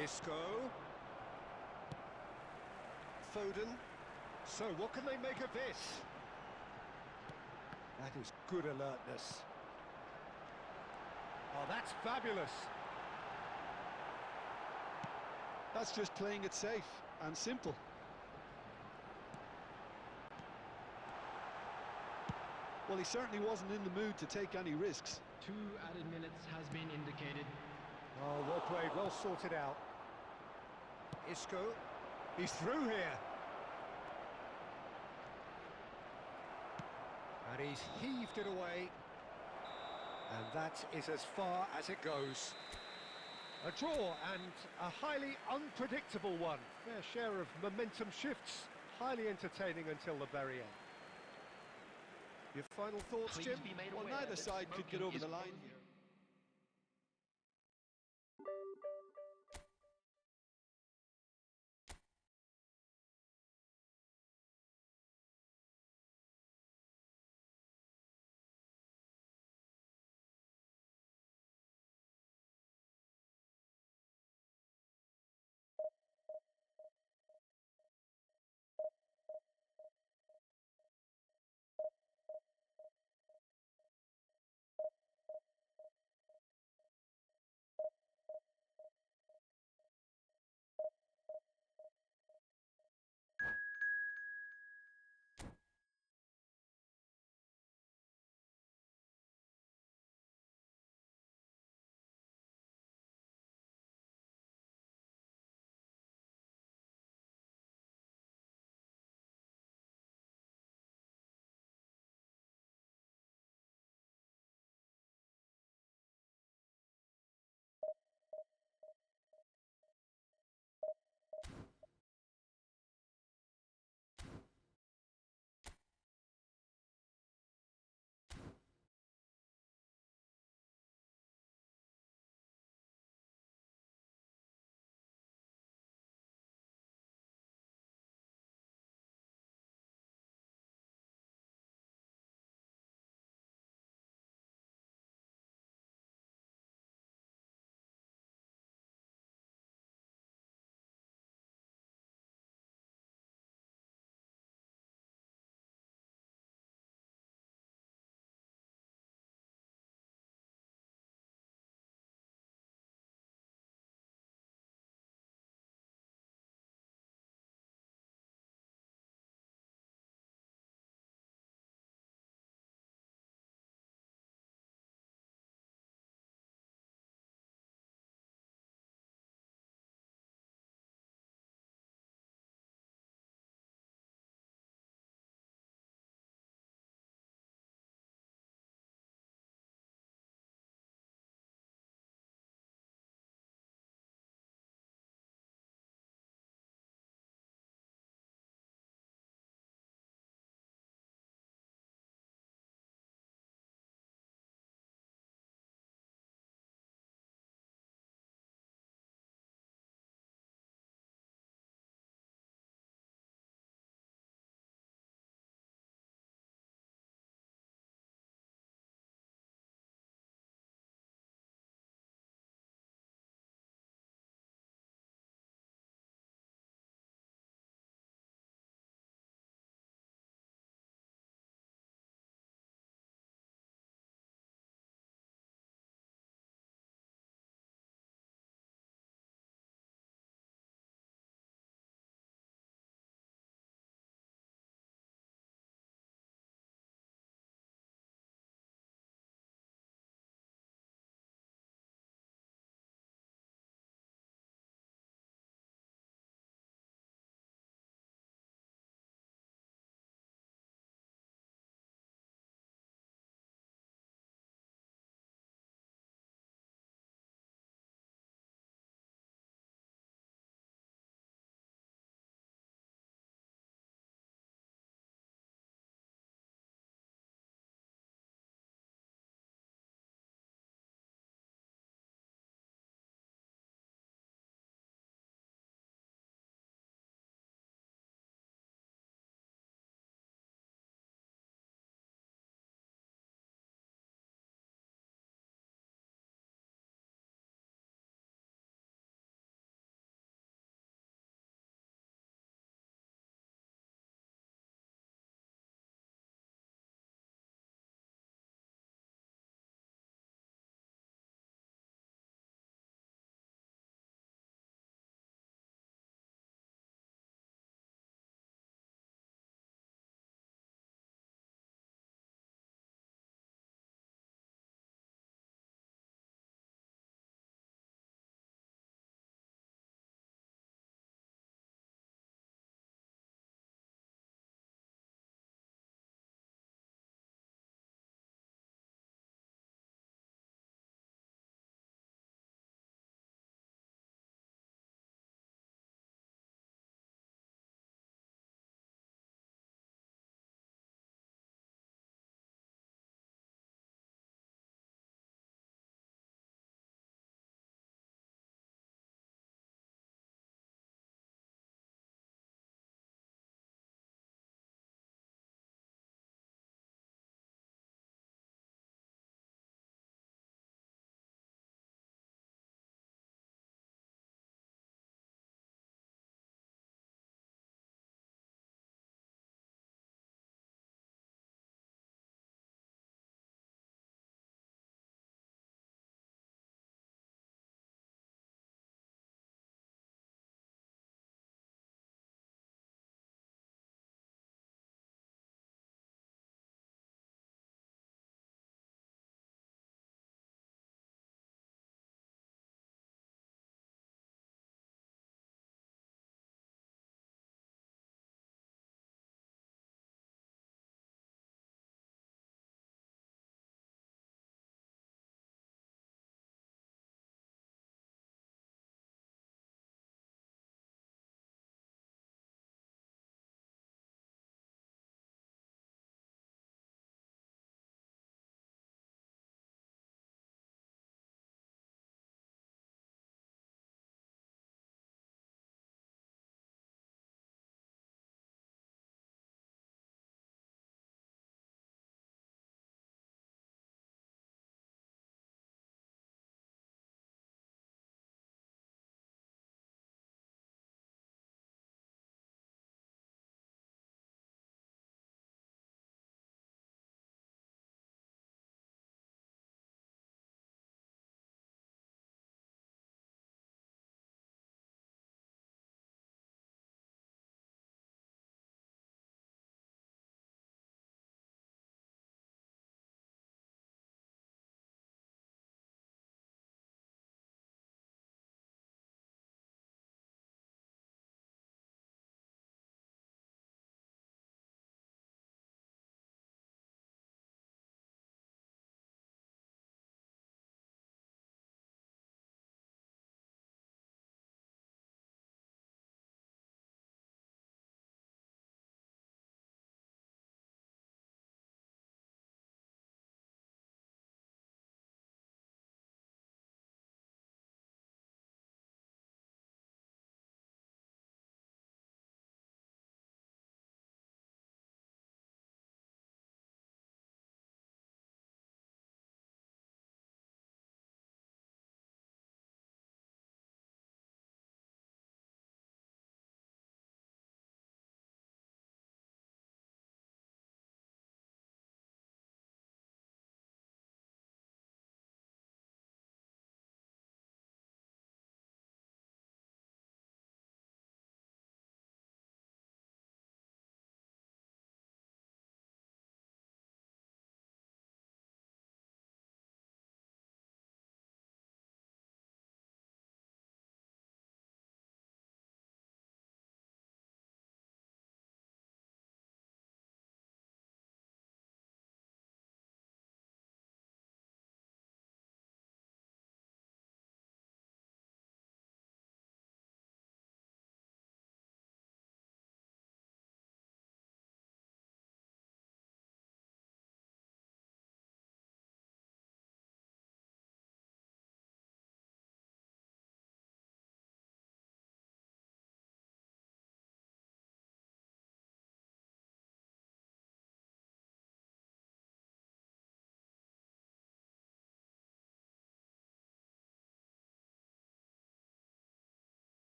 Isco. Foden. So what can they make of this? That is good alertness. Oh, that's fabulous. That's just playing it safe and simple. Well, he certainly wasn't in the mood to take any risks. 2 added minutes has been indicated. Oh, well played, well sorted out. Isco. He's through here. And he's heaved it away. And that is as far as it goes. A draw, and a highly unpredictable one. Fair share of momentum shifts. Highly entertaining until the very end. Your final thoughts, Jim? Well, neither side could get over the line here.